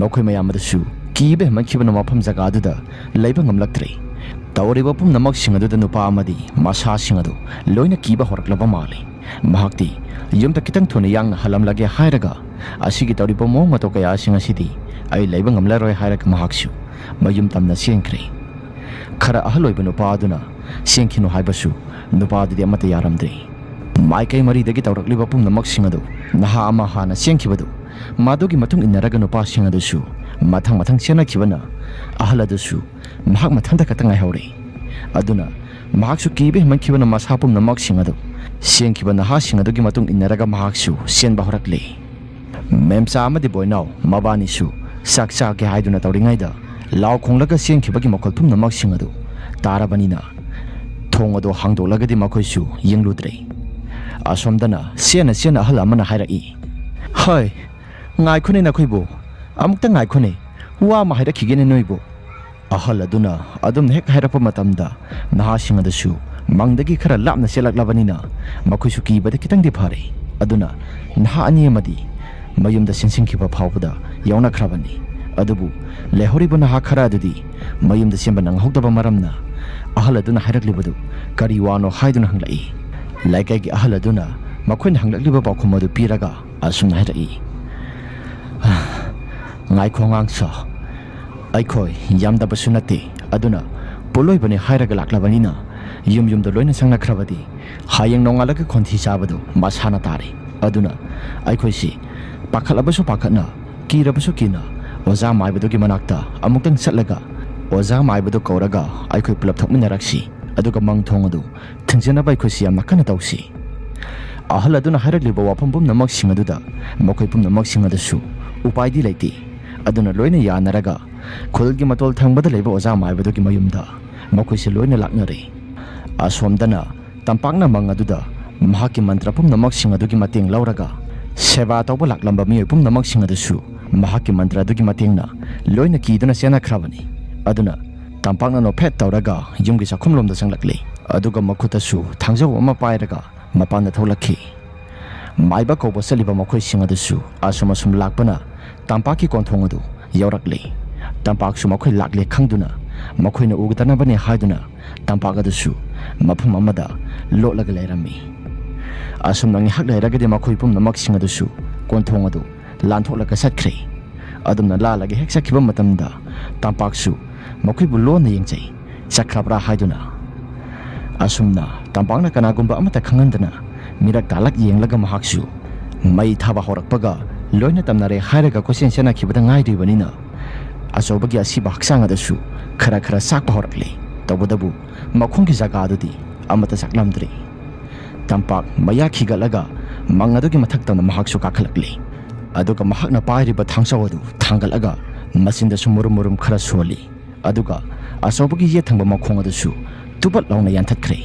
ꯃꯈꯣꯏ ꯃꯌꯥꯝ ꯑꯗꯨꯁꯨ ꯀꯤꯕ ꯍꯦꯟꯃꯟꯈꯤꯕꯅ ꯃꯐꯝ ꯖꯒꯥ ꯑꯗꯨꯗ ꯂꯩꯕ ꯉꯝꯂꯛꯇ꯭ꯔꯦ꯫ ꯇꯧꯔꯤꯕ ꯄꯨꯝꯅꯃꯛꯁꯤꯡ ꯑꯗꯨꯗ ꯅꯨꯄꯥ ꯑꯃꯗꯤ ꯃꯁꯥꯁꯤꯡ ꯑꯗꯨ ꯂꯣꯏꯅ ꯀꯤꯕ ꯍꯧꯔꯛꯂꯕ ꯃꯥꯜꯂꯤ꯫ ꯃꯍꯥꯛꯇꯤ ꯌꯨꯝꯗ ꯈꯤꯇꯪ ꯊꯨꯅ ꯌꯥꯡꯅ ꯍꯜꯂꯝꯂꯒꯦ ꯍꯥꯏꯔꯒ ꯑꯁꯤꯒꯤ ꯇꯧꯔꯤꯕ ꯃꯑꯣꯡ ꯃꯇꯧ ꯀꯌꯥꯁꯤꯡ ꯑꯁꯤꯗꯤ ꯑꯩ ꯂꯩꯕ ꯉꯝꯂꯔꯣꯏ ꯍꯥꯏꯔꯒ ꯃꯍꯥꯛꯁꯨ ꯃꯌꯨꯝ ꯇꯝꯅ ꯆꯦꯟꯈ꯭ꯔꯦ꯫ ꯈꯔ ꯑꯍꯜ ꯑꯣꯏꯕ ꯅꯨꯄꯥ ꯑꯗꯨꯅ ꯆꯦꯟꯈꯤꯅꯨ ꯍꯥꯏꯕꯁꯨ ꯅꯨꯄꯥ ꯑꯗꯨꯗꯤ ꯑꯃꯠꯇ ꯌꯥꯔꯝꯗ꯭ꯔꯦ꯫ ꯃꯥꯏꯀꯩ ꯃꯔꯤꯗꯒꯤ ꯇꯧꯔꯛꯂꯤꯕ ꯄꯨꯝꯅꯃꯛꯁꯤꯡ ꯑꯗꯨ ꯅꯍꯥ ꯑꯃ ꯍꯥꯟꯅ ꯆꯦꯟꯈꯤꯕꯗꯨ ꯃꯗꯨꯒꯤ ꯃꯇꯨꯡ ꯏꯟꯅꯔꯒ ꯅꯨꯄꯥꯁꯤꯡ ꯑꯗꯨꯁꯨ ꯃꯊꯪ ꯃꯊꯪ ꯆꯦꯟꯅꯈꯤꯕꯅ ꯑꯍꯜ ꯑꯗꯨꯁꯨ ꯃꯍꯥꯛ ꯃꯊꯟꯇ ꯈꯛꯇ ꯉꯥꯏꯍꯧꯔꯦ꯫ ꯑꯗꯨꯅ ꯃꯍꯥꯛꯁꯨ ꯀꯤꯕ ꯍꯦꯟꯃꯟꯈꯤꯕꯅ ꯃꯁꯥ ꯄꯨꯝꯅꯃꯛꯁꯤꯡ ꯑꯗꯨ ꯆꯦꯟꯈꯤꯕ ꯅꯍꯥꯁꯤꯡ ꯑꯗꯨꯒꯤ ꯃꯇꯨꯡ ꯏꯟꯅꯔꯒ ꯃꯍꯥꯛꯁꯨ ꯆꯦꯟꯕ ꯍꯧꯔꯛꯂꯦ꯫ ꯃꯦꯝꯆꯥ ꯑꯃꯗꯤ ꯕꯣꯏꯅꯥꯎ ꯃꯕꯥꯅꯤꯁꯨ ꯆꯥꯛ ꯆꯥꯒꯦ ꯍꯥꯏꯗꯨꯅ ꯇꯧꯔꯤꯉꯩꯗ ꯂꯥꯎ ꯈꯣꯡꯂꯒ ꯆꯦꯟꯈꯤꯕꯒꯤ ꯃꯈꯣꯜ ꯄꯨꯝꯅꯃꯛꯁꯤꯡ ꯑꯗꯨ ꯇꯥꯔꯕꯅꯤꯅ ꯊꯣꯡ ꯑꯗꯨ ꯍꯥꯡꯗꯣꯛꯂꯒꯗꯤ ꯃꯈꯣꯏꯁꯨ ꯌꯦꯡꯂꯨꯗ꯭ꯔꯦ꯫ ꯑꯁꯣꯝꯗꯅ ꯆꯦꯟꯅ ꯆꯦꯟꯅ ꯑꯍꯜ ꯑꯃꯅ ꯍꯥꯏꯔꯛꯏ, "ꯍꯣꯏ, ꯉꯥꯏꯈꯣꯅꯦ ꯅꯈꯣꯏꯕꯨ, ꯑꯃꯨꯛꯇ ꯉꯥꯏꯈꯣꯅꯦ, ꯋꯥ ꯑꯃ ꯍꯥꯏꯔꯛꯈꯤꯒꯦꯅꯦ ꯅꯣꯏꯕꯨ"꯫ ꯑꯍꯜ ꯑꯗꯨꯅ ꯑꯗꯨꯝ ꯍꯦꯛ ꯍꯥꯏꯔꯛꯄ ꯃꯇꯝꯗ ꯅꯍꯥꯁꯤꯡ ꯑꯗꯨꯁꯨ ꯃꯪꯗꯒꯤ ꯈꯔ ꯂꯥꯞꯅ ꯆꯦꯜꯂꯛꯂꯕꯅꯤꯅ ꯃꯈꯣꯏꯁꯨ ꯀꯤꯕꯗ ꯈꯤꯇꯪꯗꯤ ꯐꯔꯦ꯫ ꯑꯗꯨꯅ ꯅꯍꯥ ꯑꯅꯤ ꯑꯃꯗꯤ ꯃꯌꯨꯝꯗ ꯆꯦꯟꯁꯤꯟꯈꯤꯕ ꯐꯥꯎꯕꯗ ꯌꯥꯎꯅꯈ꯭ꯔꯕꯅꯤ꯫ ꯑꯗꯨꯕꯨ ꯂꯩꯍꯧꯔꯤꯕ ꯅꯍꯥ ꯈꯔ ꯑꯗꯨꯗꯤ ꯃꯌꯨꯝꯗ ꯆꯦꯟꯕ ꯅꯪꯍꯧꯗꯕ ꯃꯔꯝꯅ ꯑꯍꯜ ꯑꯗꯨꯅ ꯍꯥꯏꯔꯛꯂꯤꯕꯗꯨ ꯀꯔꯤ ꯋꯥꯅꯣ ꯍꯥꯏꯗꯨꯅ ꯍꯪꯂꯛꯏ꯫ ꯂꯩꯀꯥꯏꯒꯤ ꯑꯍꯜ ꯑꯗꯨꯅ ꯃꯈꯣꯏꯅ ꯍꯪꯂꯛꯂꯤꯕ ꯄꯥꯎꯈꯨꯝ ꯑꯗꯨ ꯄꯤꯔꯒ ꯑꯁꯨꯝꯅ ꯍꯥꯏꯔꯛꯏ, "ꯉꯥꯏꯈꯣ ꯑꯉꯥꯡꯁꯥ, ꯑꯩꯈꯣꯏ ꯌꯥꯝꯗꯕꯁꯨ ꯅꯠꯇꯦ, ꯑꯗꯨꯅ ꯄꯣꯠꯂꯣꯏꯕꯅꯤ ꯍꯥꯏꯔꯒ ꯂꯥꯛꯂꯕꯅꯤꯅ ꯌꯨꯝ ꯌꯨꯝꯗ ꯂꯣꯏꯅ ꯆꯪꯅꯈ꯭ꯔꯕꯗꯤ ꯍꯌꯦꯡ ꯅꯣꯡꯉꯥꯜꯂꯒ ꯈꯣꯟꯊꯤ ꯆꯥꯕꯗꯨ ꯃꯁꯥꯅ ꯇꯥꯔꯦ꯫ ꯑꯗꯨꯅ ꯑꯩꯈꯣꯏꯁꯤ ꯄꯥꯈꯠꯂꯕꯁꯨ ꯄꯥꯈꯠꯅ ꯀꯤꯔꯕꯁꯨ ꯀꯤꯅ ꯑꯣꯖꯥ ꯃꯥꯏꯕꯗꯨꯒꯤ ꯃꯅꯥꯛꯇ ꯑꯃꯨꯛꯇꯪ ꯆꯠꯂꯒ ꯑꯣꯖꯥ ꯃꯥꯏꯕꯗꯨ ꯀꯧꯔꯒ ꯑꯩꯈꯣই ꯄꯨꯂꯞ ꯊꯣꯛꯃꯤꯟꯅꯔꯛꯁꯤ, ꯑꯗꯨꯒ ꯃꯪ ꯊꯣꯡ ꯑꯗꯨ ꯊꯤꯡꯖꯅꯕ ꯑꯩꯈꯣꯏꯁꯤ ꯌꯥꯝꯅ ꯀꯟꯅ ꯇꯧꯁꯤ꯫ ꯑꯍꯜ ꯑꯗꯨꯅ ꯍꯥꯏꯔꯛꯂꯤꯕ ꯋꯥꯐꯝ ꯄꯨꯝꯅꯃꯛꯁꯤꯡ ꯑꯗꯨꯗ ꯃꯈꯣꯏ ꯄꯨꯝꯅꯃꯛꯁꯤꯡ ꯑꯗꯨꯁꯨ ꯎꯄꯥꯏꯗꯤ ꯂꯩꯇꯦ꯫ ꯑꯗꯨꯅ ꯂꯣꯏꯅ ꯌꯥꯅꯔꯒ ꯈꯨꯜꯒꯤ ꯃꯇꯣꯜ ꯊꯪꯕꯗ ꯂꯩꯕ ꯑꯣꯖꯥ ꯃꯥꯏꯕꯗꯨꯒꯤ ꯃꯌꯨꯝꯗ ꯃꯈꯣꯏꯁꯤ ꯂꯣꯏꯅ ꯂꯥꯛꯅꯔꯦ꯫ ꯑꯁꯣꯝꯗꯅ ꯇꯝꯄꯥꯛꯅ ꯃꯪ ꯑꯗꯨꯗ ꯃꯍꯥꯛꯀꯤ ꯃꯟꯇ꯭ꯔ ꯄꯨꯝꯅꯃꯛꯁꯤꯡ ꯑꯗꯨꯒꯤ ꯃꯇꯦꯡ ꯂꯧꯔꯒ ꯁꯦꯕꯥ ꯇꯧꯕ ꯂꯥꯛꯂꯝꯕ ꯃꯤꯑꯣꯏ ꯄꯨꯝꯅꯃꯛꯁꯤꯡ ꯑꯗꯨꯁꯨ ꯃꯍꯥꯛꯀꯤ ꯃꯟꯇ꯭ꯔ ꯑꯗꯨꯒꯤ ꯃꯇꯦꯡꯅ ꯂꯣꯏꯅ ꯀꯤꯗꯨꯅ ꯆꯦꯟꯅꯈ꯭ꯔꯕꯅꯤ꯫ ꯑꯗꯨꯅ ꯇꯝꯄꯥꯛꯅ ꯅꯣꯐꯦꯠ ꯇꯧꯔꯒ ꯌꯨꯝꯒꯤ ꯆꯥꯛꯈꯨꯝꯂꯣꯝꯗ ꯆꯪꯂꯛꯂꯦ꯫ ꯑꯗꯨꯒ ꯃꯈꯨꯠꯇꯁꯨ ꯊꯥꯡꯖꯧ ꯑꯃ ꯄꯥꯏꯔꯒ ꯃꯄꯥꯟꯗ ꯊꯣꯛꯂꯛꯈꯤ꯫ ꯃꯥꯏꯕ ꯀꯧꯕ ꯆꯠꯂꯤꯕ ꯃꯈꯣꯏꯁꯤꯡ ꯑꯗꯨꯁꯨ ꯑꯁꯨꯝ ꯑꯁꯨꯝ ꯂꯥꯛꯄꯅ ꯇꯝꯄꯥꯛꯀꯤ ꯀꯣꯟꯊꯣꯡ ꯑꯗꯨ ꯌꯧꯔꯛꯂꯦ꯫ ꯇꯝꯄꯥꯛꯁꯨ ꯃꯈꯣꯏ ꯂꯥꯛꯂꯦ ꯈꯪꯗꯨꯅ ꯃꯈꯣꯏꯅ ꯎꯒꯗꯅꯕꯅꯤ ꯍꯥꯏꯗꯨꯅ ꯇꯝꯄꯥꯛ ꯑꯗꯨꯁꯨ ꯃꯐꯝ ꯑꯃꯗ ꯂꯣꯠꯂꯒ ꯂꯩꯔꯝꯃꯤ꯫ ꯑꯁꯨꯝꯅ ꯉꯥꯏꯍꯥꯛ ꯂꯩꯔꯒꯗꯤ ꯃꯈꯣꯏ ꯄꯨꯝꯅꯃꯛꯁꯤꯡ ꯑꯗꯨꯁꯨ ꯀꯣꯟꯊꯣꯡ ꯑꯗꯨ ꯂꯥꯟꯊꯣꯛꯂꯒ ꯆꯠꯈ꯭ꯔꯦ꯫ ꯑꯗꯨꯝꯅ ꯂꯥꯜꯂꯒ ꯍꯦꯛ ꯆꯠꯈꯤꯕ ꯃꯇꯝꯗ ꯇꯝꯄꯥꯛꯁꯨ ꯃꯈꯣꯏꯕꯨ ꯂꯣꯟꯅ ꯌꯦꯡꯖꯩ, ꯆꯠꯈ꯭ꯔꯕ꯭ꯔꯥ ꯍꯥꯏꯗꯨꯅ꯫ ꯑꯁꯨꯝꯅ ꯇꯝꯄꯥꯛꯅ ꯀꯅꯥꯒꯨꯝꯕ ꯑꯃꯠꯇ ꯈꯪꯍꯟꯗꯅ ꯃꯤꯔꯛ ꯇꯥꯂꯛ ꯌꯦꯡꯂꯒ ꯃꯍꯥꯛꯁꯨ ꯃꯩ ꯊꯥꯕ ꯍꯧꯔꯛꯄꯒ ꯂꯣꯏꯅ ꯇꯝꯅꯔꯦ ꯍꯥꯏꯔꯒ ꯀꯣꯏꯆꯦꯟ ꯆꯦꯟꯅꯈꯤꯕꯗ ꯉꯥꯏꯔꯤꯕꯅꯤꯅ ꯑꯆꯧꯕꯒꯤ ꯑꯁꯤꯕ ꯍꯛꯆꯥꯡ ꯑꯗꯨꯁꯨ ꯈꯔ ꯈꯔ ꯆꯥꯛꯄ ꯍꯧꯔꯛꯂꯦ꯫ ꯇꯧꯕꯗꯕꯨ ꯃꯈꯣꯡꯒꯤ ꯖꯒꯥ ꯑꯗꯨꯗꯤ ꯑꯃꯠꯇ ꯆꯥꯛꯂꯝꯗ꯭ꯔꯦ꯫ ꯇꯝꯄꯥꯛ ꯃꯌꯥ ꯈꯤꯒꯠꯂꯒ ꯃꯪ ꯑꯗꯨꯒꯤ ꯃꯊꯛꯇ ꯃꯍꯥꯛꯁꯨ ꯀꯥꯈꯠꯂꯛꯂꯦ꯫ ꯑꯗꯨꯒ ꯃꯍꯥꯛꯅ ꯄꯥꯏꯔꯤꯕ ꯊꯥꯡꯆꯧ ꯑꯗꯨ ꯊꯥꯡꯒꯠꯂꯒ ꯃꯆꯤꯟꯗꯁꯨ ꯃꯨꯔꯨꯝ ꯃꯨꯔꯨꯝ ꯈꯔ ꯁꯣꯜꯂꯤ꯫ ꯑꯗꯨꯒ ꯑꯆꯧꯕꯒꯤ ꯌꯦꯠ ꯊꯪꯕ ꯃꯈꯣꯡ ꯑꯗꯨꯁꯨ ꯇꯨꯕꯠ ꯂꯥꯎꯅ ꯌꯥꯟꯊꯠꯈ꯭ꯔꯦ꯫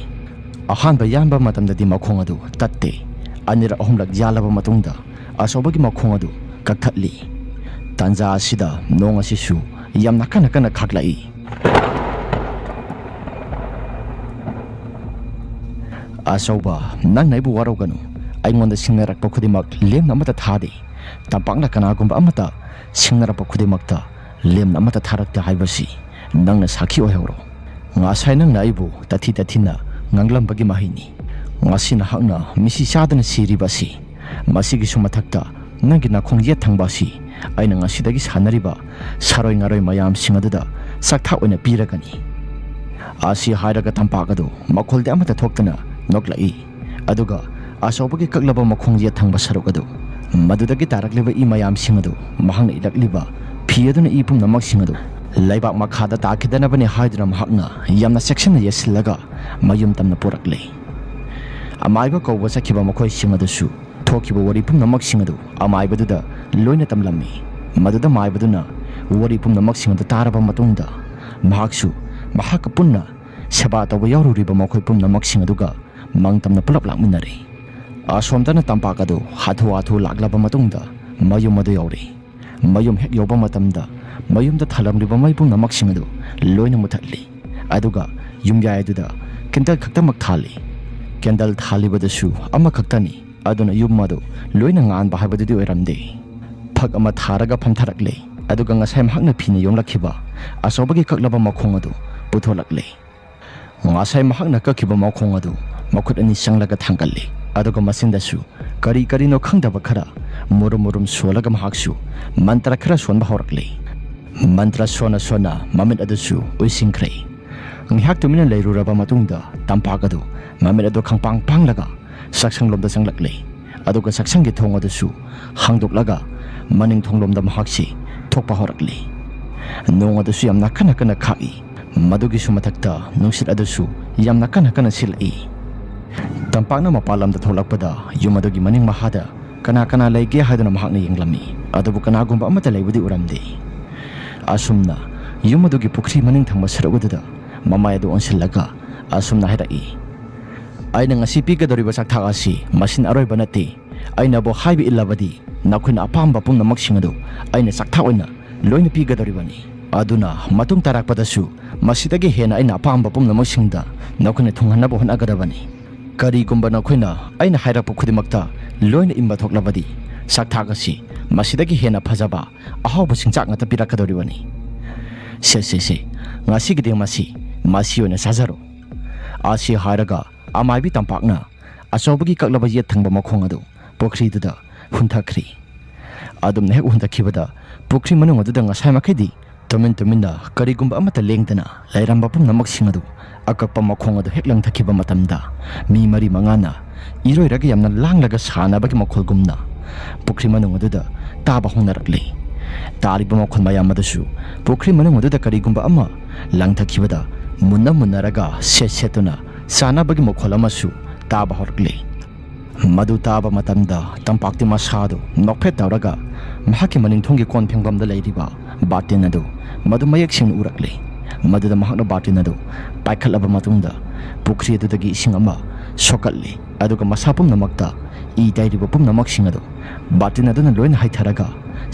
ꯑꯍꯥꯟꯕ ꯌꯥꯟꯕ ꯃꯇꯝꯗꯗꯤ ꯃꯈꯣꯡ ꯑꯗꯨ ꯇꯠꯇꯦ꯫ ꯑꯅꯤꯔꯛ ꯑꯍꯨꯝꯂꯛ ꯌꯥꯜꯂꯕ ꯃꯇꯨꯡꯗ ꯑꯆꯧꯕꯒꯤ ꯃꯈꯣꯡ ꯑꯗꯨ ꯀꯛꯊꯠꯂꯤ꯫ ꯇꯥꯟꯖꯥ ꯑꯁꯤꯗ ꯅꯣꯡ ꯑꯁꯤꯁꯨ ꯌꯥꯝꯅ ꯀꯟꯅ ꯀꯟꯅ ꯈꯥꯛꯂꯛꯏ꯫ Asauba nang naibu waroganu aingonda singnarakpa khudimak lemna amata thadi tampakna kanagumba amata singnarakpa khudimakta lemna amata tharakta haibasi nangna sakhi oihoro ngasai nang naibu tathina nganglam mahini ngasina hakna misi sadana siribasi masigi sumathakta nangi nakhong yet thangbasi aina ngasidagi sanariba saroi ngaroi mayam singaduda sakthak oina piragani asi hairaga tampakadu makhulde amata thoktana noklai aduga asawbagi kaklaba makhong yet thangba sarugadu madudagi tarakleba I mayam singadu mahangna ilakliba phiyaduna I pum namak singadu laibak makhada takhidanabani haidram hakna yamna section yesilaga mayum tamna porakle amaiba kawba sakhiba makhoi singadasu thokiba wari pum namak singadu amaibaduda loina tamlami maduda maibaduna wari pum namak singadu taraba matungda mahaksu mahak punna seba tawba yaruriba makhoi pum namak singaduga mangtamna pulap lakminare asomdana tampakadu hathu laklaba matungda mayum adu yauri mayum hek yoba matamda mayumda thalamriba maipum namak singadu loina muthatli aduga yumyaiduda kendal khaktamak thali kendal thalibadasu ama khaktani aduna yumadu loina ngan bahabadu oiramde phak ama tharaga phamtharakle aduga ngasai mahakna phina yonglakhiba asobagi kaklaba makhong adu putholakle ngasai mahakna kakhiba makhong adu makhut ani sanglaga thangkalli aduga masindasu kari no khangdaba khara murum solaga mahaksu mantra khara sonba horakle mantra sona mamit adusu uisingkhre ngihak tumina leiruraba matungda tampakadu mamit adu khangpang panglaga saksanglomda sanglakle aduga saksangi thong adusu hangdoklaga maning thonglomda mahaksi thokpa horakle nong adusu yamna kana khai madugi sumathakta nungsit adusu yamna kana silai tampakna mapalamda tholakpada yumadugi maning mahada kana leige haiduna mahakna yenglami adubu kanagumba amata leibudi uramde asumna yumadugi pukri maning thangma saragududa mamai adu onsillaga asumna hairai aina ngasi pigadoriba sakthak asi masin aroiba nate aina bo haibi illabadi nakhuna apamba pumnamak singadu aina sakthak oina loina pigadoribani aduna matung tarakpadasu masidagi hena aina apamba pumnamak singda nakhuna thunghanaba honagadabani karigumba nakhuna aina hairapu khudimakta loina imba thoklabadi sakthak asi masidagi hena phajaba ahawba singchak ngata pirakadoribani se ngasi gide masi oina sajaro asi hairaga amaibi tampakna asobagi kaklaba yet thangba makhong adu pokri duda hunthakri adum nek hunthakibada pokri manung adu ngasai makhedi tuminna karigumba amata lengdana lairamba pum namak singadu akakpa makhong adu heklang thakiba matamda mi mari mangana iroiraga yamna langlaga sanabagi makholgumna pokri manung adu taba hongnarakle tariba makhon mayam adasu pokri manung adu karigumba ama langthakibada munnaraga setuna sanabagi mokholamassu taba horkle madu taba matamda tampakti masadu nokphet tawraga mahaki maning thonggi kon phengbamda leiriba batin adu madu mayek sing urakle maduda mahakna batin adu paikhalaba matungda pukri adudagi ising ama sokalle aduga masapum namakta I dairiba pum namak sing adu batin aduna loina haitharaga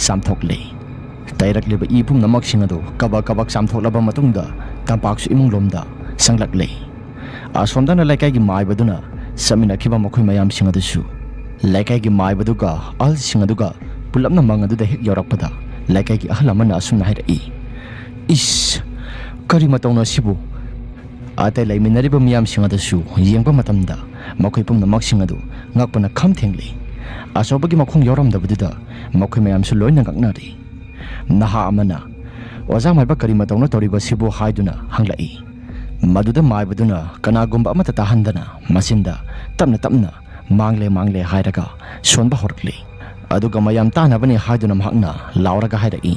samthokle tairakliba I pum namak sing adu kabak samthoklaba matungda tampaksu imung lomda sanglakle asomdana laikai gi maibaduna samina khiba makhoi mayam singadusu laikai gi maibaduga al singaduga pulapna mangaduda hek yorakpada laikai gi ahlamana asumna hairai is kari matawna sibu atai laiminariba miyam singadusu yengba matamda makhoi pumna mak singadu ngakpana khamthengle asobagi makhong yoramdabududa makhoi mayam su loina ngaknari naha amana oja maiba kari matawna toriba sibu haiduna hanglai maduda maibaduna kanagumba amata tahandana masinda tapna mangle hairaga sonba horkle aduga mayam tanabani haiduna mahakna lauraga hairai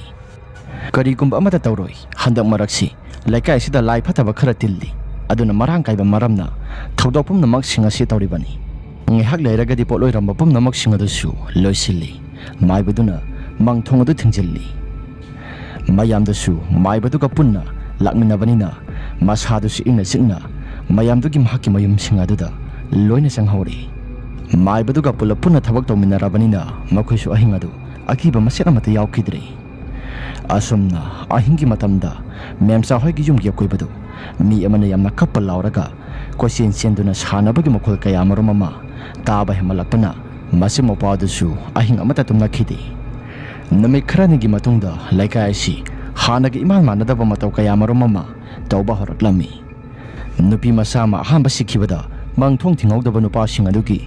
karigumba amata tawroi handak maraksi laikai sida lai phataba khara tilli aduna marang kaiba maramna thodopum namak singa si tawribani ngihak leiraga di poloi ramba pum namak singa dusu loisilli maibaduna mangthongadu thingjilli mayam dusu maibaduga punna lakminabanina masadusi ina sikna mayamdugi mahaki mayum singaduda loina sanghori maibaduga pulapuna thabak tawminarabanina makhoisu ahingadu akiba masena mata yaukidre asumna ahingi matamda memsa hoigi yumgi koibadu mi amana yamna kapal lauraga कोसिन सेंदुना सानबगी मखोल कया मरुम अमा ताबा हेमलकपना मसे मोपादसु अहिंग अमता तुमना खिदे नमित खरानिगी मतुंगदा लैकाय असि हानगी इमान मानदबा मतौ कया मरुम अमा तौबा होरक्लमी नुपी मसामा अहांबा सिखिबदा मंगथोंग थिंगौदबा नुपासिंग अदुगी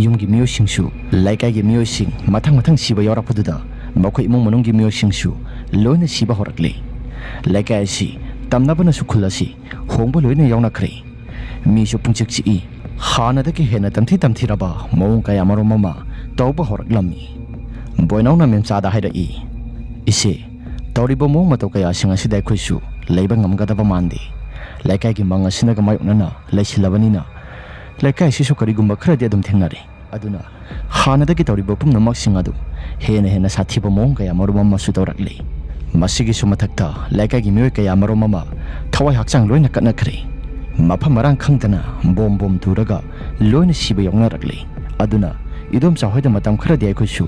युमगी मियोसिंगसु लैकायगी मियोसिंग मथंग मथंग सिबा यौरपदुदा मखोय इमुंग मनुंगी मियोसिंगसु लोयना सिबा होरक्ले लैकाय असि तमनबनसु खुलसी होंबा लोयना यौनख्रे मीसु पुंचिक्सी हानदगी हेना तमथिरबा मौं कया मरुम अमा तौबा होरक्लमी बोयनाउना मेमचादा हायरई इसे तौरिबा मौं मतौ कया सिंग असिदा अखोयसु लैबा ngamgadaba mande laikai gi manga sinaga mayoknana laisilabani laikai sisu karigumba kharadi adum thengnare aduna hanadagi tawriba pumnamak singadu hena sathiba mong kaya marumama su tawrakle masigi sumathakta laikai gi mioi kaya marumama thawai hakchang loina katnakhre mapha marang khangtana bom turaga loina siba yongnarakle aduna idom chahoida matam kharadi aikhosu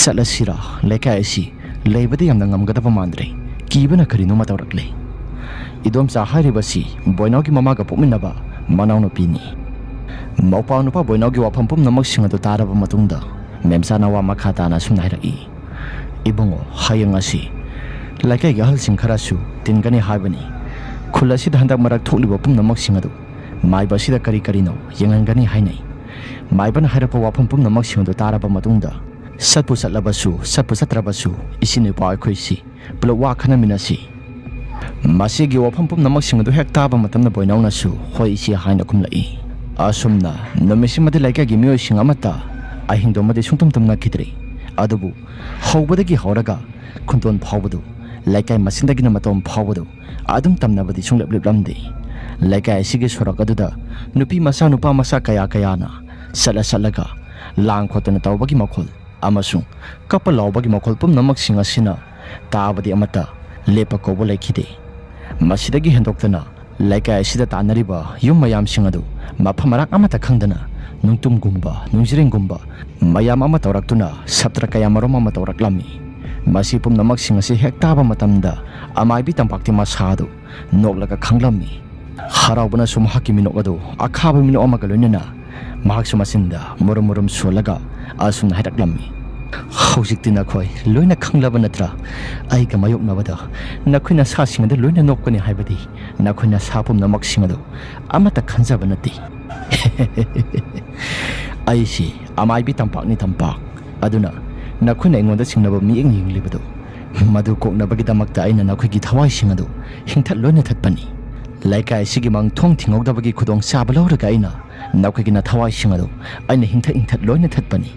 salasira laikai asi leibadi yamna ngamgadaba mandre kibana karino matawrakle idom sa haribasi boinaw gi mama ga pokminaba manaw no pini maupa nupa boinaw gi wapam pum namak singa do taraba matungda memsa na wa makhata na sum nairai ibongo hayang asi laikai gi hal sing kharasu tingani habani khulasi dhandak marak tholiba pum namak singa do mai basi da kari no yengangani hainai mai ban harapa wapam pum namak singa do taraba matungda satpu satlabasu satpu satrabasu isine pa khoisi pulwa khana minasi masigi wapam pum namak sing adu hek taba matamna boinauna su hoi isi haina kumlai asumna namisi made laika gi mioi sing amata ahingdo made sungtum tumna khidre adubu hobadagi horaga khunton phawbudu laikai masindagi na matom phawbudu adum tamna badi sunglep lamde laikai asigi sorak aduda nupi nupa masa kaya na salaga lang khotana tawbagi makhol amasung kapal lawbagi makhol pum namak sing asina tabadi amata lepa kobo laikide masidagi hendoktana laikai asida tanariba yum mayam singadu mapamarak amata khangdana nungtum gumba nungjiring gumba mayam ama tawraktuna saptra kaya marom ama tawraklami masi pum namak singasi hektaba matamda amaibi tampakti masadu noklaga khanglami haraubana sum hakimi nokadu akhaba mino ama galunina mahak sumasinda murum solaga asun hadaklami hojikti nakhoi loina khanglaba natra ai ga mayok nabada nakhina sa singada loina nokkani haibadi nakhina sapum namak singado amata khanjaba nati ai si amai bi tampak ni tampak aduna nakhina ingonda singnaba mi eng libado madu koknabagi damakta aina nakhigi thawai singado hingthat loina thatpani laikai sigi mang thong thingogdabagi khudong sabalawraga aina nakhigi na thawai singado aina hingthat loina thatpani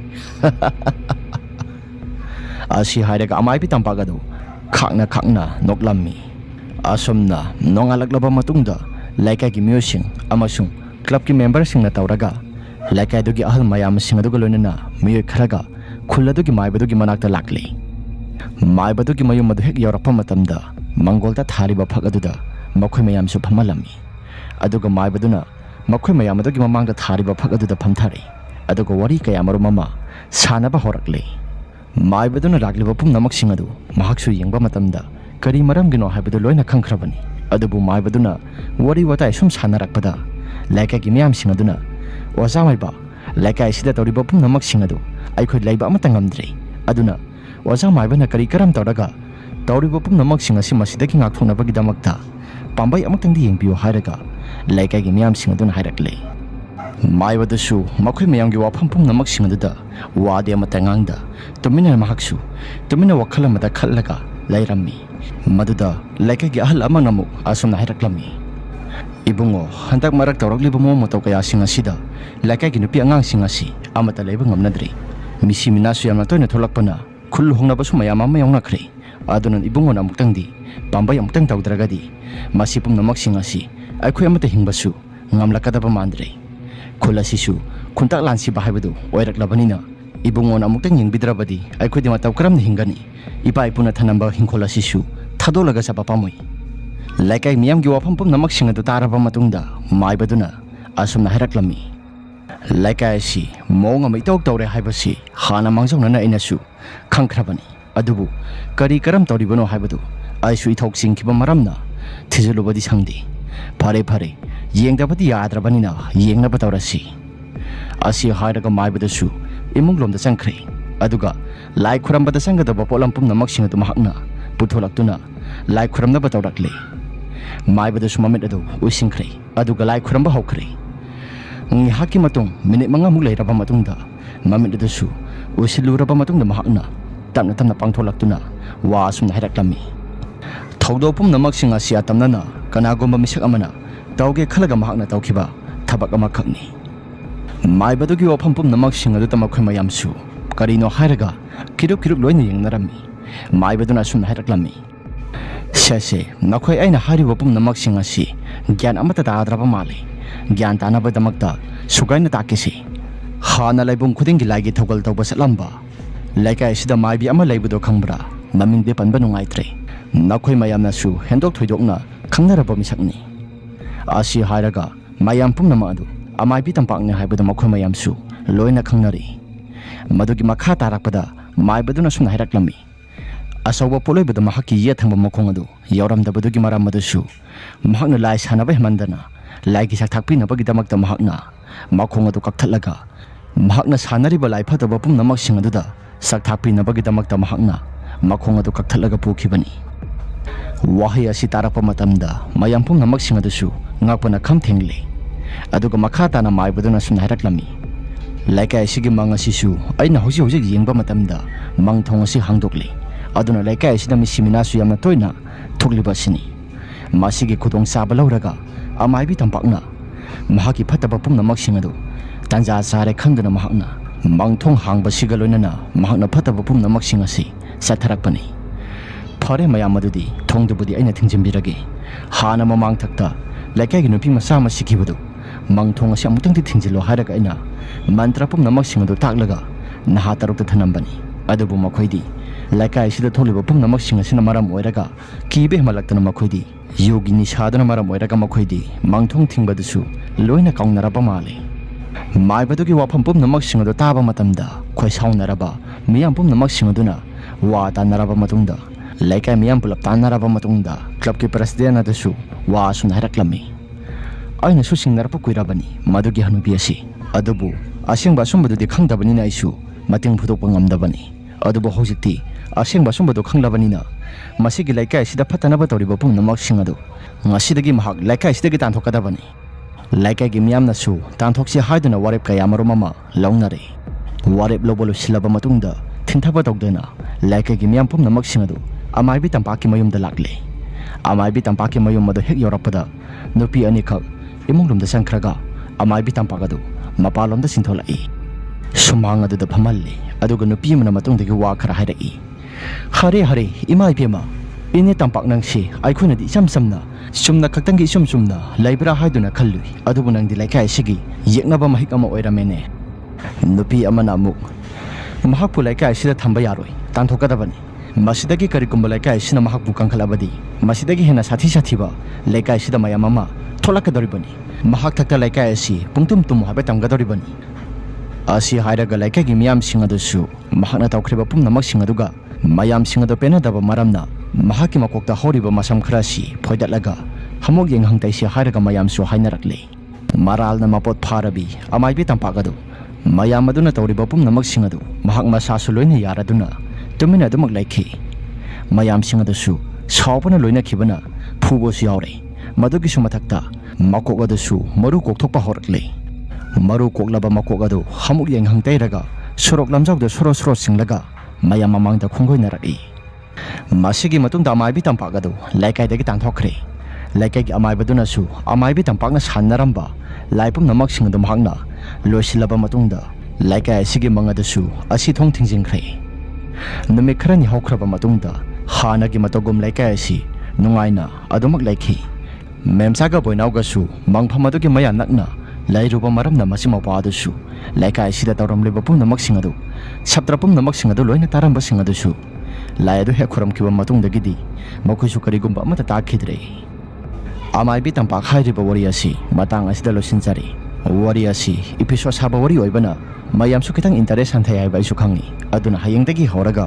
asi hairaga amai bi tampagadu khakna noklammi asomna nongalaklaba matungda laikai gi music amasung club ki member singna tawraga laikai dogi ahal mayam singaduga loinana miyoi kharaga khulladugi maibadugi manakta lakle maibadugi mayum madu hek yorappa matamda mangolta thariba phagaduda makhoi mayam su phamalami aduga maibaduna makhoi mayam adugi mamangda thariba phagaduda phamthari aduga wari kaya marumama sanaba horakle maibaduna ragliba pum namak singadu mahaksu yengba matamda kari maramgino haibadu loina khangkhrabani adubu maibaduna wari watai sum sanarakpada laikai gi miyam singaduna wazamaiba laikai sida tawriba pum namak singadu aikhoi laiba amata ngamdre aduna wazamaibana kari karam tawraga tawriba pum namak singasi masidagi ngakthonabagi damakta pambai amatangdi yengbiyo hairaga laikai gi miyam singaduna hairakle maibadasu makhoi mayamgi wafam pum namak singaduda wade amata ngangda tumina mahaksu tumina wakhala mata khallaga lairammi maduda laikai gi ahal ama ngamu asumna hairaklammi ibungo hantak marak tawrakliba mo motaw kaya singasida laikai gi nupi angang singasi amata leiba ngamnadre misi minasu yamna toina tholakpana khullu hongnabasu mayam ama yongnakhre adunan ibungo na muktangdi pambai amutang tawdragadi masipum namak singasi aikhoi amata hingbasu ngamlakadaba mandre khulasisu khuntak lansi bahaibadu oiraklabanina ibungon amutang yengbidrabadi aikhodi mataw karamni hingani ipa ipuna thanamba hingkholasisu thadolaga sapapamoi laikai miyam gi wafam pum namak singadu taraba matungda maibaduna asumna hairaklammi laikai si mong amai tok tawre haibasi hana mangjongna inasu khangkhrabani adubu kari karam tawribano haibadu aisu ithok singkiba maramna thijulubadi sangdi phare yengdabadi yadrabanina yengnaba tawrasi asi hairaga maibadasu imunglomda changkhre aduga lai khurambada sangadaba polam pumnamak sing adu mahakna putholakuna lai khuramnaba tawrakle maibadasu mamit adu uisingkhre aduga lai khuramba hokre ngi haki matung minute manga mulai raba matungda mamit adasu usiluraba matungda mahakna tamna tamna pangtholakuna wa asumna hairaklammi thawdo pumnamak sing asi atamnana kanagomba misak amana tawge khalaga mahakna tawkhiba thabak ama khakni maibadugi wafam pumnamak sing adu tamakhoi mayamsu karino hairaga kiruk kiruk loina yengnarami maibaduna sumna hairaklammi sese nakhoi aina hariba pumnamak sing asi gyan amata tadraba male gyan tanaba damakta sugaina takisi hana laibung khudingi laigi thogal tawba salamba laikai sida maibi ama laibudo khangbra namingde panba nungaitre nakhoi mayamna su hendok thoidokna khangnaraba misakni asi hairaga mayam pumnama adu amaibi tampakne haibada makhoi mayamsu loina khangnari madugi makha tarakpada maibaduna sumna hairaklammi asawa poloibada mahaki ye thangba makhong adu yauramdabadugi maram madusu mahakna lai sanaba hemandana laigi sak thakpi nabagi damakta mahakna makhong adu kakthatlaga mahakna sanariba lai phataba pumnamak sing aduda sak thakpi nabagi damakta mahakna makhong adu kakthatlaga pukibani wahi asi tarakpa matamda mayam pumnamak sing adusu ngakpana kham thengli aduga makha tana maibaduna sumna hairaklammi laikai asigi mang asisu aina hoji hoji yengba matamda mang thong asi hangdokli aduna laikai asida misimina su yamna toina thugliba sini masigi khudong saba lauraga amaibi tampakna mahaki phataba pumnamak sing adu tanja sare khangdana mahakna mang thong hangba siga loinana mahakna phataba pumnamak sing asi satharakpani phare mayam adudi thongdubudi aina thingjimbirage hana mamang thakta laikai gi nupi masa ma sikibadu mang thong asi amutangti thingjilo hairaga aina mantra pumnamak sing adu taklaga naha tarukta thanambani adubu makhoidi laikai sida tholiba pumnamak sing asina maram oiraga kibe malaktana makhoidi yogi ni sadana maram oiraga makhoidi mangthong thingbadusu loina kaungnaraba male maibadugi wafam pumnamak sing adu taba matamda khoi saunaraba miyam pumnamak sing aduna wa tanaraba matungda laikai miyam pulap tanaraba matungda club ki president adasu wa sun hairaklammi aina su singnarapa kuirabani madugi hanubi asi adubu asengba sumbadudi khangdabanina aisu mating phudokpa ngamdabani adubu hojikti asengba sumbadu khanglabanina masigi laikai sida phatanaba tawriba pumnamak sing adu ngasidagi mahak laikai sidagi tanthokadabani laikai gi miyamna su tanthoksi haiduna warep kaya marumama laungnare warep lobolo silaba matungda thinthaba tawdena laikai gi miyam pumnamak sing adu amaibi tampaki mayumda lakle amaibi tampaki mayum madu hek yorapada nupi ani khak imunglumda sangkhraga amaibi tampakadu mapalomda sintholai sumang aduda phamalli aduga nupi mana matungdagi wa khara hairai hare hare imai pema ine tampak nangsi aikhoina di samsamna sumna khaktangi sumna laibra haiduna khallu adubu nangdi laikai sigi yeknaba mahik ama oiramene nupi amana amuk mahakpu laikai sida thamba yaroi tanthokadabani masidagi karigumba laikai sina mahakpu kangkhalabadi masidagi hena sathi sathiba laikai sida mayam ama tholakadoribani mahak thakta laikai asi pungtum tum habe tamgadoribani asi hairaga laikai gi miyam sing adusu mahakna tawkhriba pumnamak sing aduga mayam sing adu penadaba maramna mahaki makokta horiba masam khrasi phoidatlaga hamog yenghang taisi hairaga mayam su hainarakle maralna mapot pharabi amaibi tampagadu mayam aduna tawriba pumnamak sing adu mahak masa su loina yaraduna tumina adumak laikhi mayam sing adusu sawpana loina khibana phubo su yaure madugi su mathakta makok adusu maru kokthokpa horakle maru koklaba makok adu hamuk yenghang tairaga sorok lamjawda soro soro singlaga mayam mamangda khungoi naraki masigi matungda amaibi tampagadu laikai dagi tanthokre laikai gi amaibaduna su amaibi tampakna sannaramba laipum namak sing adu mahakna loisilaba matungda laikai asigi mangadasu asi thong thingjingkhre numi kharani haukraba matungda hanagi matogum laikai asi nungaina adumak laikhi memsaga boinauga su mangphamadugi maya nakna lairuba maramna masimapa adasu laikai sida tawramliba pumnamak sing adu saptrapum namak sing adu loina taramba sing adu su lai adu he khuram kiba matungdagidi makhoisu karigumba amata takhidre amaibi tampak hairiba wari asi matang asida losinjari wari asi episode saba wari oibana mayam su kitang interest hanthai ai bai su khangni aduna hayengdagi horaga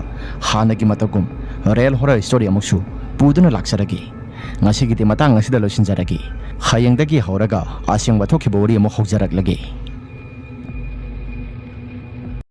hanagi matagum real horror story amuksu puduna laksaragi ngasigi ti matang asida losinjaragi ꯍꯌꯦꯡꯗꯒꯤ ꯍꯧꯔꯒ ꯑꯁꯦꯡꯕ ꯊꯣꯛꯈꯤꯕ ꯋꯥꯔꯤ ꯑꯃ ꯍꯧꯖꯔꯛꯂꯒꯦ